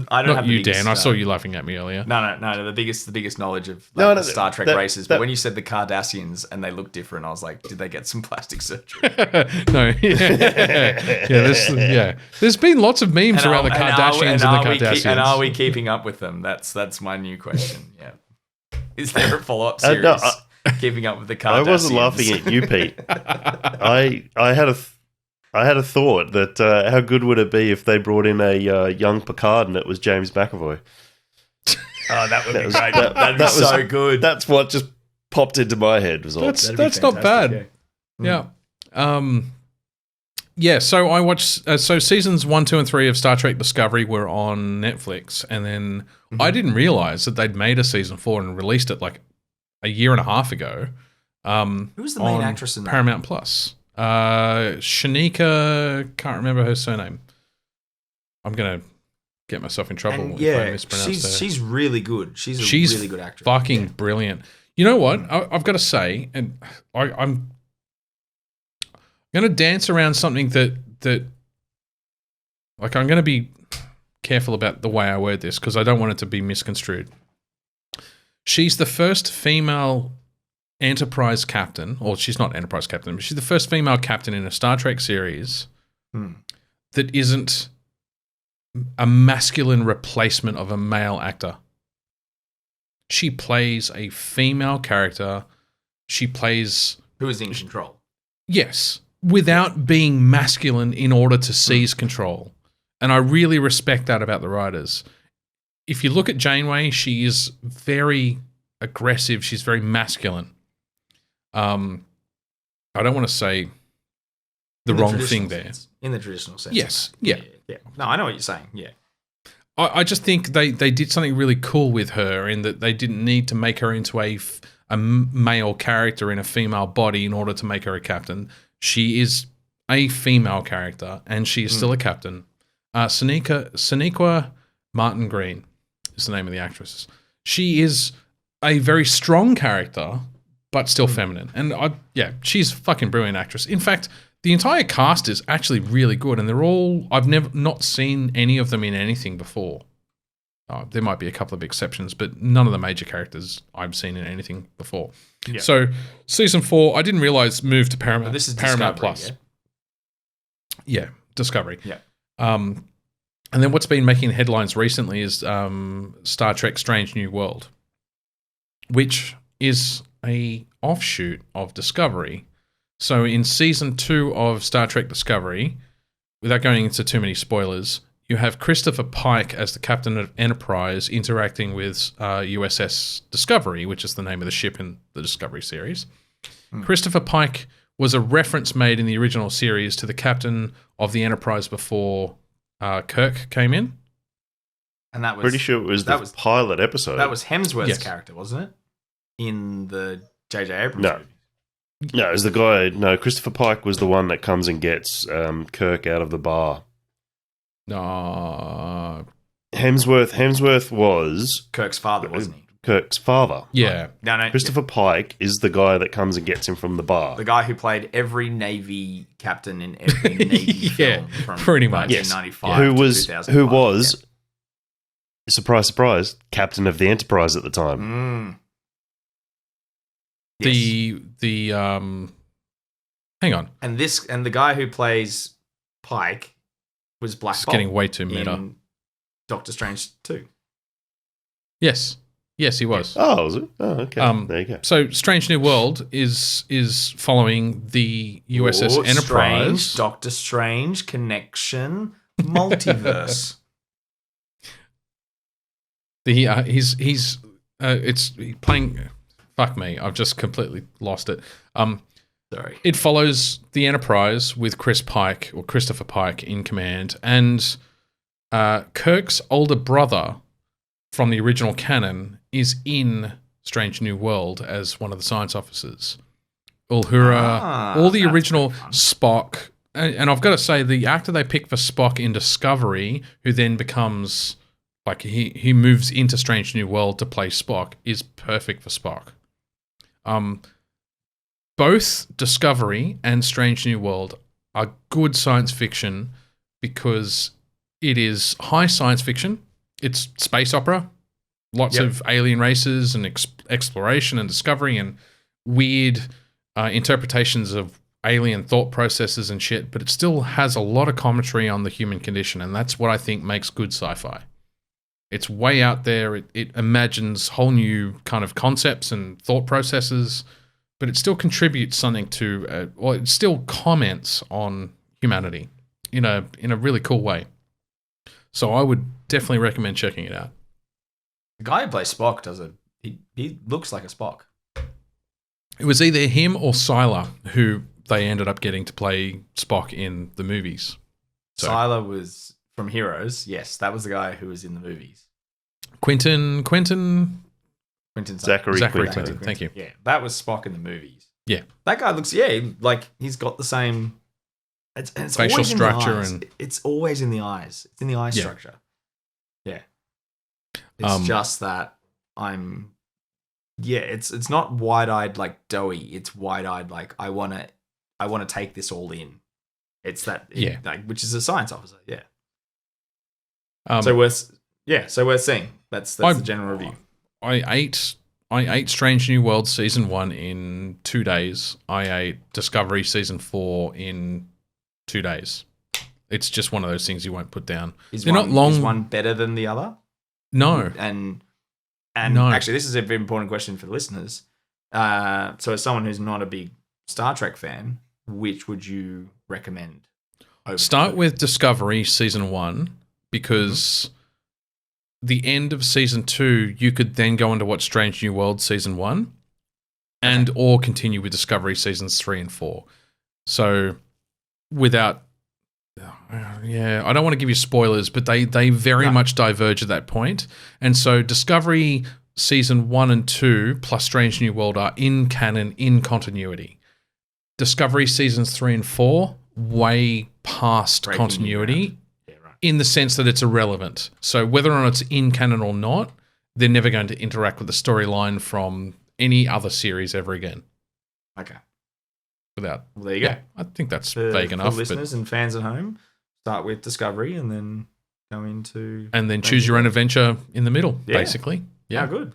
I don't Not have you, the biggest, Dan. I saw you laughing at me earlier. No. The biggest knowledge of the Star Trek races. But when you said the Cardassians and they look different, I was like, did they get some plastic surgery? No. There's been lots of memes around the Kardashians and the Cardassians. And are we keeping up with them? That's my new question. Yeah. Is there a follow-up series keeping up with the Cardassians? I wasn't laughing at you, Pete. I had a thought that how good would it be if they brought in a young Picard and it was James McAvoy? Oh, that would be great. That'd be so good. That's what just popped into my head. Was all. That's not bad. Yeah. So I watched. So seasons 1, 2, and 3 of Star Trek Discovery were on Netflix, and then I didn't realize that they'd made a season 4 and released it like a year and a half ago. Who's the main actress in that? Paramount Plus. Shanika, can't remember her surname. I'm gonna get myself in trouble if I mispronounce her. She's really good. She's a really good actress. Fucking brilliant. You know what? I've got to say, and I'm gonna dance around something that like I'm gonna be careful about the way I word this because I don't want it to be misconstrued. She's the first female Enterprise captain, or she's not Enterprise captain, but she's the first female captain in a Star Trek series that isn't a masculine replacement of a male actor. she plays a female character. She plays... Who is in control. Yes, without being masculine in order to seize control. And I really respect that about the writers. If you look at Janeway, she is very aggressive. She's very masculine. I don't want to say the wrong thing there. In the traditional sense. Yes, yeah. No, I know what you're saying, yeah. I just think they did something really cool with her in that they didn't need to make her into a male character in a female body in order to make her a captain. She is a female character, and she is still a captain. Sonequa Martin Green is the name of the actress. She is a very strong character, but still feminine. And she's a fucking brilliant actress. In fact, the entire cast is actually really good, and they're all... I've not seen any of them in anything before. There might be a couple of exceptions, but none of the major characters I've seen in anything before. Yeah. So, season 4, I didn't realize moved to Paramount. This is Paramount Discovery, Plus. Yeah, Discovery. Yeah. And then what's been making headlines recently is Star Trek Strange New World, which is a offshoot of Discovery. So in season 2 of Star Trek Discovery, without going into too many spoilers, you have Christopher Pike as the captain of Enterprise interacting with USS Discovery, which is the name of the ship in the Discovery series. Christopher Pike was a reference made in the original series to the captain of the Enterprise before Kirk came in. And that was... Pretty sure it was the pilot episode. That was Hemsworth's character, wasn't it? In the J.J. Abrams movie. No, it was the guy... No, Christopher Pike was the one that comes and gets Kirk out of the bar. No. Hemsworth was... Kirk's father, wasn't he? Kirk's father. Yeah. No, Christopher Pike is the guy that comes and gets him from the bar. The guy who played every Navy captain in every Navy film from pretty much. 1995 Who was surprise, surprise, captain of the Enterprise at the time. Yes. The hang on. And the guy who plays Pike was Black Bolt. Getting way too meta. In Doctor Strange 2. Yes, he was. Oh, was it? Oh, okay. There you go. So, Strange New World is following the USS Enterprise. Strange, Doctor Strange connection, multiverse. He's playing. Fuck me, I've just completely lost it. Sorry. It follows the Enterprise with Christopher Pike in command, and Kirk's older brother from the original canon is in Strange New World as one of the science officers. Uhura, all the original Spock, and I've got to say, the actor they picked for Spock in Discovery, who then becomes like he moves into Strange New World to play Spock, is perfect for Spock. Both Discovery and Strange New World are good science fiction because it is high science fiction. It's space opera, lots of alien races and exploration and discovery and weird interpretations of alien thought processes and shit, but it still has a lot of commentary on the human condition, and that's what I think makes good sci-fi. It's way out there. It imagines whole new kind of concepts and thought processes, but it still contributes something to, it still comments on humanity in a really cool way. So I would definitely recommend checking it out. The guy who plays Spock he looks like a Spock. It was either him or Sylar who they ended up getting to play Spock in the movies. So, Sylar was from Heroes. Yes, that was the guy who was in the movies. Quentin Zachary Quentin. Thank you. Yeah, that was Spock in the movies. Yeah. That guy looks, like he's got the same... It's facial structure. It's always in the eyes. It's in the eye structure. Yeah. It's just that it's not wide-eyed like doughy. It's wide-eyed like I want to take this all in. It's that which is a science officer. Yeah. So we're seeing that's the general review. I ate Strange New World season 1 in 2 days. I ate Discovery season 4 in 2 days. It's just one of those things you won't put down. They're not long. Is one better than the other? No. And And No. actually, this is a very important question for the listeners. So as someone who's not a big Star Trek fan, which would you recommend? Start with Discovery Season 1 because the end of Season 2, you could then go on to watch Strange New World Season 1 and or continue with Discovery Seasons 3 and 4. So without... I don't want to give you spoilers, but they very much diverge at that point. And so Discovery Season 1 and 2 plus Strange New World are in canon, in continuity. Discovery Seasons 3 and 4, way past continuity in the sense that it's irrelevant. So whether or not it's in canon or not, they're never going to interact with the storyline from any other series ever again. Okay. Well, there you go. I think that's vague enough. For listeners and fans at home, start with Discovery and then go into... And then choose your own adventure in the middle, basically. Yeah. Oh, good.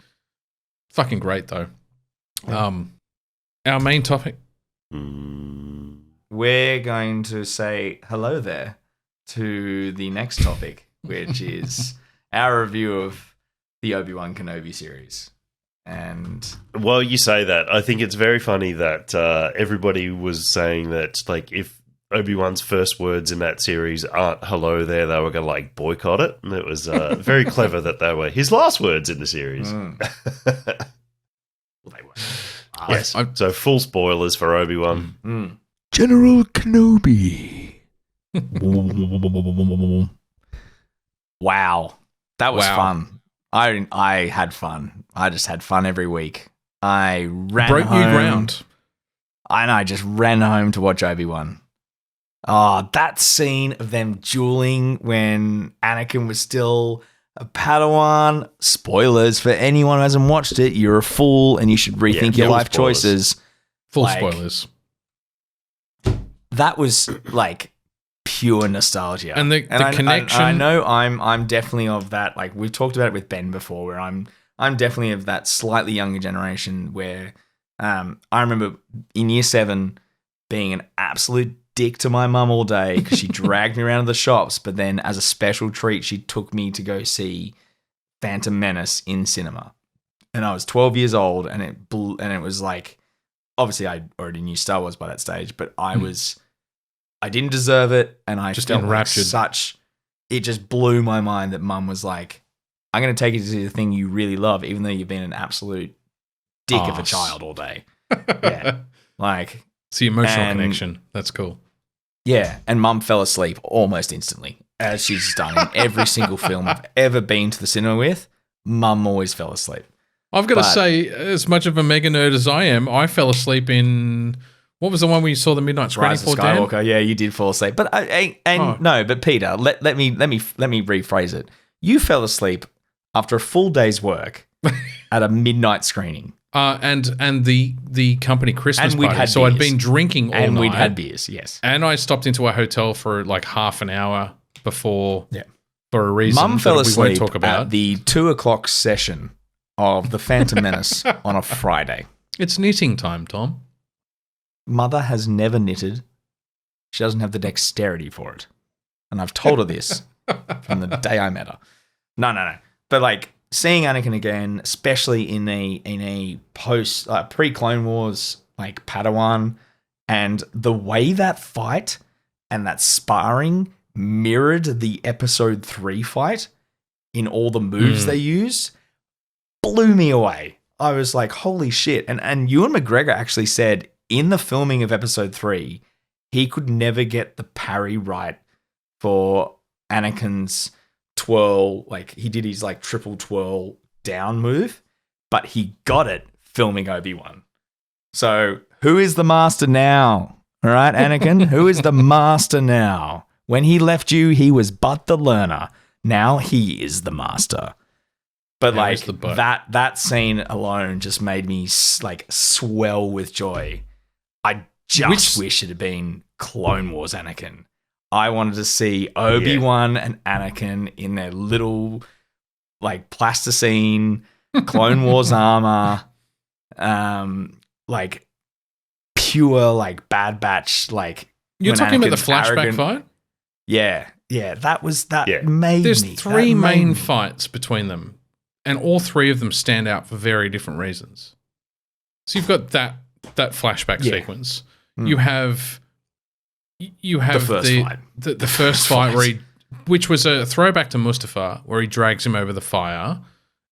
Fucking great, though. Our main topic. We're going to say hello there to the next topic, which is our review of the Obi-Wan Kenobi series. And well, you say that. I think it's very funny that everybody was saying that, like, if Obi-Wan's first words in that series aren't hello there, they were going to, like, boycott it. And it was very clever that they were his last words in the series. Well, they were. Yes. So full spoilers for Obi-Wan. General Kenobi. Wow. That was fun. I had fun. I just had fun every week. I ran Broke home. new ground. And I just ran home to watch Obi-Wan. Oh, that scene of them dueling when Anakin was still a Padawan. Spoilers for anyone who hasn't watched it. You're a fool and you should rethink your life choices. Full spoilers. That was like pure nostalgia. And the connection. I know I'm definitely of that. Like we've talked about it with Ben before, where I'm definitely of that slightly younger generation where I remember in year 7 being an absolute dick to my mum all day because she dragged me around to the shops, but then as a special treat, she took me to go see Phantom Menace in cinema. And I was 12 years old, and it was like, obviously I already knew Star Wars by that stage, but I didn't deserve it, and I just felt enraptured. It just blew my mind that mum was like, I'm going to take you to see the thing you really love, even though you've been an absolute dick of a child all day. Yeah. Like, it's the emotional connection. That's cool. Yeah. And mum fell asleep almost instantly, as she's done in every single film I've ever been to the cinema with. Mum always fell asleep. I've got to say, as much of a mega nerd as I am, I fell asleep in... What was the one where you saw the midnight screening Rise of for, Dan? Skywalker. Yeah, you did fall asleep. But no, but Peter, let me rephrase it. You fell asleep after a full day's work at a midnight screening. And the company Christmas and we'd party. Had so beers. I'd been drinking all night. And we'd had beers, yes. And I stopped into a hotel for like half an hour before for a reason Mum fell asleep we won't talk about. At the 2:00 session of The Phantom Menace on a Friday. It's knitting time, Tom. Mother has never knitted. She doesn't have the dexterity for it. And I've told her this from the day I met her. No. But like seeing Anakin again, especially in a post pre-Clone Wars like Padawan, and the way that fight and that sparring mirrored the Episode 3 fight in all the moves they used, blew me away. I was like, holy shit. And Ewan McGregor actually said in the filming of Episode 3, he could never get the parry right for Anakin's twirl. Like, he did his, like, triple twirl down move, but he got it filming Obi-Wan. So, who is the master now? All right, Anakin? Who is the master now? When he left you, he was but the learner. Now he is the master. But like that scene alone just made me like swell with joy. I just wish it had been Clone Wars Anakin. I wanted to see Obi-Wan and Anakin in their little like plasticine Clone Wars armor, like pure like Bad Batch. Like you're talking about the flashback fight. Yeah, that was that made There's me. three main fights between them. and all three of them stand out for very different reasons. So you've got that flashback sequence. You have the first fight where which was a throwback to Mustafar, where he drags him over the fire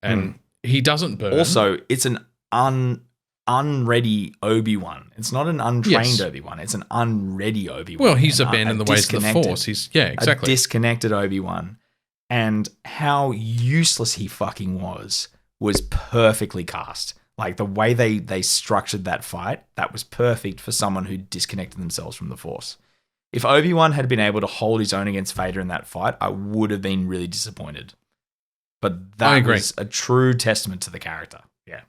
and he doesn't burn. Also, it's an unready Obi-Wan. It's not an untrained Obi-Wan. It's an unready Obi-Wan. Well, he's abandoned the ways of the Force. He's exactly. A disconnected Obi-Wan. And how useless he fucking was perfectly cast. Like the way they structured that fight, that was perfect for someone who disconnected themselves from the Force. If Obi-Wan had been able to hold his own against Vader in that fight, I would have been really disappointed. But that was a true testament to the character. Yeah.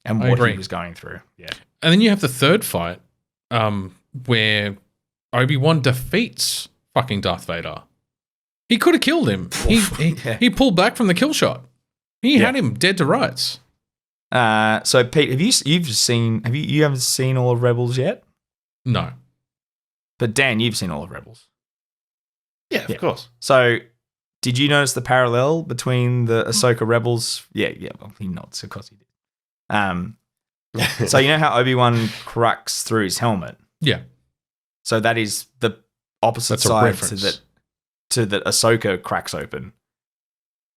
And what he was going through. Yeah. And then you have the third fight where Obi-Wan defeats fucking Darth Vader. He could have killed him. He pulled back from the kill shot. He had him dead to rights. So Pete, you haven't seen all of Rebels yet? No. But Dan, you've seen all of Rebels. Yeah, of course. So did you notice the parallel between the Ahsoka Rebels? Yeah, well, he nods, of course he did. So you know how Obi-Wan cracks through his helmet? Yeah. So that is the opposite side to that Ahsoka cracks open.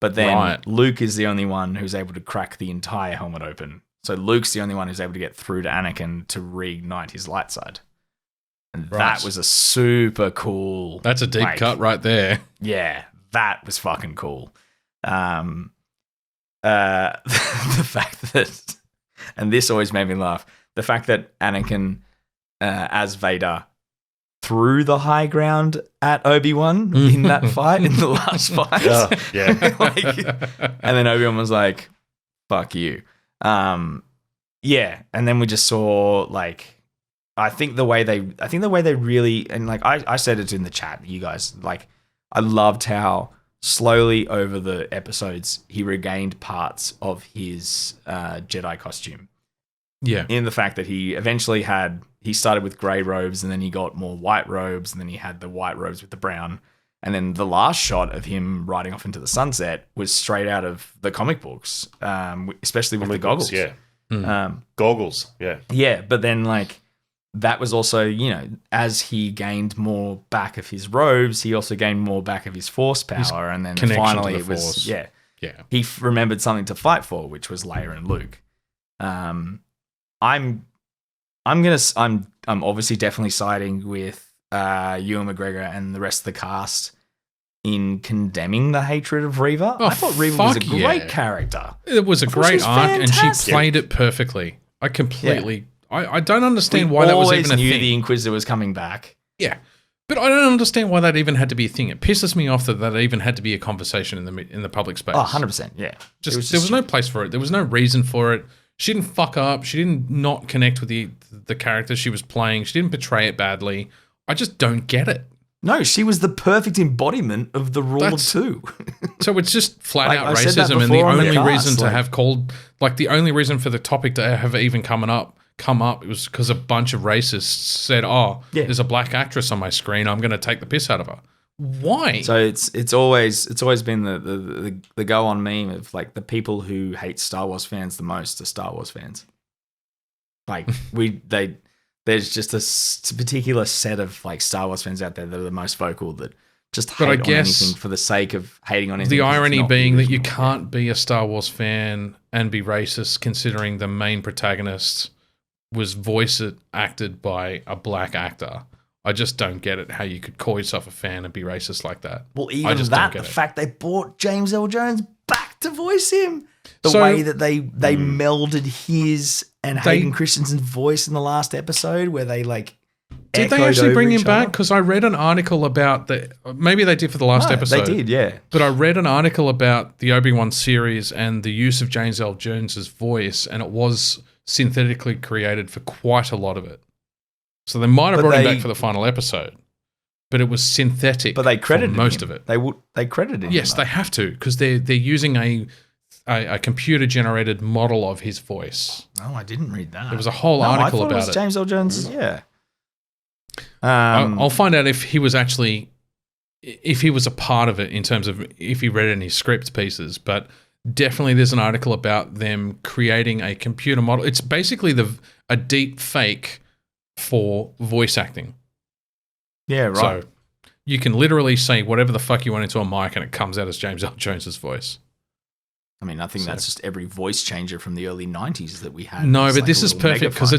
But then Luke is the only one who's able to crack the entire helmet open. So Luke's the only one who's able to get through to Anakin to reignite his light side. And that was a super cool... That's a deep cut right there. Yeah, that was fucking cool. The fact that... And this always made me laugh. The fact that Anakin, as Vader, threw the high ground at Obi-Wan in that fight, in the last fight. And then Obi-Wan was like, fuck you. Yeah. And then we just saw, like, I think the way they really, and like I said it in the chat, you guys, like, I loved how slowly over the episodes he regained parts of his Jedi costume. Yeah. In the fact that he eventually he started with grey robes and then he got more white robes and then he had the white robes with the brown. And then the last shot of him riding off into the sunset was straight out of the comic books, especially with the goggles. Goggles, yeah. Yeah, but then like that was also, you know, as he gained more back of his robes, he also gained more back of his Force power. And then finally it was, he remembered something to fight for, which was Leia and Luke. I'm obviously definitely siding with Ewan McGregor and the rest of the cast in condemning the hatred of Reva. I thought Reva was a great character. It was a great arc, and she played it perfectly. I completely. I don't understand why that was even a thing. We always knew the Inquisitor was coming back. Yeah, but I don't understand why that even had to be a thing. It pisses me off that even had to be a conversation in the public space. Oh, 100%, yeah. There was no place for it. There was no reason for it. She didn't fuck up. She didn't not connect with the character she was playing. She didn't portray it badly. I just don't get it. No, she was the perfect embodiment of the rule of two. So it's just flat out racism, and the only reason to have called, like, the only reason for the topic to have even come up, it was because a bunch of racists said, there's a black actress on my screen, I'm going to take the piss out of her. Why? So it's always been the go on meme of like the people who hate Star Wars fans the most are Star Wars fans. Like there's just a particular set of like Star Wars fans out there that are the most vocal that just hate on anything for the sake of hating on anything. The irony being that you can't be a Star Wars fan and be racist, considering the main protagonist was voice acted by a black actor. I just don't get it, how you could call yourself a fan and be racist like that. Well, even the fact they brought James L. Jones back to voice him. The way that they melded his and Hayden Christensen's voice in the last episode, where they like did they actually bring him back? Because I read an article about maybe they did for the last episode. They did, yeah. But I read an article about the Obi-Wan series and the use of James L. Jones's voice, and it was synthetically created for quite a lot of it. So they might have brought him back for the final episode, but it was synthetic. But they credited most of it. They credited him. Yes, they have to, because they're using a computer generated model of his voice. Oh, I didn't read that. There was a whole article about it. It was James L. Jones. Yeah. I'll find out if he was a part of it in terms of if he read any script pieces. But definitely there's an article about them creating a computer model. It's basically a deep fake for voice acting. Yeah, right. So you can literally say whatever the fuck you want into a mic and it comes out as James Earl Jones's voice. I mean, I think that's just every voice changer from the early 90s that we had. No, but this is perfect because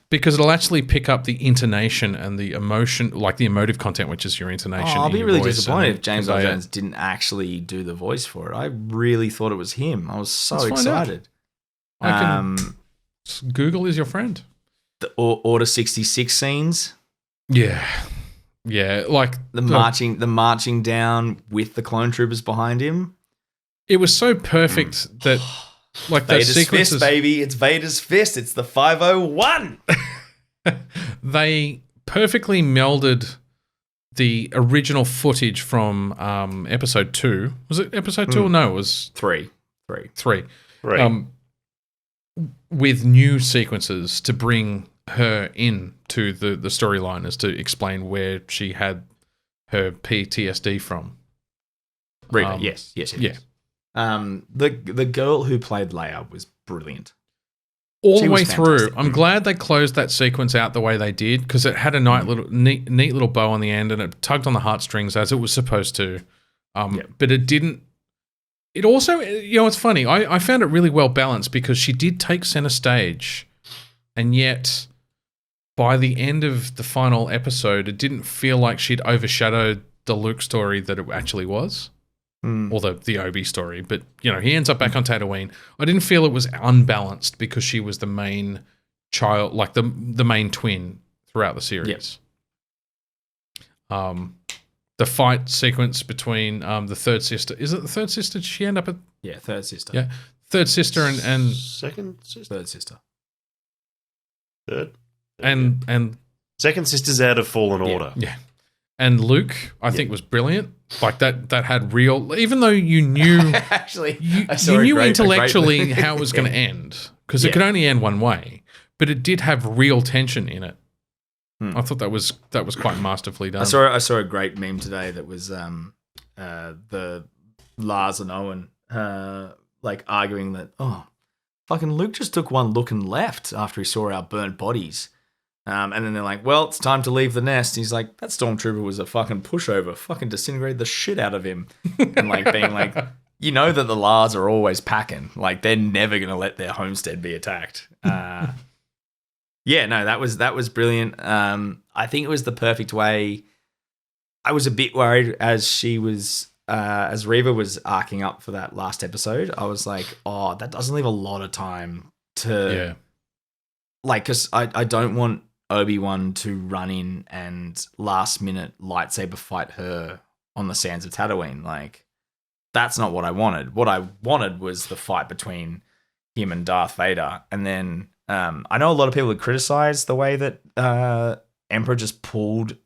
because it'll actually pick up the intonation and the emotion, like the emotive content, which is your intonation. I'll be really disappointed if James Earl Jones didn't actually do the voice for it. I really thought it was him. I was so excited. Google is your friend. The Order 66 scenes. Yeah. Yeah, like the marching down with the clone troopers behind him. It was so perfect that, like, those sequences, fist, baby. It's Vader's fist. It's the 501. They perfectly melded the original footage from episode 2. Was it episode 2 or no? It was 3. With new sequences to bring her in to the storyline, as to explain where she had her PTSD from. Yes. The girl who played Leia was brilliant. All the way through. I'm glad they closed that sequence out the way they did, because it had a neat little bow on the end, and it tugged on the heartstrings as it was supposed to. But it didn't. It also, it's funny. I found it really well balanced, because she did take center stage, and yet by the end of the final episode, it didn't feel like she'd overshadowed the Luke story that it actually was. Or the Obi story, but he ends up back on Tatooine. I didn't feel it was unbalanced because she was the main child, like the main twin throughout the series. Yep. The fight sequence between the third sister, is it the third sister? Did she end up at? Yeah, third sister. Yeah, third sister and second sister, third sister, third, and second sister's out of Fallen Order. Yeah. And Luke, I think, was brilliant. Like that had real, even though you knew actually, you knew intellectually how it was going to end, because it could only end one way, but it did have real tension in it. I thought that was quite masterfully done. I saw a great meme today that was the Lars and Owen like arguing that fucking Luke just took one look and left after he saw our burnt bodies. And then they're like, well, it's time to leave the nest. He's like, that stormtrooper was a fucking pushover. Fucking disintegrated the shit out of him. And like being like, that the Lars are always packing. Like they're never going to let their homestead be attacked. That was brilliant. I think it was the perfect way. I was a bit worried as as Reva was arcing up for that last episode. I was like, that doesn't leave a lot of time to, like, because I don't want Obi-Wan to run in and last minute lightsaber fight her on the sands of Tatooine. Like, that's not what I wanted. What I wanted was the fight between him and Darth Vader. And then I know a lot of people would criticize the way that Emperor just pulled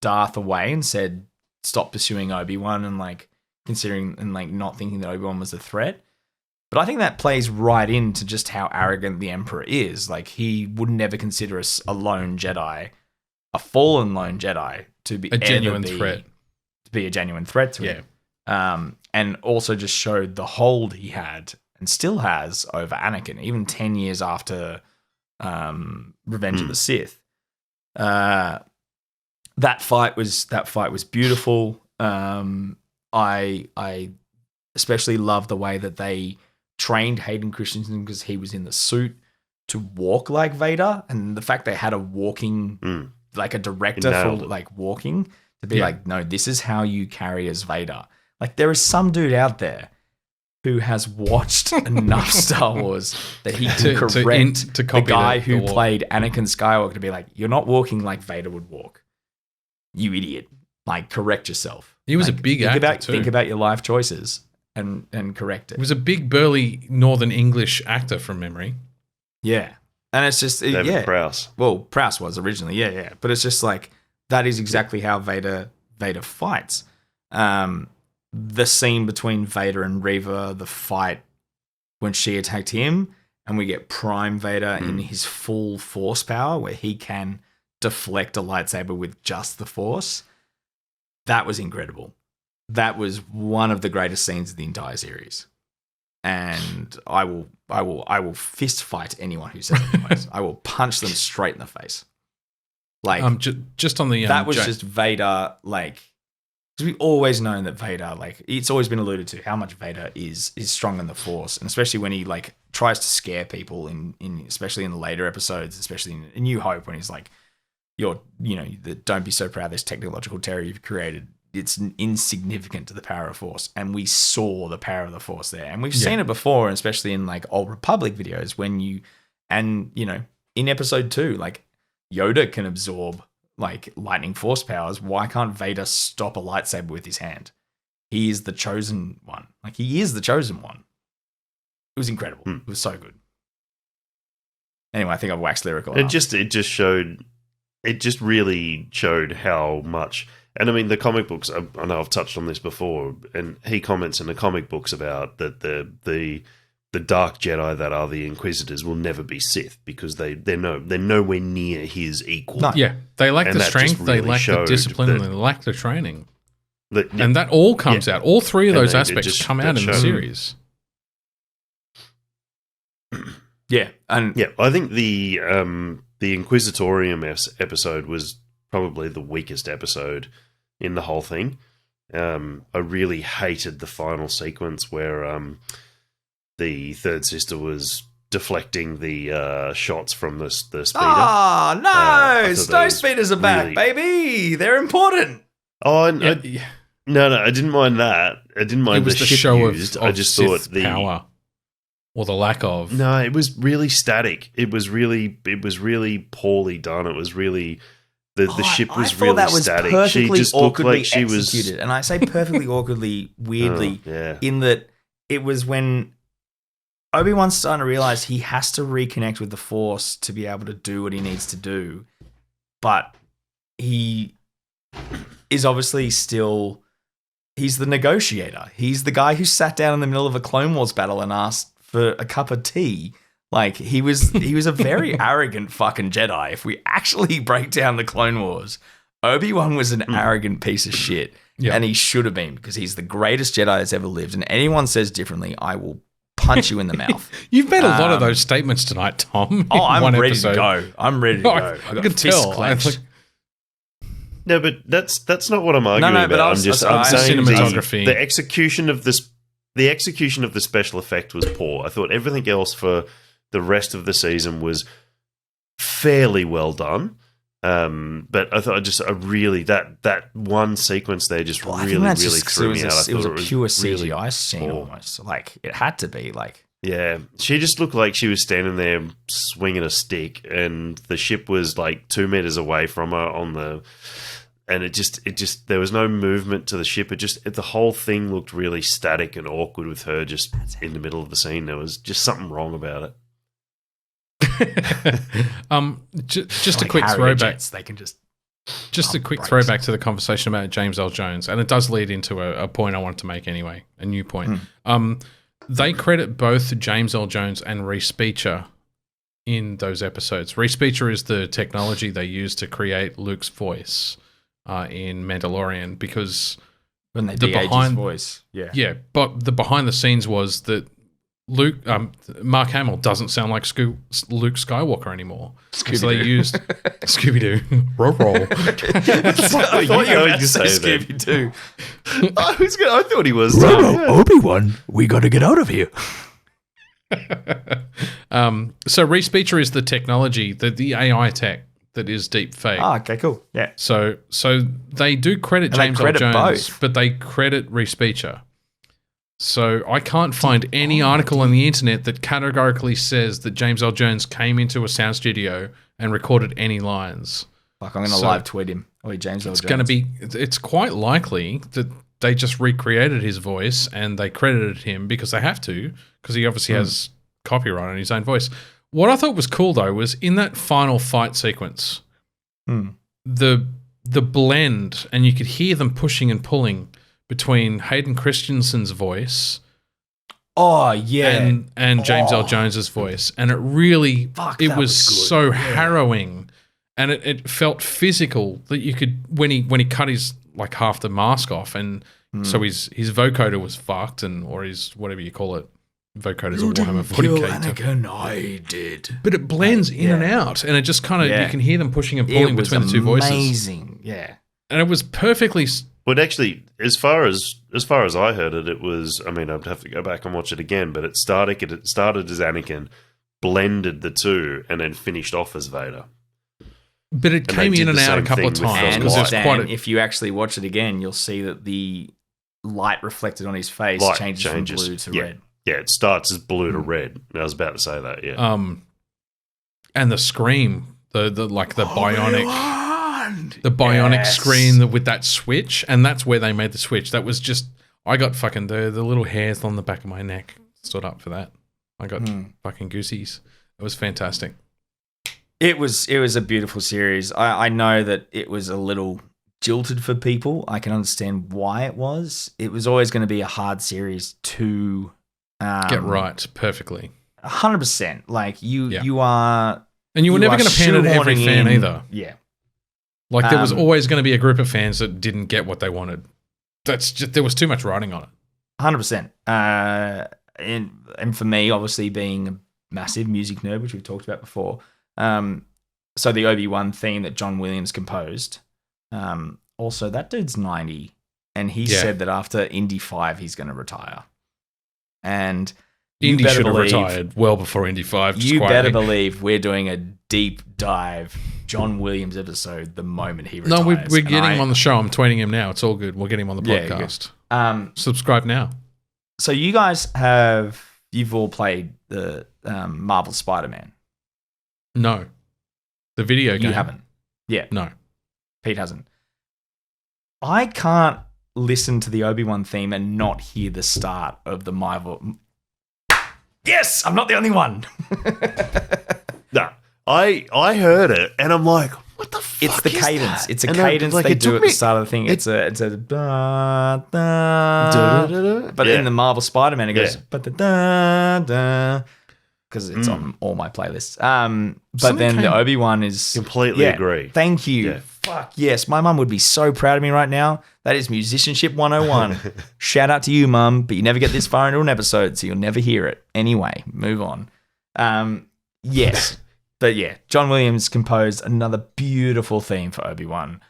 Darth away and said, stop pursuing Obi-Wan, and like considering and like not thinking that Obi-Wan was a threat. But I think that plays right into just how arrogant the Emperor is. Like, he would never consider a lone Jedi, a fallen lone Jedi, to be a genuine threat. To be a genuine threat to him. And also just showed the hold he had and still has over Anakin, even 10 years after Revenge of the Sith. That fight was beautiful. I especially love the way that they trained Hayden Christensen, because he was in the suit, to walk like Vader, and the fact they had a walking, like a director for like walking, to be like, no, this is how you carry as Vader. Like, there is some dude out there who has watched enough Star Wars that he can correct the guy who played Anakin Skywalker to be like, you're not walking like Vader would walk. You idiot. Like, correct yourself. He was a big actor too. Think about your life choices. And correct it. He was a big, burly Northern English actor from memory. Yeah. And it's just... David Prowse. Well, Prowse was originally, yeah. But it's just like, that is exactly how Vader fights. The scene between Vader and Reva, the fight when she attacked him, and we get Prime Vader in his full Force power, where he can deflect a lightsaber with just the Force. That was incredible. That was one of the greatest scenes of the entire series. and I will fist fight anyone who says otherwise. I will punch them straight in the face. Like just on the that was just Vader, like, because we've always known that Vader, like, it's always been alluded to how much Vader is strong in the Force, and especially when he like tries to scare people in especially in the later episodes, especially in New Hope, when he's like, don't be so proud of this technological terror you've created. It's insignificant to the power of Force, and we saw the power of the Force there, and we've seen it before, and especially in like Old Republic videos when in Episode 2, like Yoda can absorb like lightning force powers. Why can't Vader stop a lightsaber with his hand? He is the chosen one. Like, he is the chosen one. It was incredible. It was so good. Anyway, I think I've waxed lyrical. It just really showed how much. And I mean, the comic books, I know I've touched on this before, and he comments in the comic books about that the Dark Jedi that are the Inquisitors will never be Sith because they're nowhere near his equal. No. Yeah, they lack the strength, they lack the discipline, and they lack the training. And that all comes out. All three of those aspects come out in the series. Yeah, I think the Inquisitorium episode was probably the weakest episode in the whole thing. I really hated the final sequence where the third sister was deflecting the shots from the speeder. Oh, no! Snow speeders are back, baby! They're important! Oh, no, I didn't mind that. I didn't mind the ship show used. Of I just Sith thought the power. Or the lack of. No, it was really static. It was really poorly done. It was really... The ship was really that was static. She just looked like she executed. was... And I say perfectly awkwardly, weirdly, in that it was when Obi-Wan's starting to realize he has to reconnect with the Force to be able to do what he needs to do. But he is obviously still... He's the negotiator. He's the guy who sat down in the middle of a Clone Wars battle and asked for a cup of tea. Like, he was a very arrogant fucking Jedi. If we actually break down the Clone Wars, Obi-Wan was an arrogant piece of shit. Yeah. And he should have been, because he's the greatest Jedi that's ever lived. And anyone says differently, I will punch you in the mouth. You've made a lot of those statements tonight, Tom. Oh, I'm ready to go. I'm ready to go. I got fists clenched. No, but that's not what I'm arguing about. I'm saying cinematography. The execution of this, the execution of the special effect was poor. I thought everything else for the rest of the season was fairly well done. But I thought that one sequence there just really threw me out. It was a pure CGI scene almost. Like, it had to be like. Yeah, she just looked like she was standing there swinging a stick, and the ship was like 2 meters away from her and it just there was no movement to the ship. The whole thing looked really static and awkward with her just in the middle of the scene. There was just something wrong about it. Just a quick throwback. They can just a quick throwback to the conversation about James L. Jones, and it does lead into a point I wanted to make anyway, a new point. They credit both James L. Jones and Reese Beecher in those episodes. Reese Beecher is the technology they used to create Luke's voice in Mandalorian, because when they de-age his voice, but the behind the scenes was that Mark Hamill doesn't sound like Luke Skywalker anymore. So they used Scooby-Doo. Roll. I thought you were going to say Scooby-Doo. I thought he was. Obi-Wan, we got to get out of here. So Reese Beecher is the technology, the AI tech that is deep fake. Oh, okay, cool. Yeah. So they do credit James L. Jones, but they credit Reese Beecher. So I can't find any article on the internet that categorically says that James L. Jones came into a sound studio and recorded any lines. Like, I'm going to live tweet him. James L. Jones. It's quite likely that they just recreated his voice and they credited him because they have to, because he obviously has copyright on his own voice. What I thought was cool, though, was in that final fight sequence, the blend, and you could hear them pushing and pulling between Hayden Christensen's voice and James L. Jones's voice. And it really, it was so harrowing, and it felt physical that you could, when he cut his, like, half the mask off, and so his vocoder was fucked, or his, whatever you call it, vocoders of Warhammer 40k. Anakin, I did. But it blends in and out, and it just kind of you can hear them pushing and pulling between the two voices. Amazing, yeah. And it was perfectly. But actually, as far as I heard it, it was. I mean, I'd have to go back and watch it again. But it started as Anakin, blended the two, and then finished off as Vader. But it came in and out a couple of times. And if you actually watch it again, you'll see that the light reflected on his face changes from blue to red. Yeah, it starts as blue to red. I was about to say that. Yeah. And the scream, the bionic screen with that switch, and that's where they made the switch. That was just, I got fucking the little hairs on the back of my neck stood up for that. I got fucking goosies. It was fantastic. It was a beautiful series. I know that it was a little jilted for people. I can understand why it was. It was always going to be a hard series to get right perfectly. 100%. Like you are, and you were never going to pan at every fan either. Yeah, like there was always going to be a group of fans that didn't get what they wanted. That's just, there was too much writing on it. 100%. And for me, obviously being a massive music nerd, which we've talked about before. So the Obi-Wan theme that John Williams composed, also that dude's 90, and he said that after Indy 5 he's going to retire. And Indy should have retired well before Indy 5. You better believe we're doing a deep dive John Williams episode the moment he retires. No, we're getting him on the show. I'm tweeting him now. It's all good. We'll get him on the podcast. Subscribe now. So you guys you've all played the Marvel Spider-Man. No. The video game. You haven't? Yeah. No. Pete hasn't. I can't listen to the Obi-Wan theme and not hear the start of the Marvel. Yes! I'm not the only one. No. I heard it and I'm like, what the fuck It's the is cadence. that? It's a and cadence they do at the start of the thing. It's a da, da, da, but in the Marvel Spider-Man it goes da, da, because it's on all my playlists. But then the Obi-Wan is completely agree. Thank you. Yeah. Fuck yes, my mum would be so proud of me right now. That is musicianship 101. Shout out to you, mum. But you never get this far into an episode, so you'll never hear it. Anyway, move on. Yes, but yeah, John Williams composed another beautiful theme for Obi-Wan,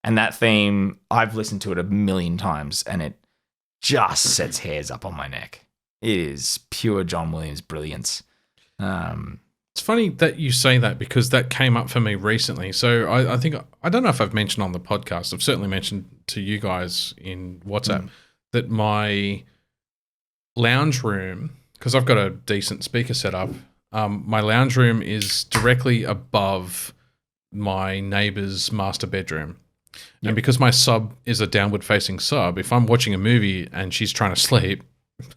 and that theme I've listened to it a million times, and it just sets hairs up on my neck. It is pure John Williams brilliance. It's funny that you say that because that came up for me recently. So I think, I don't know if I've mentioned on the podcast, I've certainly mentioned to you guys in WhatsApp that my lounge room, because I've got a decent speaker set up, my lounge room is directly above my neighbor's master bedroom. Yep. And because my sub is a downward facing sub, if I'm watching a movie and she's trying to sleep,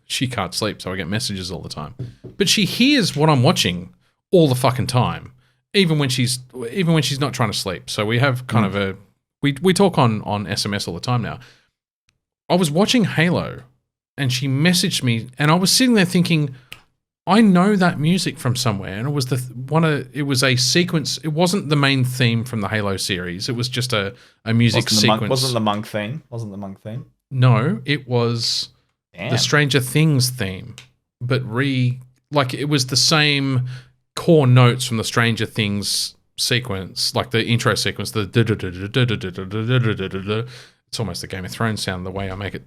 she can't sleep, so I get messages all the time. But she hears what I'm watching all the fucking time, even when she's not trying to sleep. So we have kind of we talk on SMS all the time now. I was watching Halo, and she messaged me, and I was sitting there thinking, I know that music from somewhere, and it was it was a sequence. It wasn't the main theme from the Halo series. It was just a music sequence. Wasn't the monk theme? No, it was the Stranger Things theme, but it was the same core notes from the Stranger Things sequence, like the intro sequence, it's almost the Game of Thrones sound, the way I make it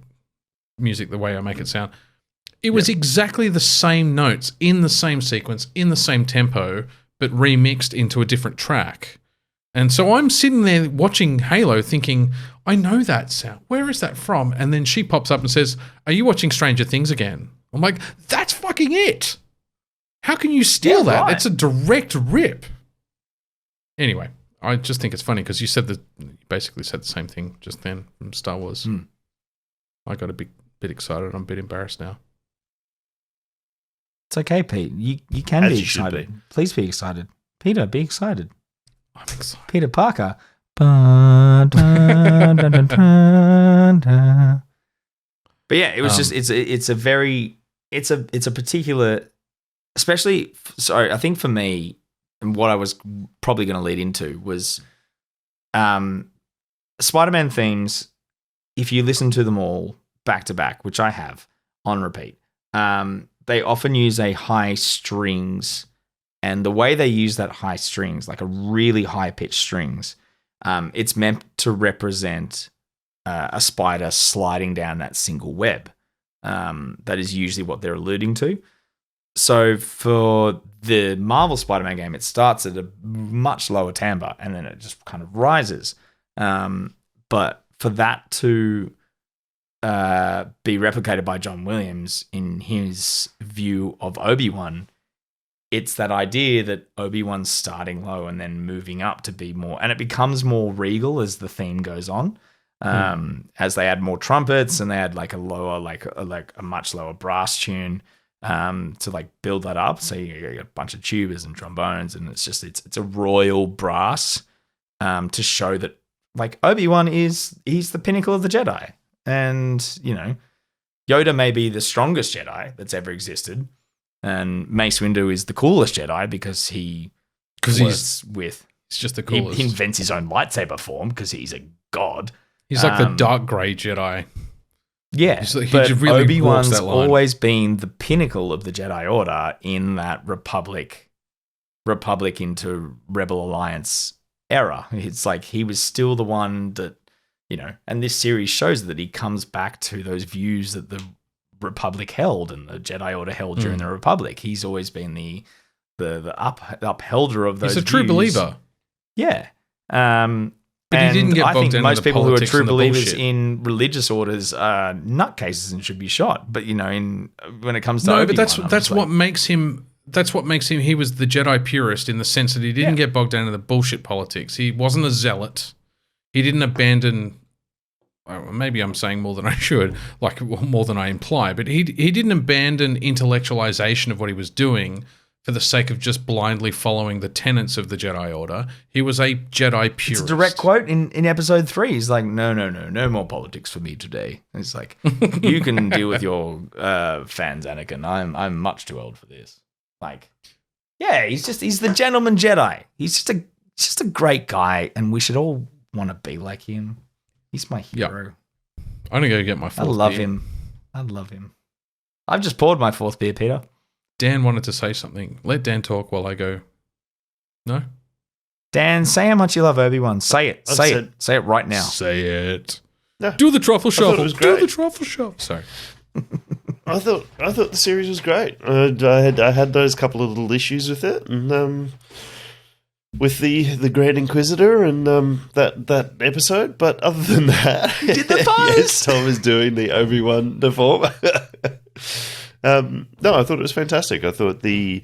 sound. It was exactly the same notes in the same sequence, in the same tempo, but remixed into a different track. And so I'm sitting there watching Halo thinking, I know that sound. Where is that from? And then she pops up and says, are you watching Stranger Things again? I'm like, that's fucking it. How can you steal that? Right. It's a direct rip. Anyway, I just think it's funny because you basically said the same thing just then from Star Wars. I got a bit excited. I'm a bit embarrassed now. It's okay, Pete. You can be excited. Please be excited. Peter, be excited. I'm excited. Peter Parker. But yeah, it was just it's a particular, especially, sorry, I think for me, and what I was probably going to lead into was Spider-Man themes, if you listen to them all back to back, which I have on repeat, they often use a high strings, and the way they use that high strings, like a really high pitched strings, it's meant to represent a spider sliding down that single web. That is usually what they're alluding to. So for the Marvel Spider-Man game, it starts at a much lower timbre and then it just kind of rises. But for that to be replicated by John Williams in his view of Obi-Wan, it's that idea that Obi-Wan's starting low and then moving up to be more, and it becomes more regal as the theme goes on. As they add more trumpets and they add like a lower, like a much lower brass tune to like build that up. So you get a bunch of tubas and trombones, and it's a royal brass to show that like Obi-Wan he's the pinnacle of the Jedi, and you know Yoda may be the strongest Jedi that's ever existed, and Mace Windu is the coolest Jedi because he's just the coolest. He invents his own lightsaber form because he's a god. He's like the dark grey Jedi. Yeah, but really Obi-Wan's always been the pinnacle of the Jedi Order in that Republic into Rebel Alliance era. It's like he was still the one that, you know, and this series shows that he comes back to those views that the Republic held and the Jedi Order held during the Republic. He's always been the upholder of those views. He's a true believer. Yeah. But he didn't get bogged down in the politics. Most people who are true believers in religious orders are nutcases and should be shot. But you know, when it comes to Obi-Wan, but that's what makes him. That's what makes him. He was the Jedi purist in the sense that he didn't get bogged down in the bullshit politics. He wasn't a zealot. He didn't abandon. Maybe I'm saying more than I should, like more than I imply. But he didn't abandon intellectualization of what he was doing for the sake of just blindly following the tenets of the Jedi Order. He was a Jedi purist. It's a direct quote in episode 3. He's like, no more politics for me today. And it's like, you can deal with your fans, Anakin. I'm much too old for this. Like, yeah, he's the gentleman Jedi. He's just a great guy, and we should all want to be like him. He's my hero. Yep. I'm gonna go get my fourth beer. I love him. I've just poured my 4th beer, Peter. Dan wanted to say something. Let Dan talk while I go. No? Dan, say how much you love Obi-Wan. Say it. Say it right now. Say it. No, do the truffle shuffle. Do the truffle shuffle. Sorry. I thought the series was great. I had those couple of little issues with it, and with the Grand Inquisitor and that episode. But other than that, you did the pose. Yes, Tom is doing the Obi-Wan deform. No, I thought it was fantastic. I thought the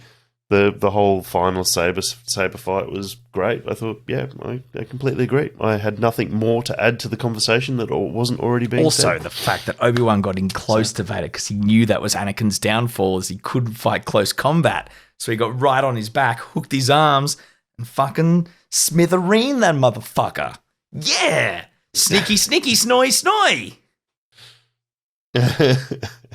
whole final saber fight was great. I thought, yeah, I completely agree. I had nothing more to add to the conversation that wasn't already being said. Also, the fact that Obi-Wan got in close to Vader because he knew that was Anakin's downfall, as he couldn't fight close combat. So he got right on his back, hooked his arms, and fucking smithereen that motherfucker. Yeah! Sneaky, snoy, snoy!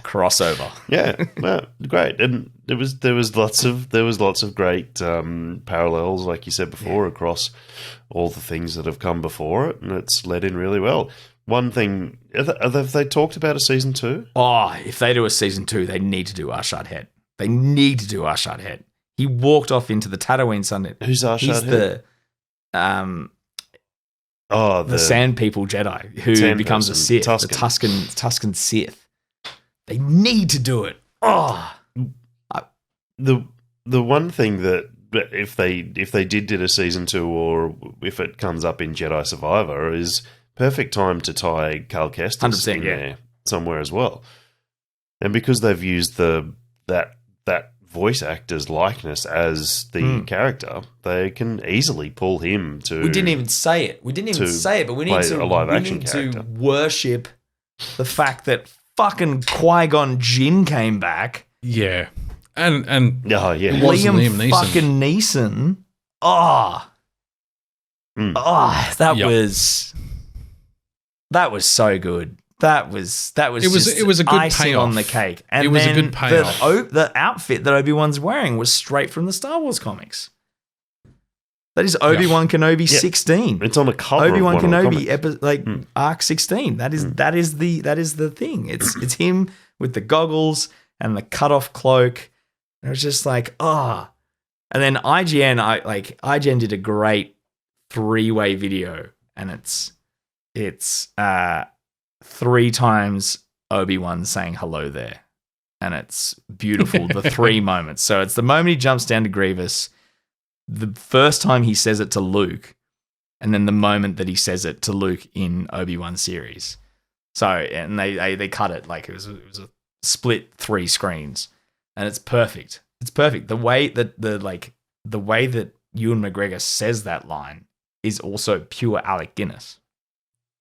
Crossover. Yeah, no, great. And there was lots of great parallels, like you said before, across all the things that have come before it, and it's led in really well. One thing, have they talked about a season 2? Oh, if they do a season 2, they need to do Ashad Head. They need to do Ashad Head. He walked off into the Tatooine Sun. Who's Ashad Head? The Sand People Jedi who becomes a Sith, the Tusken Sith. They need to do it. Oh, the one thing that if they did a season 2, or if it comes up in Jedi Survivor, is perfect time to tie Cal Kestis in there somewhere as well. And because they've used that voice actor's likeness as the character, they can easily pull him to. We didn't even say it, but we need to worship the fact that fucking Qui-Gon Jinn came back. Yeah. And Liam fucking Neeson. That was so good. That was it was a good icing payoff on the cake. And it was a good payoff. The outfit that Obi-Wan's wearing was straight from the Star Wars comics. That is Obi-Wan Kenobi 16. It's on a cover. Obi-Wan Kenobi arc 16. That is the thing. It's him with the goggles and the cut off cloak. And it was just like, And then IGN did a great 3-way video, and it's 3 times Obi-Wan saying hello there. And it's beautiful, the 3 moments. So it's the moment he jumps down to Grievous, the first time he says it to Luke, and then the moment that he says it to Luke in Obi-Wan series. So, and they cut it like it was a split 3 screens, and it's perfect. It's perfect. The way that the way that Ewan McGregor says that line is also pure Alec Guinness.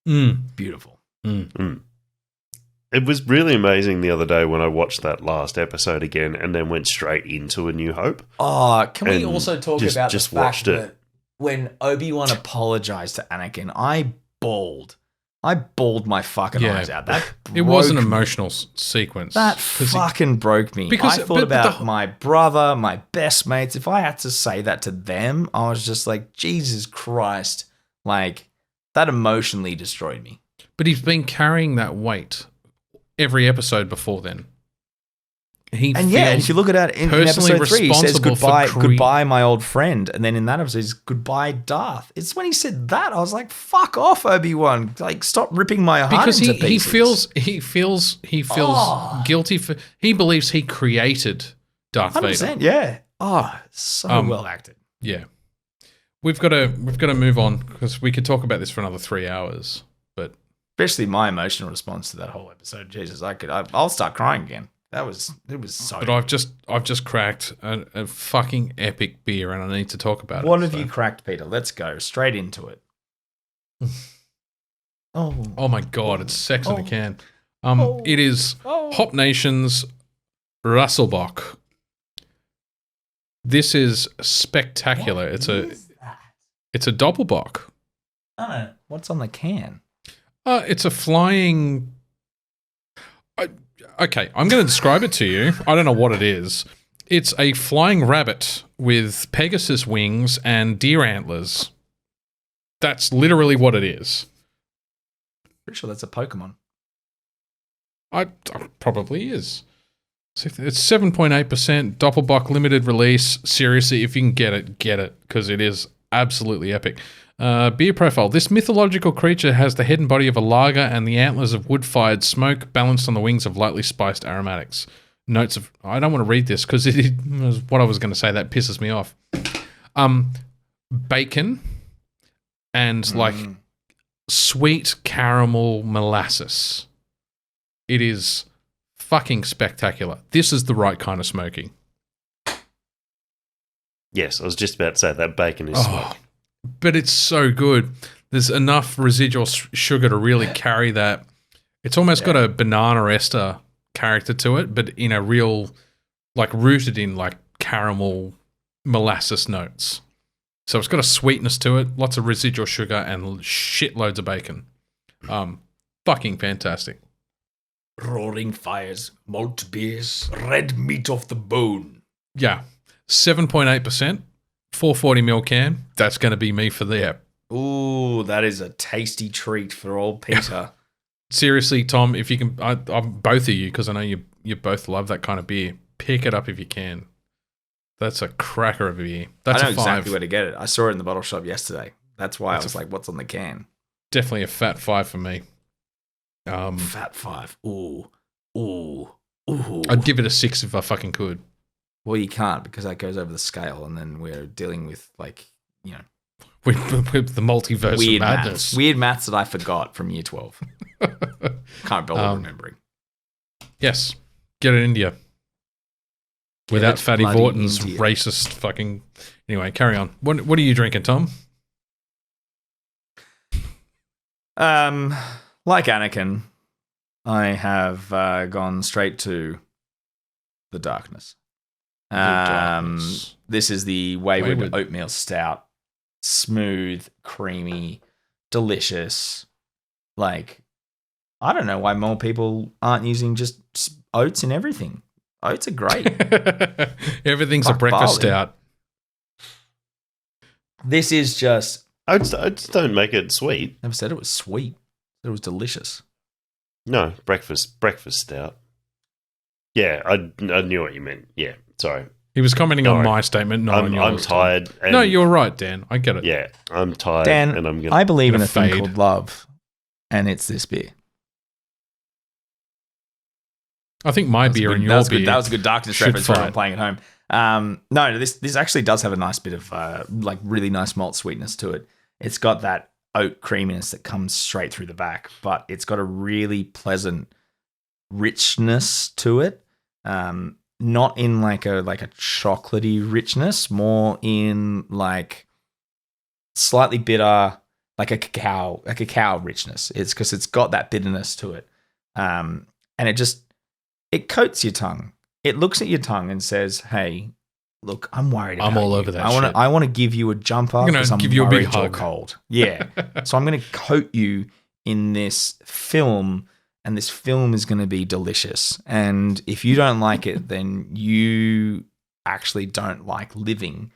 Beautiful. It was really amazing the other day when I watched that last episode again and then went straight into A New Hope. Oh, can we also talk about the fact that when Obi-Wan apologized to Anakin, I bawled my fucking eyes out. It was an emotional sequence. That fucking broke me. Because I thought about my brother, my best mates. If I had to say that to them, I was just like, Jesus Christ. Like, that emotionally destroyed me. But he's been carrying that weight every episode before then. If you look at it in episode 3, he says goodbye, my old friend. And then in that episode, he's goodbye, Darth. It's when he said that, I was like, fuck off, Obi-Wan. Like, stop ripping my heart into pieces. He feels guilty for, he believes he created Darth 100%, Vader. Yeah. Oh, so well acted. Yeah. We've got to move on because we could talk about this for another 3 hours. But especially my emotional response to that whole episode. Jesus, I'll start crying again. It was so. But I've just cracked a fucking epic beer, and I need to talk about it. What have you cracked, Peter? Let's go straight into it. Oh my god, it's sex in a can. It is Hop Nation's Rasselbock. This is spectacular. It's a Doppelbock. What's on the can? It's a flying. Okay, I'm going to describe it to you. I don't know what it is. It's a flying rabbit with Pegasus wings and deer antlers. That's literally what it is. Pretty sure that's a Pokemon. I probably is. It's 7.8% Doppelbock limited release. Seriously, if you can get it, because it is absolutely epic. Beer profile. This mythological creature has the head and body of a lager and the antlers of wood-fired smoke balanced on the wings of lightly spiced aromatics. Notes of... I don't want to read this because it was what I was going to say. That pisses me off. Bacon and like sweet caramel molasses. It is fucking spectacular. This is the right kind of smoking. Yes, I was just about to say that bacon is smoke. But it's so good. There's enough residual sugar to really carry that. It's almost got a banana ester character to it, but in a real, like rooted in like caramel molasses notes. So it's got a sweetness to it, lots of residual sugar and shitloads of bacon. Fucking fantastic. Roaring fires, malt beers, red meat off the bone. Yeah. 7.8%. 440ml can. That's going to be me for the app. Ooh, that is a tasty treat for old Peter. Seriously, Tom, if you can, I'm both of you, because I know you both love that kind of beer. Pick it up if you can. That's a cracker of a beer. That's I know a 5. exactly where to get it. I saw it in the bottle shop yesterday. That's why I was like, what's on the can? Definitely a fat 5 for me. Fat 5. Ooh. I'd give it a 6 if I fucking could. Well, you can't because that goes over the scale, and then we're dealing with with the multiverse weird madness. Weird maths that I forgot from year 12. Can't bother remembering. Yes, get it India without Fatty Vorton's racist fucking. Anyway, carry on. What are you drinking, Tom? Like Anakin, I have gone straight to the darkness. This is the Wayward Oatmeal Stout. Smooth, creamy, delicious. Like, I don't know why more people aren't using just oats in everything. Oats are great. Everything's a breakfast stout. This is just... Oats don't make it sweet. Never said it was sweet. It was delicious. No, breakfast stout. Yeah, I knew what you meant. Yeah, sorry. He was commenting on my statement, not on yours. I'm tired. No, you're right, Dan. I get it. Yeah, I'm tired. Dan, and I'm gonna, I believe in a fade. thing called love, and it's this beer. I think my beer and your beer. That was a good darkness should reference for fight. anyone playing at home. No, this actually does have a nice bit of like really nice malt sweetness to it. It's got that oat creaminess that comes straight through the back, but it's got a really pleasant richness to it. Not in like a chocolatey richness, more in like slightly bitter, like a cacao richness. It's because it's got that bitterness to it, and it coats your tongue. It looks at your tongue and says, "Hey, look, I'm worried about I'm all you. over that shit. I want to give you a jumper because I'm give you a big worried you're hug. cold. Yeah, so I'm going to coat you in this film." And this film is going to be delicious. And if you don't like it, then you actually don't like living,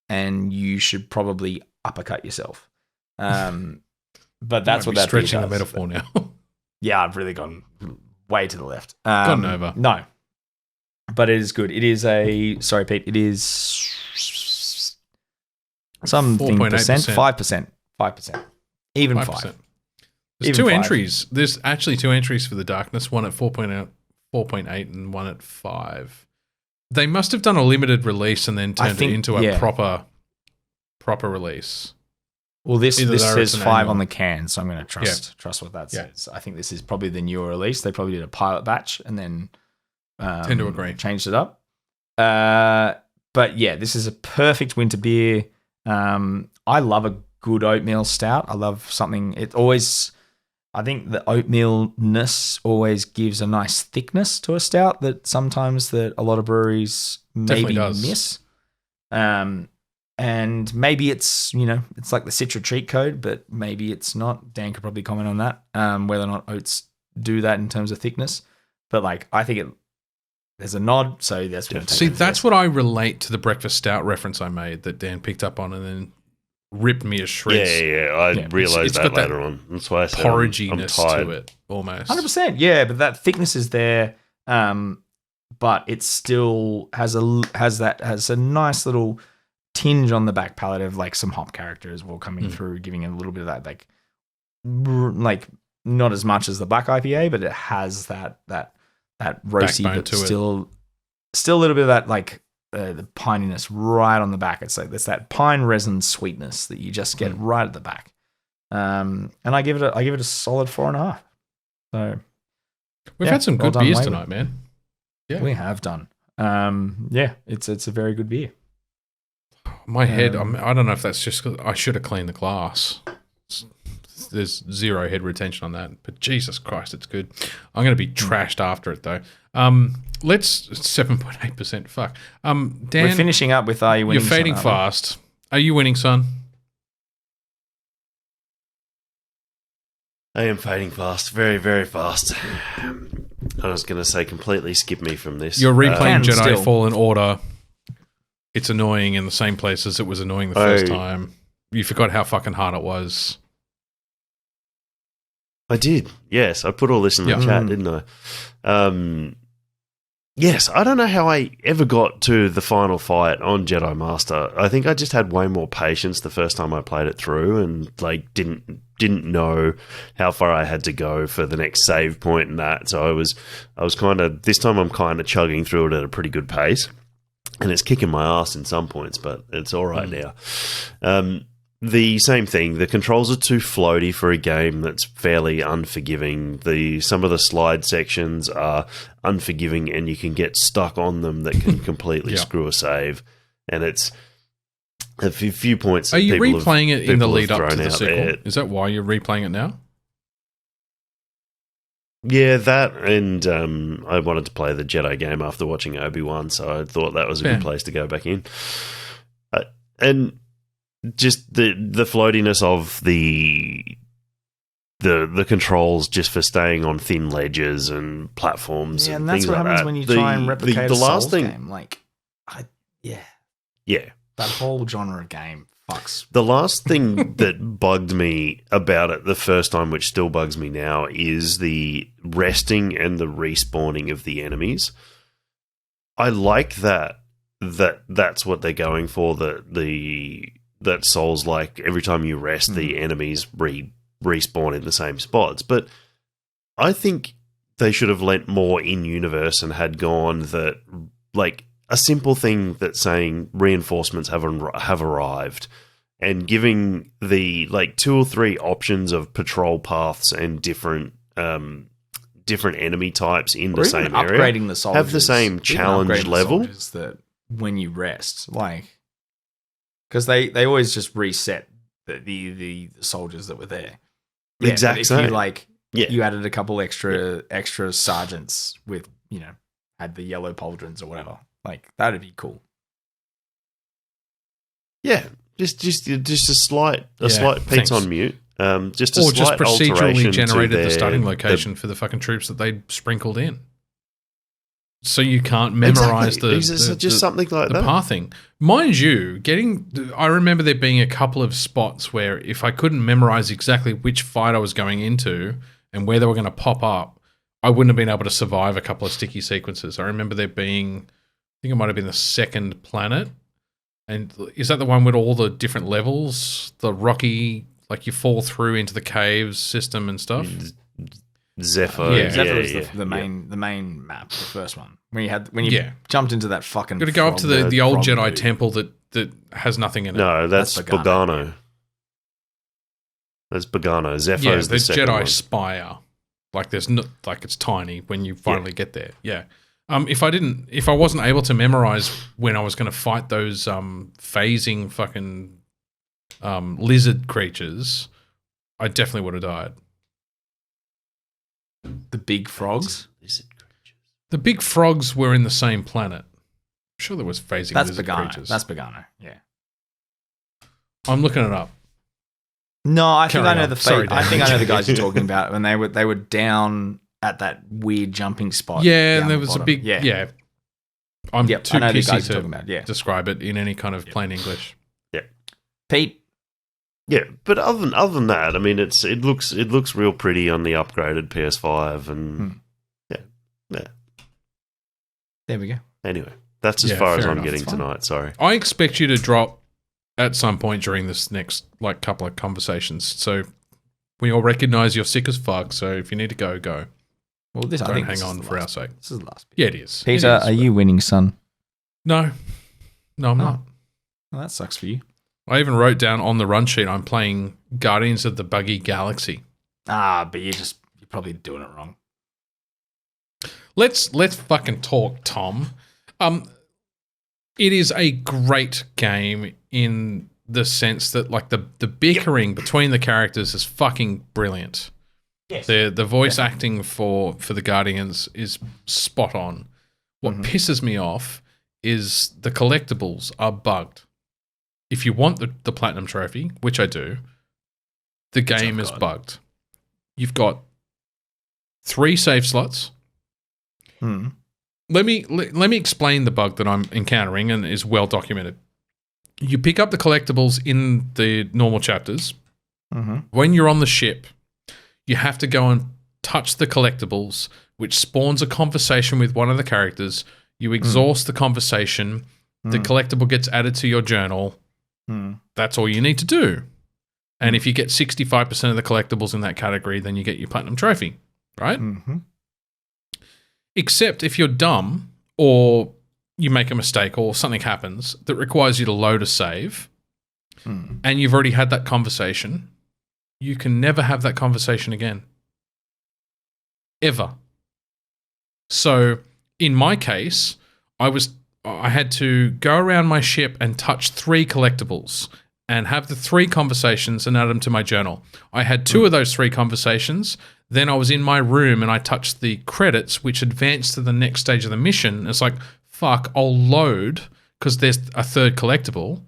and you should probably uppercut yourself. But that's what that stretching beer the does. metaphor now. Yeah, I've really gone way to the left. Gone over. No, but it is good. It is sorry, Pete. It is something 4.8%. 5%, even 5%. There's Even 2 5. entries. There's actually 2 entries for the darkness, one at 4.8 and one at 5. They must have done a limited release and then turned it into a proper release. Well, this Either says 5 annual. on the can, so I'm going to trust what that says. I think this is probably the newer release. They probably did a pilot batch and then Tend to agree. Changed it up. But yeah, this is a perfect winter beer. I love a good oatmeal stout. I love something. I think the oatmealness always gives a nice thickness to a stout that sometimes that a lot of breweries maybe miss. And maybe it's, it's like the Citra cheat code, but maybe it's not. Dan could probably comment on that, whether or not oats do that in terms of thickness. But I think there's a nod, so that's what. See, that's what I relate to the breakfast stout reference I made that Dan picked up on and then ripped me as shreds. Yeah. I realised that later on. That's why I said porridginess to it, almost. 100%, yeah, but that thickness is there, but it still has a nice little tinge on the back palate of some hop character as well coming through, giving it a little bit of that not as much as the black IPA, but it has that roasty, backbone but to still a little bit of that the pininess right on the back. It's there's that pine resin sweetness that you just get right at the back. And I give it a solid 4.5. So we've had some good done, beers Wayward. tonight, man. Yeah, we have done. It's a very good beer. My head, I don't know if that's just 'cause I should have cleaned the glass. There's zero head retention on that, but Jesus Christ, it's good. I'm going to be trashed after it though. Let's 7.8%. Fuck. Dan, we're finishing up with Are You Winning? You're fading son, fast. Are you winning, son? I am fading fast, very, very fast. I was going to say completely skip me from this. You're replaying Can Jedi still. Fallen Order. It's annoying in the same place as it was annoying the first time. You forgot how fucking hard it was. I did. Yes, I put all this in the chat, didn't I? Yes, I don't know how I ever got to the final fight on Jedi Master. I think I just had way more patience the first time I played it through, and didn't know how far I had to go for the next save point and that. So I was kind of, this time I'm kind of chugging through it at a pretty good pace, and it's kicking my ass in some points, but it's all right now. The same thing. The controls are too floaty for a game that's fairly unforgiving. Some of the slide sections are unforgiving, and you can get stuck on them that can completely screw a save. And it's a few points. Are you replaying it in the lead up to the there. sequel? Is that why you're replaying it now? Yeah, that, and I wanted to play the Jedi game after watching Obi-Wan, so I thought that was a good place to go back in. And just the floatiness of the controls just for staying on thin ledges and platforms, and that's things what like happens that. when you try and replicate the a last Souls thing, game. yeah. That whole genre of game fucks. The last thing that bugged me about it the first time, which still bugs me now, is the resting and the respawning of the enemies. I like that's what they're going for. That Souls like every time you rest, the enemies respawn in the same spots. But I think they should have lent more in universe and had gone that like a simple thing that's saying reinforcements have arrived, and giving the like 2 or 3 options of patrol paths and different enemy types in the same area. Upgrading the soldiers, have the same challenge level. That when you rest, like, because they always just reset the soldiers that were there. Yeah, exactly. If you added a couple extra sergeants with, had the yellow pauldrons or whatever, like that'd be cool. Yeah, just a slight Pete's on mute. Just a or slight just procedurally generated the starting their location for the fucking troops that they sprinkled in. So you can't memorize something like the pathing. Mind you, I remember there being a couple of spots where if I couldn't memorize exactly which fight I was going into and where they were going to pop up, I wouldn't have been able to survive a couple of sticky sequences. I remember there being, I think it might have been the second planet. And is that the one with all the different levels? The rocky, like you fall through into the caves system and stuff? Zephyr. Zephyr was the main map, the first one. When you jumped into that fucking. Got to go up to the old Jedi temple that has nothing in it. No, that's Bogano. That's Bogano. Zephyr is the second Jedi one. Spire. Like there's no, like it's tiny when you finally get there. Yeah. If I wasn't able to memorize when I was going to fight those phasing fucking lizard creatures, I definitely would have died. The big frogs? The big frogs were in the same planet. I'm sure there was phasing lizard creatures. That's Bogano, yeah. I'm looking it up. No, I think I know the guys you're talking about when they were down at that weird jumping spot. Yeah, and there was a big I'm too pissy to about, describe it in any kind of plain English. Yeah. Pete. Yeah, but other than that, I mean, it looks real pretty on the upgraded PS5, and yeah. There we go. Anyway, that's as far as I'm getting tonight. Sorry. I expect you to drop at some point during this next couple of conversations. So we all recognise you're sick as fuck. So if you need to go, go. Well, I think hang on for our sake. This is the last bit. Yeah, it is. Peter, are you winning, son? No, I'm not. Well, that sucks for you. I even wrote down on the run sheet I'm playing Guardians of the Buggy Galaxy. But you're probably doing it wrong. Let's fucking talk, Tom. It is a great game in the sense that like the bickering between the characters is fucking brilliant. Yes. The voice acting for the Guardians is spot on. What pisses me off is the collectibles are bugged. If you want the Platinum Trophy, which I do, the game is bugged. You've got 3 save slots. Let me explain the bug that I'm encountering and is well documented. You pick up the collectibles in the normal chapters. When you're on the ship, you have to go and touch the collectibles, which spawns a conversation with one of the characters. You exhaust the conversation. The collectible gets added to your journal. That's all you need to do. And if you get 65% of the collectibles in that category, then you get your Platinum Trophy, right? Except if you're dumb or you make a mistake or something happens that requires you to load a save and you've already had that conversation, you can never have that conversation again. Ever. So in my case, I had to go around my ship and touch 3 collectibles and have the 3 conversations and add them to my journal. I had 2 of those 3 conversations. Then I was in my room and I touched the credits, which advanced to the next stage of the mission. It's like, fuck, I'll load because there's a 3rd collectible.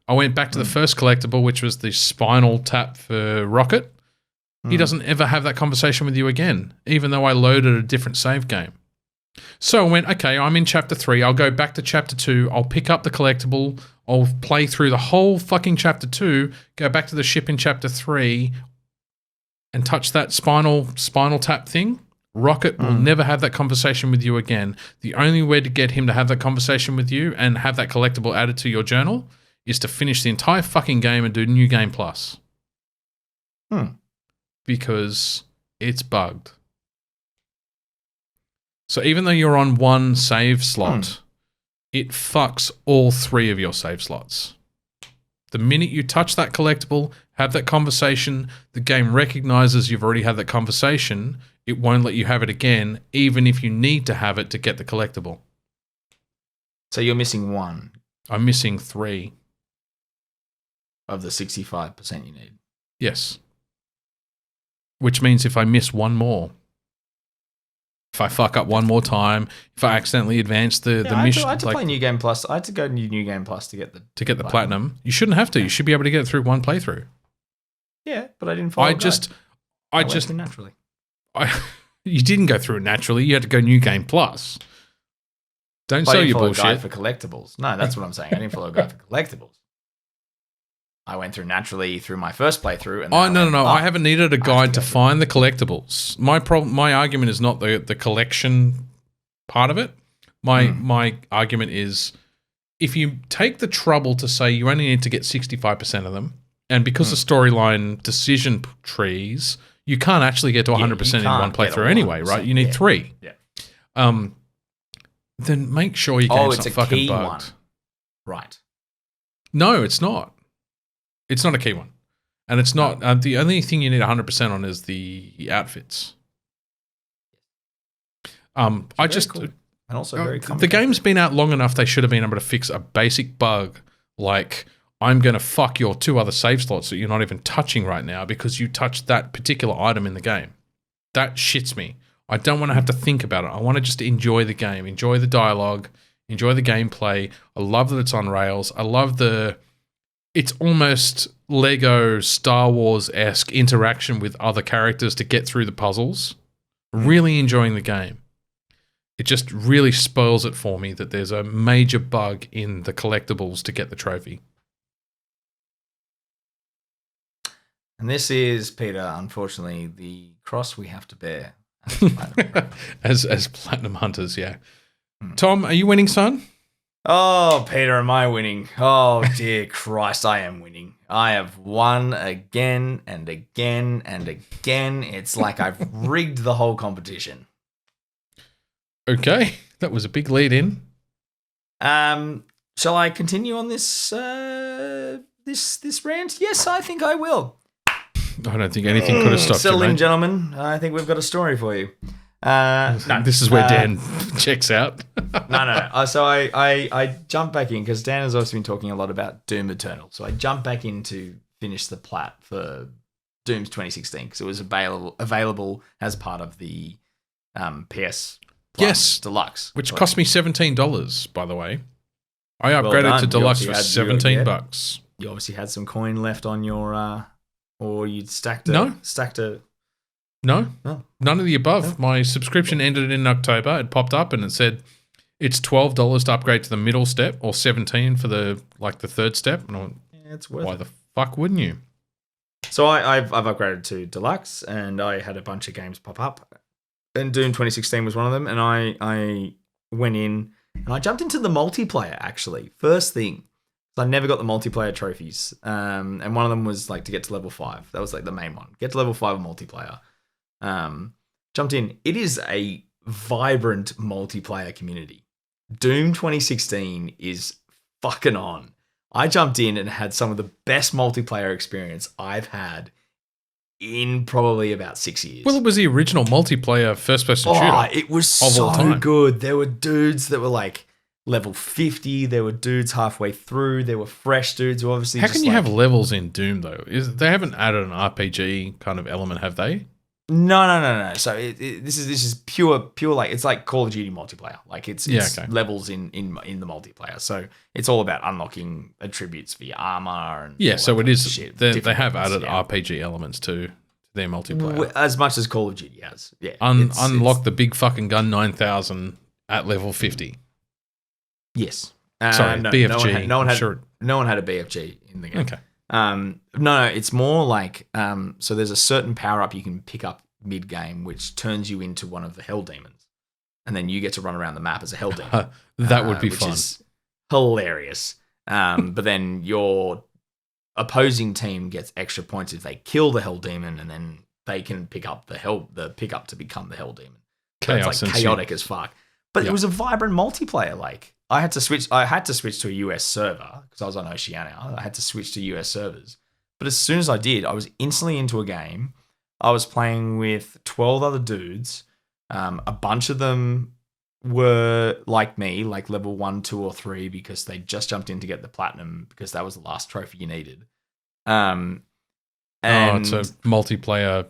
I went back to the first collectible, which was the spinal tap for Rocket. He doesn't ever have that conversation with you again, even though I loaded a different save game. So I went, okay, I'm in chapter 3. I'll go back to chapter 2. I'll pick up the collectible. I'll play through the whole fucking chapter 2, go back to the ship in chapter 3 and touch that spinal tap thing. Rocket will never have that conversation with you again. The only way to get him to have that conversation with you and have that collectible added to your journal is to finish the entire fucking game and do New Game Plus. Because it's bugged. So even though you're on one save slot, it fucks all 3 of your save slots. The minute you touch that collectible, have that conversation, the game recognizes you've already had that conversation. It won't let you have it again, even if you need to have it to get the collectible. So you're missing 1 I'm missing 3. of the 65% you need. Yes. Which means if I miss 1 more, if I fuck up 1 more time, if I accidentally advance the mission, I had to play New Game Plus. I had to go to New Game Plus to get the platinum. You shouldn't have to. You should be able to get it through 1 playthrough. Yeah, but I didn't follow. I went through naturally. You didn't go through it naturally. You had to go New Game Plus. Don't sell your bullshit. Guide for collectibles. No, that's what I'm saying. I didn't follow a guide for collectibles. I went through naturally through my first playthrough. And no. I haven't needed a guide to find the collectibles. My argument is not the collection part of it. My argument is if you take the trouble to say you only need to get 65% of them, and because of storyline decision trees, you can't actually get to 100% in one playthrough anyway, right? You need 3. Yeah. Then make sure your game's not fucking bugged. One. Right. No, it's not. It's not a key one. And it's not the only thing you need 100% on is the outfits. I just cool. And also very the game's been out long enough they should have been able to fix a basic bug like I'm going to fuck your 2 other save slots that you're not even touching right now because you touched that particular item in the game. That shits me. I don't want to have to think about it. I want to just enjoy the game, enjoy the dialogue, enjoy the gameplay. I love that it's on rails. I love it's almost Lego Star Wars-esque interaction with other characters to get through the puzzles. Really enjoying the game. It just really spoils it for me that there's a major bug in the collectibles to get the trophy. And this is, Peter, unfortunately, the cross we have to bear. As Platinum Hunters, yeah. Tom, are you winning, son? Oh, Peter, am I winning? Oh, dear Christ, I am winning. I have won again and again and again. It's like I've rigged the whole competition. Okay, that was a big lead in. Shall I continue on this this rant? Yes, I think I will. I don't think anything could have stopped Settle you, in, mate. Gentlemen. I think we've got a story for you. No, this is where Dan checks out. No. So I jumped back in because Dan has also been talking a lot about Doom Eternal. So I jumped back in to finish the plat for Doom's 2016 because it was available as part of the PS Plus Deluxe. Which cost me $17, by the way. I upgraded to Deluxe for $17. You obviously had some coin left on your... or you'd stacked a... No, none of the above. No. My subscription ended in October. It popped up and it said it's $12 to upgrade to the middle step or $17 for the third step. And I went, it's worth why the fuck wouldn't you? So I've upgraded to Deluxe and I had a bunch of games pop up. And Doom 2016 was one of them. And I went in and I jumped into the multiplayer, actually. First thing. I never got the multiplayer trophies. And one of them was like to get to level 5. That was like the main one. Get to level 5 of multiplayer. Jumped in. It is a vibrant multiplayer community. Doom 2016 is fucking on. I jumped in and had some of the best multiplayer experience I've had in probably about 6 years. Well, it was the original multiplayer first-person shooter. It was so good. There were dudes that were like level 50. There were dudes halfway through. There were fresh dudes who obviously. How can you have levels in Doom though? They haven't added an RPG kind of element, have they? No. So this is pure like it's like Call of Duty multiplayer. Like it's levels in the multiplayer. So it's all about unlocking attributes for your armor and so it is. They have added RPG elements to their multiplayer as much as Call of Duty has. Yeah, unlock the big fucking gun 9000 at level 50. Yes. Sorry, BFG. No one had a BFG in the game. Okay. No, it's more like so there's a certain power up you can pick up mid game, which turns you into one of the hell demons, and then you get to run around the map as a hell demon. That would be which fun. Is hilarious. But then your opposing team gets extra points if they kill the hell demon, and then they can pick up the pickup to become the hell demon. So it's like chaotic as fuck. But it was a vibrant multiplayer. Like I had to switch to a US server because I was on Oceania. I had to switch to US servers. But as soon as I did, I was instantly into a game. I was playing with 12 other dudes. A bunch of them were like me, like level 1, 2, or 3, because they just jumped in to get the platinum because that was the last trophy you needed. And it's a multiplayer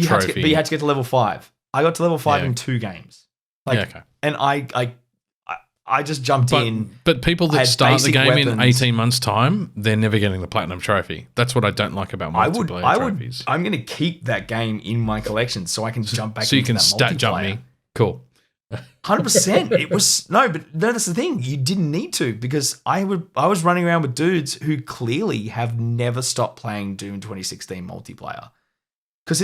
trophy. But you had to get to level 5. I got to level 5 in 2 games. And I just jumped in. But people that start the game in 18 months' time, they're never getting the platinum trophy. That's what I don't like about multiplayer trophies. I'm going to keep that game in my collection so I can jump back so you into can that stat jump me. Cool. 100%. It was but that's the thing. You didn't need to because I was running around with dudes who clearly have never stopped playing Doom 2016 multiplayer because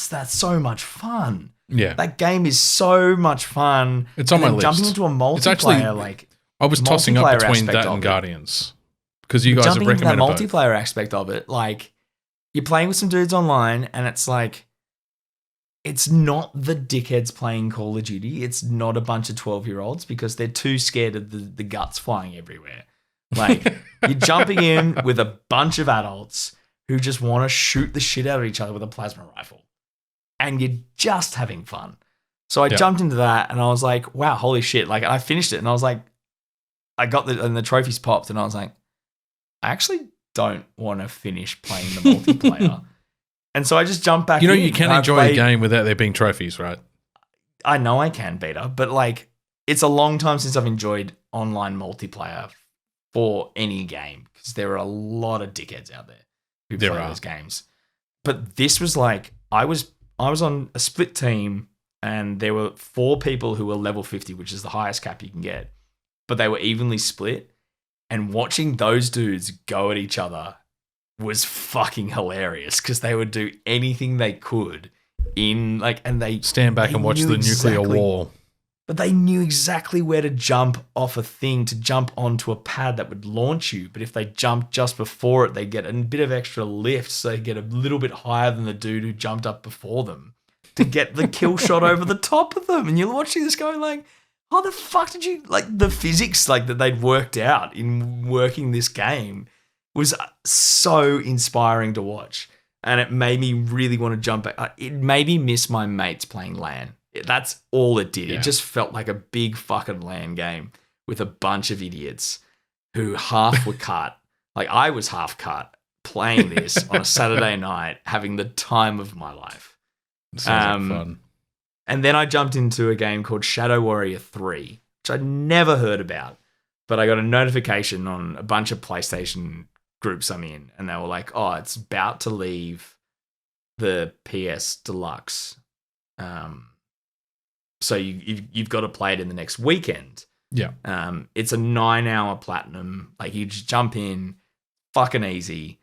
that's so much fun. Yeah, that game is so much fun. It's on my list. Jumping into a multiplayer, it's actually, I was tossing up between that and Guardians because you guys have recommended that both. Multiplayer aspect of it, like you're playing with some dudes online, and it's like it's not the dickheads playing Call of Duty. It's not a bunch of 12-year-olds because they're too scared of the guts flying everywhere. Like you're jumping in with a bunch of adults who just want to shoot the shit out of each other with a plasma rifle. And you're just having fun. So I jumped into that and I was like, wow, holy shit. Like I finished it and I was like, and the trophies popped and I was like, I actually don't want to finish playing the multiplayer. And so I just jumped back in. You can enjoy a game without there being trophies, right? I know I can, Beta, but like it's a long time since I've enjoyed online multiplayer for any game because there are a lot of dickheads out there who play those games. But this was like, I was on a split team and there were 4 people who were level 50, which is the highest cap you can get, but they were evenly split. And watching those dudes go at each other was fucking hilarious because they would do anything they could and they stand back and watch the nuclear war. But they knew exactly where to jump off a thing to jump onto a pad that would launch you. But if they jumped just before it, they get a bit of extra lift. So they get a little bit higher than the dude who jumped up before them to get the kill shot over the top of them. And you're watching this going like, how the fuck did you, like the physics like that they'd worked out in working this game was so inspiring to watch. And it made me really want to jump back. It made me miss my mates playing LAN. That's all it did. Yeah. It just felt like a big fucking LAN game with a bunch of idiots who half were cut. Like I was half cut playing this on a Saturday night, having the time of my life. Sounds like fun. And then I jumped into a game called Shadow Warrior 3, which I'd never heard about, but I got a notification on a bunch of PlayStation groups I'm in, and they were like, oh, it's about to leave the PS Deluxe. So you've got to play it in the next weekend. Yeah. It's a 9-hour platinum. Like you just jump in, fucking easy.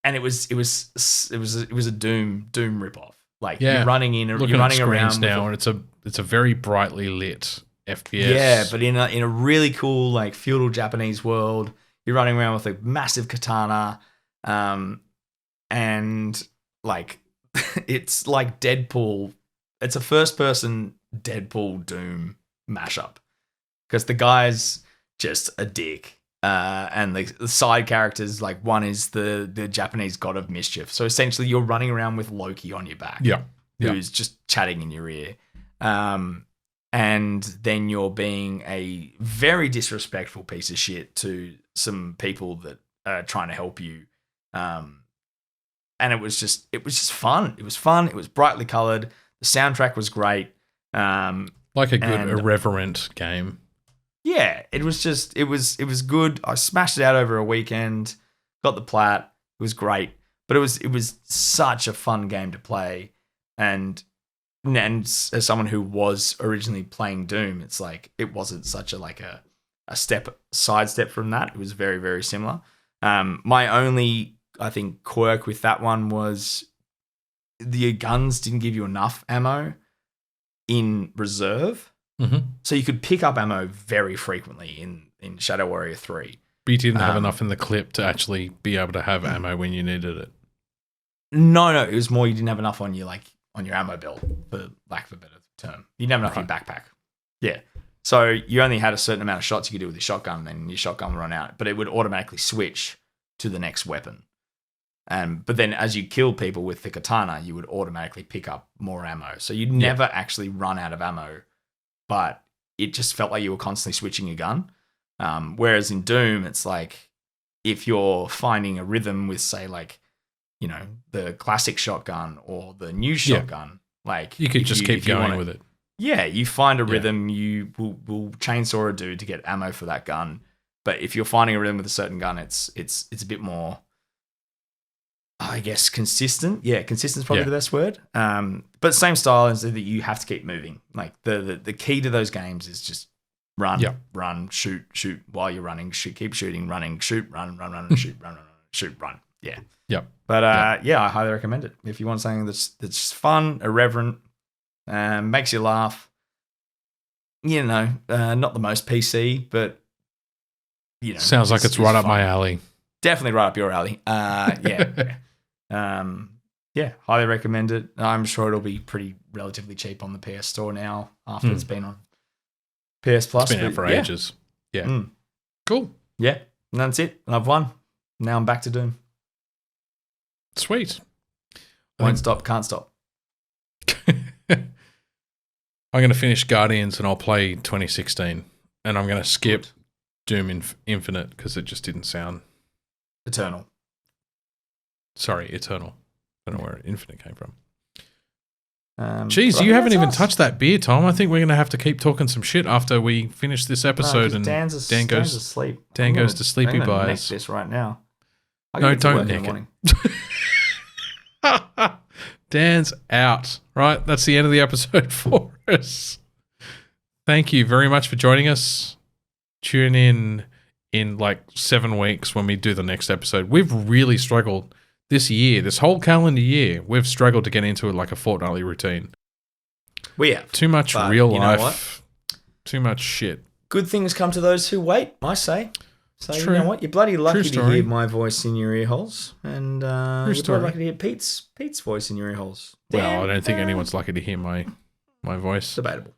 And it was a Doom ripoff. Like you're running in, you're running around now, and it's a very brightly lit FPS. Yeah, but in a really cool like feudal Japanese world, you're running around with a massive katana, and like it's like Deadpool. It's a first-person Deadpool Doom mashup because the guy's just a dick, and the side characters, like one is the Japanese god of mischief. So essentially, you're running around with Loki on your back, who's just chatting in your ear, and then you're being a very disrespectful piece of shit to some people that are trying to help you, and it was just fun. It was fun. It was brightly colored. The soundtrack was great. Like a good irreverent game. Yeah, it was good. I smashed it out over a weekend, got the plat. It was great. But it was such a fun game to play. And as someone who was originally playing Doom, it's like it wasn't such a sidestep from that. It was very, very similar. My only, I think, quirk with that one was the guns didn't give you enough ammo in reserve. Mm-hmm. So you could pick up ammo very frequently in Shadow Warrior 3. But you didn't have enough in the clip to actually be able to have ammo when you needed it. No, it was more you didn't have enough on your ammo belt, for lack of a better term. You didn't have enough in your backpack. Yeah. So you only had a certain amount of shots you could do with your shotgun, then your shotgun would run out. But it would automatically switch to the next weapon. But then as you kill people with the katana, you would automatically pick up more ammo. So you'd never actually run out of ammo, but it just felt like you were constantly switching your gun. Whereas in Doom, it's like if you're finding a rhythm with, say, like, you know, the classic shotgun or the new shotgun, like you could just keep going with it. Yeah, you find a rhythm, you will chainsaw a dude to get ammo for that gun. But if you're finding a rhythm with a certain gun, it's a bit more, I guess, consistent. Yeah, consistent's probably the best word. But same style is that you have to keep moving. Like the key to those games is just run, shoot while you're running, keep shooting, running, shoot, run, shoot, run, shoot, run. Yeah. Yep. But I highly recommend it if you want something that's fun, irreverent, makes you laugh. You know, not the most PC, but you know, sounds like it's right up my alley. Definitely right up your alley. Highly recommend it. I'm sure it'll be pretty relatively cheap on the PS Store now after it's been on PS Plus. It's been out for ages. Yeah. Cool. Yeah. And that's it. I've won. Now I'm back to Doom. Sweet. Won't stop, can't stop. I'm going to finish Guardians and I'll play 2016. And I'm going to skip Doom Infinite because it just didn't sound... Eternal. Sorry, Eternal. I don't know where Infinite came from. Jeez, you haven't even touched that beer, Tom. I think we're going to have to keep talking some shit after we finish this episode. And Dan goes asleep. Dan goes to sleepy buys. neck this right now. No, don't neck it. Dan's out. Right, that's the end of the episode for us. Thank you very much for joining us. Tune in like 7 weeks when we do the next episode. We've really struggled this year, this whole calendar year. We've struggled to get into like a fortnightly routine. We have. Too much real life. Too much shit. Good things come to those who wait, I say. So True. You know what? You're bloody lucky to hear my voice in your ear holes. And you're bloody lucky to hear Pete's voice in your ear holes. Well, I don't think anyone's lucky to hear my voice. Debatable.